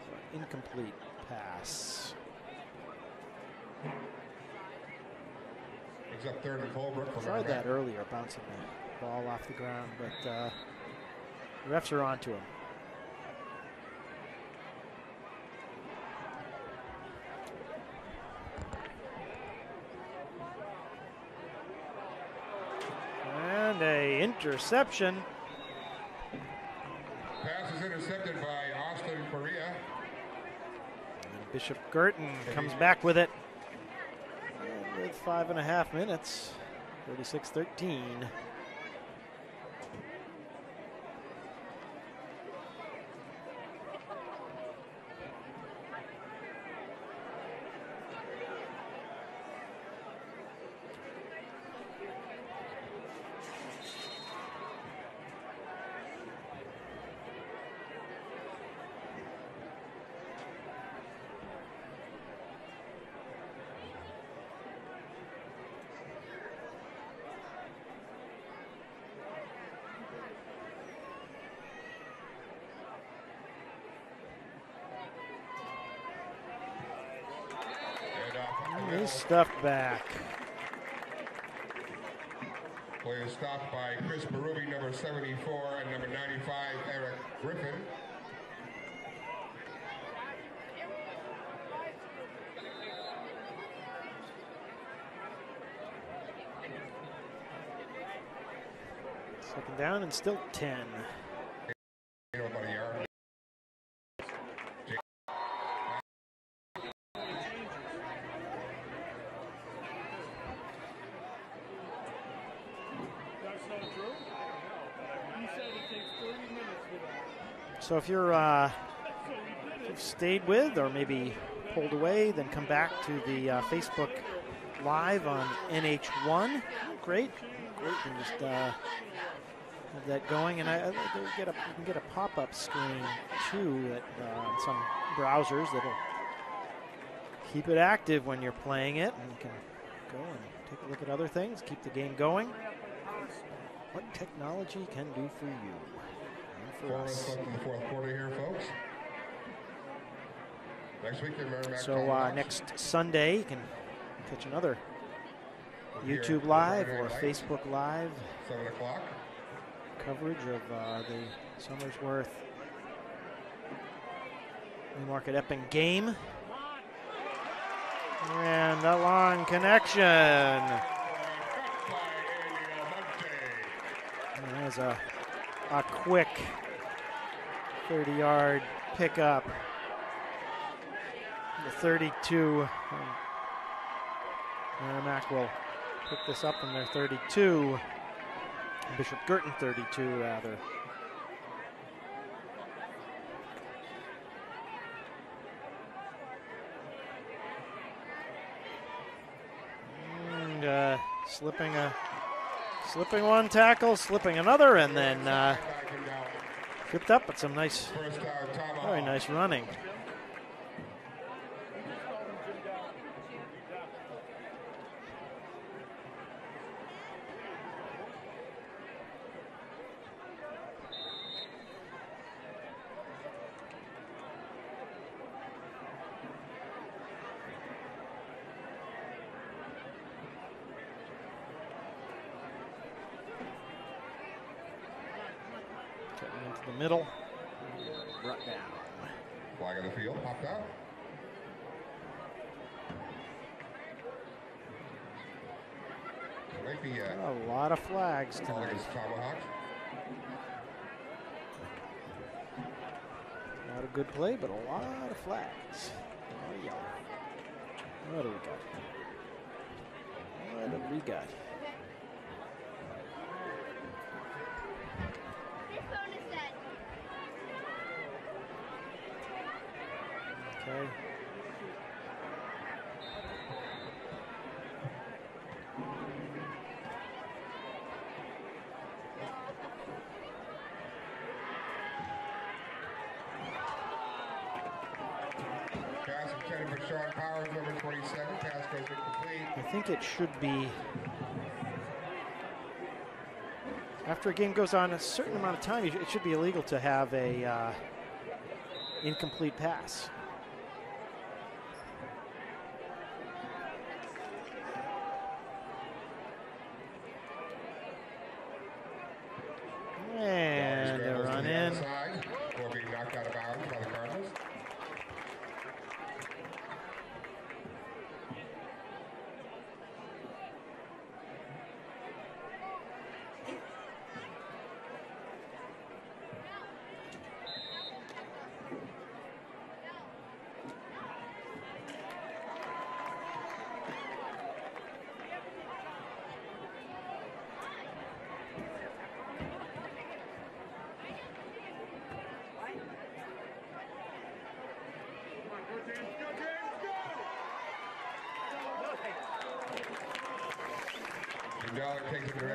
S1: So incomplete pass.
S2: He's up third and Colebrook for
S1: Tried that
S2: Merrimack.
S1: earlier, bouncing the ball off the ground, but the refs are onto him. And a interception.
S2: Pass is intercepted by Austin Correa.
S1: And Bishop Guertin comes back with it. And with 5.5 minutes, 36-13. He's stuffed back.
S2: Play is stopped by Chris Berube, number 74, and number 95, Eric Griffin.
S1: Second down and still 10.
S2: About a yard.
S6: That's not true? He said it takes 30 minutes for that.
S1: So if you're
S6: So he did it.
S1: stayed with or maybe pulled away, then come back to the Facebook Live on NH1. Great. You can just have that going, and you can get a pop-up screen too that on some browsers that'll keep it active when you're playing it, and you can go and take a look at other things, keep the game going. What technology can do for you and for
S2: 4 minutes
S1: us.
S2: left in the fourth quarter here, folks. Next week in Merrimack.
S1: So
S2: Colorado.
S1: next Sunday, you can catch another
S2: Here,
S1: YouTube Live
S2: Friday
S1: or
S2: night,
S1: Facebook Live
S2: 7 o'clock.
S1: coverage of the Somersworth Newmarket Epping game. And a long connection. And there's a quick 30-yard pickup. The 32. Merrimack will pick this up from their 32. Bishop Guertin 32, rather. And slipping one tackle, slipping another, and then tripped up, but some nice,
S2: First down,
S1: very
S2: tomahawk.
S1: nice running. Getting into the middle. Right down.
S2: Flag on the field, popped out. It might be
S1: A lot of flags
S2: calling
S1: tonight.
S2: his tomahawk.
S1: Not a good play, but a lot of flags. Oh, yeah. What do we got? What have we got? Okay.
S2: Pass intended for Sean Powers, number 27. Pass goes incomplete.
S1: I think it should be, after a game goes on a certain amount of time, it should be illegal to have a incomplete pass. And a run in.
S2: Before being knocked out of bounds by the Cardinals.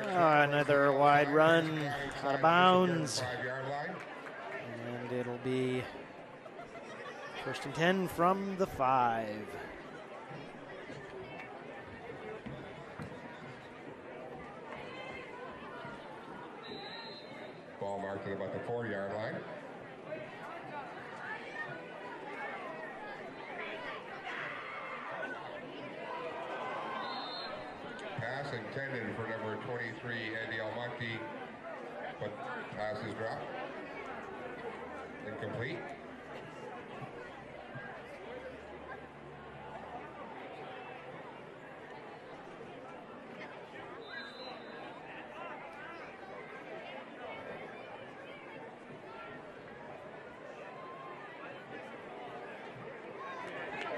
S1: Another wide run out of bounds.
S2: 5-yard line.
S1: And it'll be 1st and 10 from the 5.
S2: Ball marked at about the 4-yard line. Pass intended for number 23, Andy Almonte, but pass is dropped. Incomplete.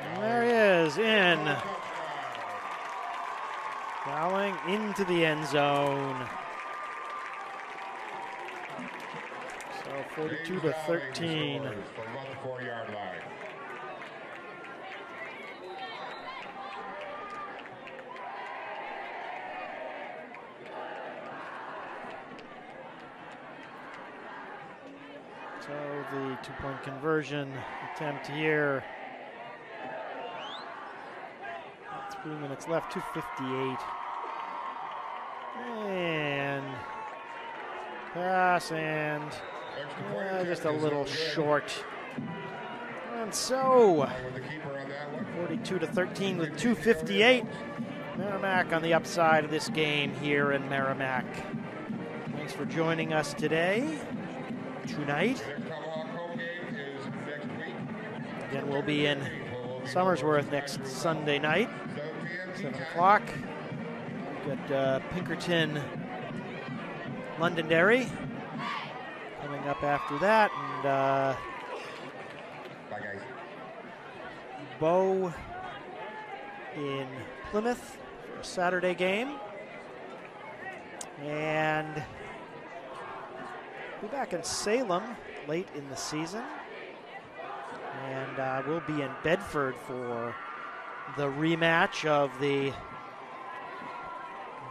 S1: And there he is, in. Fouling into the end zone. So 42 to 13.
S2: From about the 4-yard line.
S1: So the 2-point conversion attempt here. 3 minutes left, 2:58. And pass and just a little short. And so 42 to 13 with 2:58. Merrimack on the upside of this game here in Merrimack. Thanks for joining us today, tonight. Again, we'll be in Somersworth next Sunday night, 7 o'clock. We've got Pinkerton, Londonderry coming up after that, and Bow in Plymouth for a Saturday game. And we'll be back in Salem late in the season. And we'll be in Bedford for the rematch of the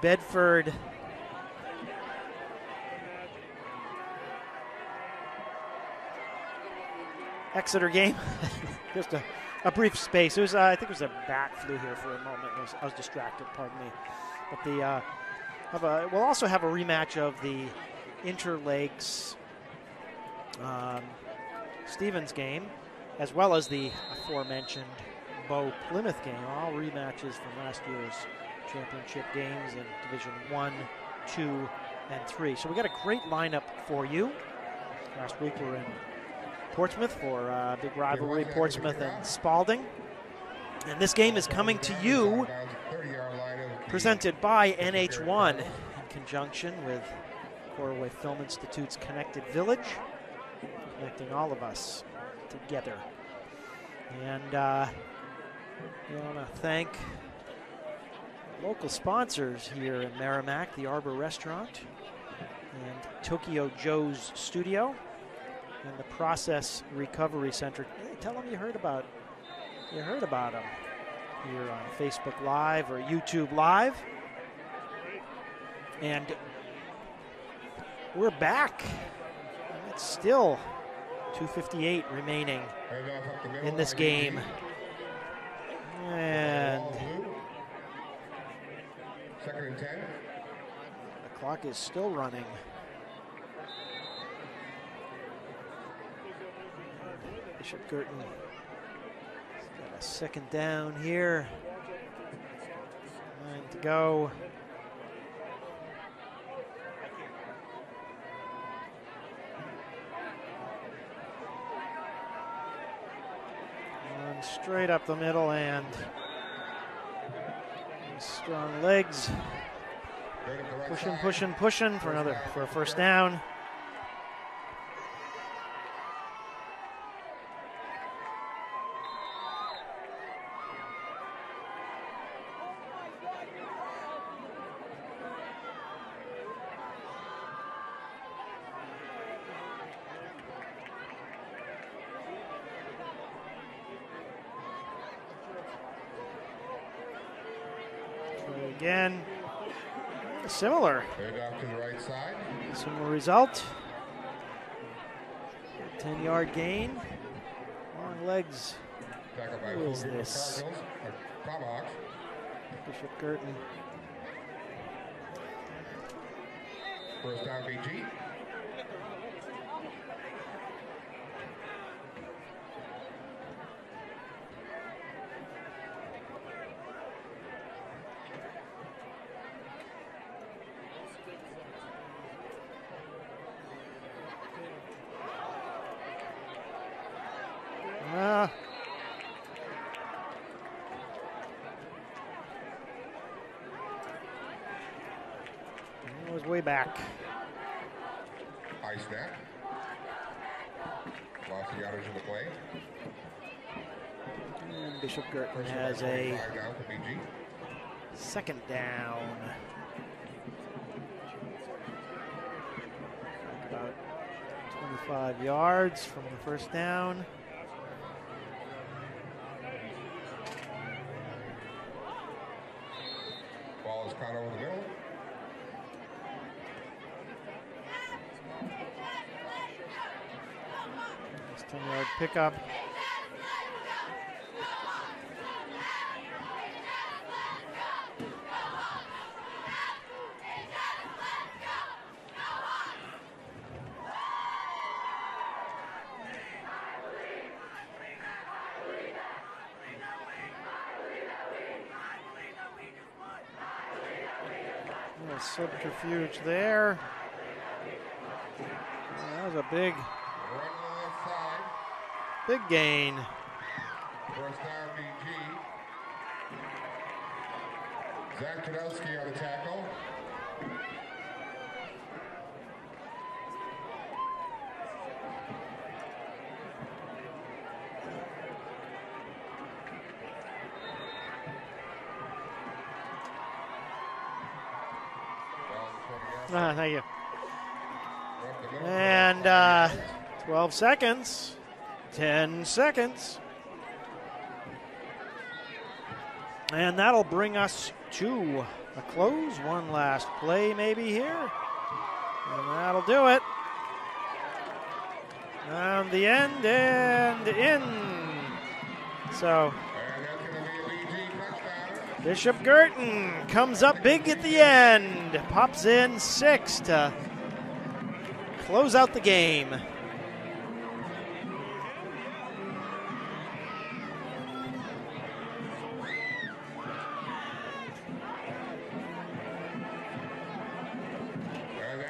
S1: Bedford Exeter game. Just a brief space. It was, I think it was a bat flew here for a moment. I was distracted, pardon me. But we'll also have a rematch of the Interlakes Stevens game, as well as the aforementioned Bow Plymouth game. All rematches from last year's championship games in Division 1, 2, and 3. So we got a great lineup for you. Last week we were in Portsmouth for a big rivalry, Portsmouth and Spalding. And this game is coming to you, presented by NH1 in conjunction with Coruway Film Institute's Connected Village, connecting all of us together. And we want to thank local sponsors here in Merrimack, the Arbor Restaurant and Tokyo Joe's Studio and the Process Recovery Center. Hey, tell them you heard about them here on Facebook Live or YouTube Live. And we're back. And it's still 2:58 remaining in this game. And
S2: second and 10.
S1: The clock is still running. Bishop Guertin has got a second down here. 9 to go. And straight up the middle and strong legs. Pushing for a first down. Again, similar.
S2: Off to the right side.
S1: Similar result. 10-yard gain. Long legs. Who is this? Bishop Guertin.
S2: First down, BG.
S1: It was way back.
S2: High snap. Lost the yardage of the play.
S1: And Bishop Guertin has a second down. About 25 yards from the first down.
S2: Ball is caught over the middle.
S1: It's 10-yard pickup. Subterfuge there. That was a big gain.
S2: First down, BG. Zach Kadowski on the tackle.
S1: Thank you. And 12 seconds, 10 seconds. And that'll bring us to a close. One last play maybe here. And that'll do it. And the end and in. So Bishop Guertin comes up big at the end. Pops in 6 to close out the game.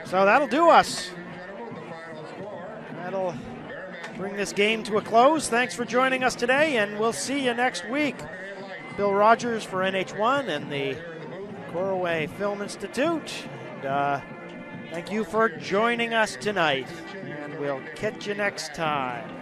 S1: So that'll do us. bring this game to a close. Thanks for joining us today, and we'll see you next week. Bill Rogers for NH1 and the Coruway Film Institute. And, thank you for joining us tonight, and we'll catch you next time.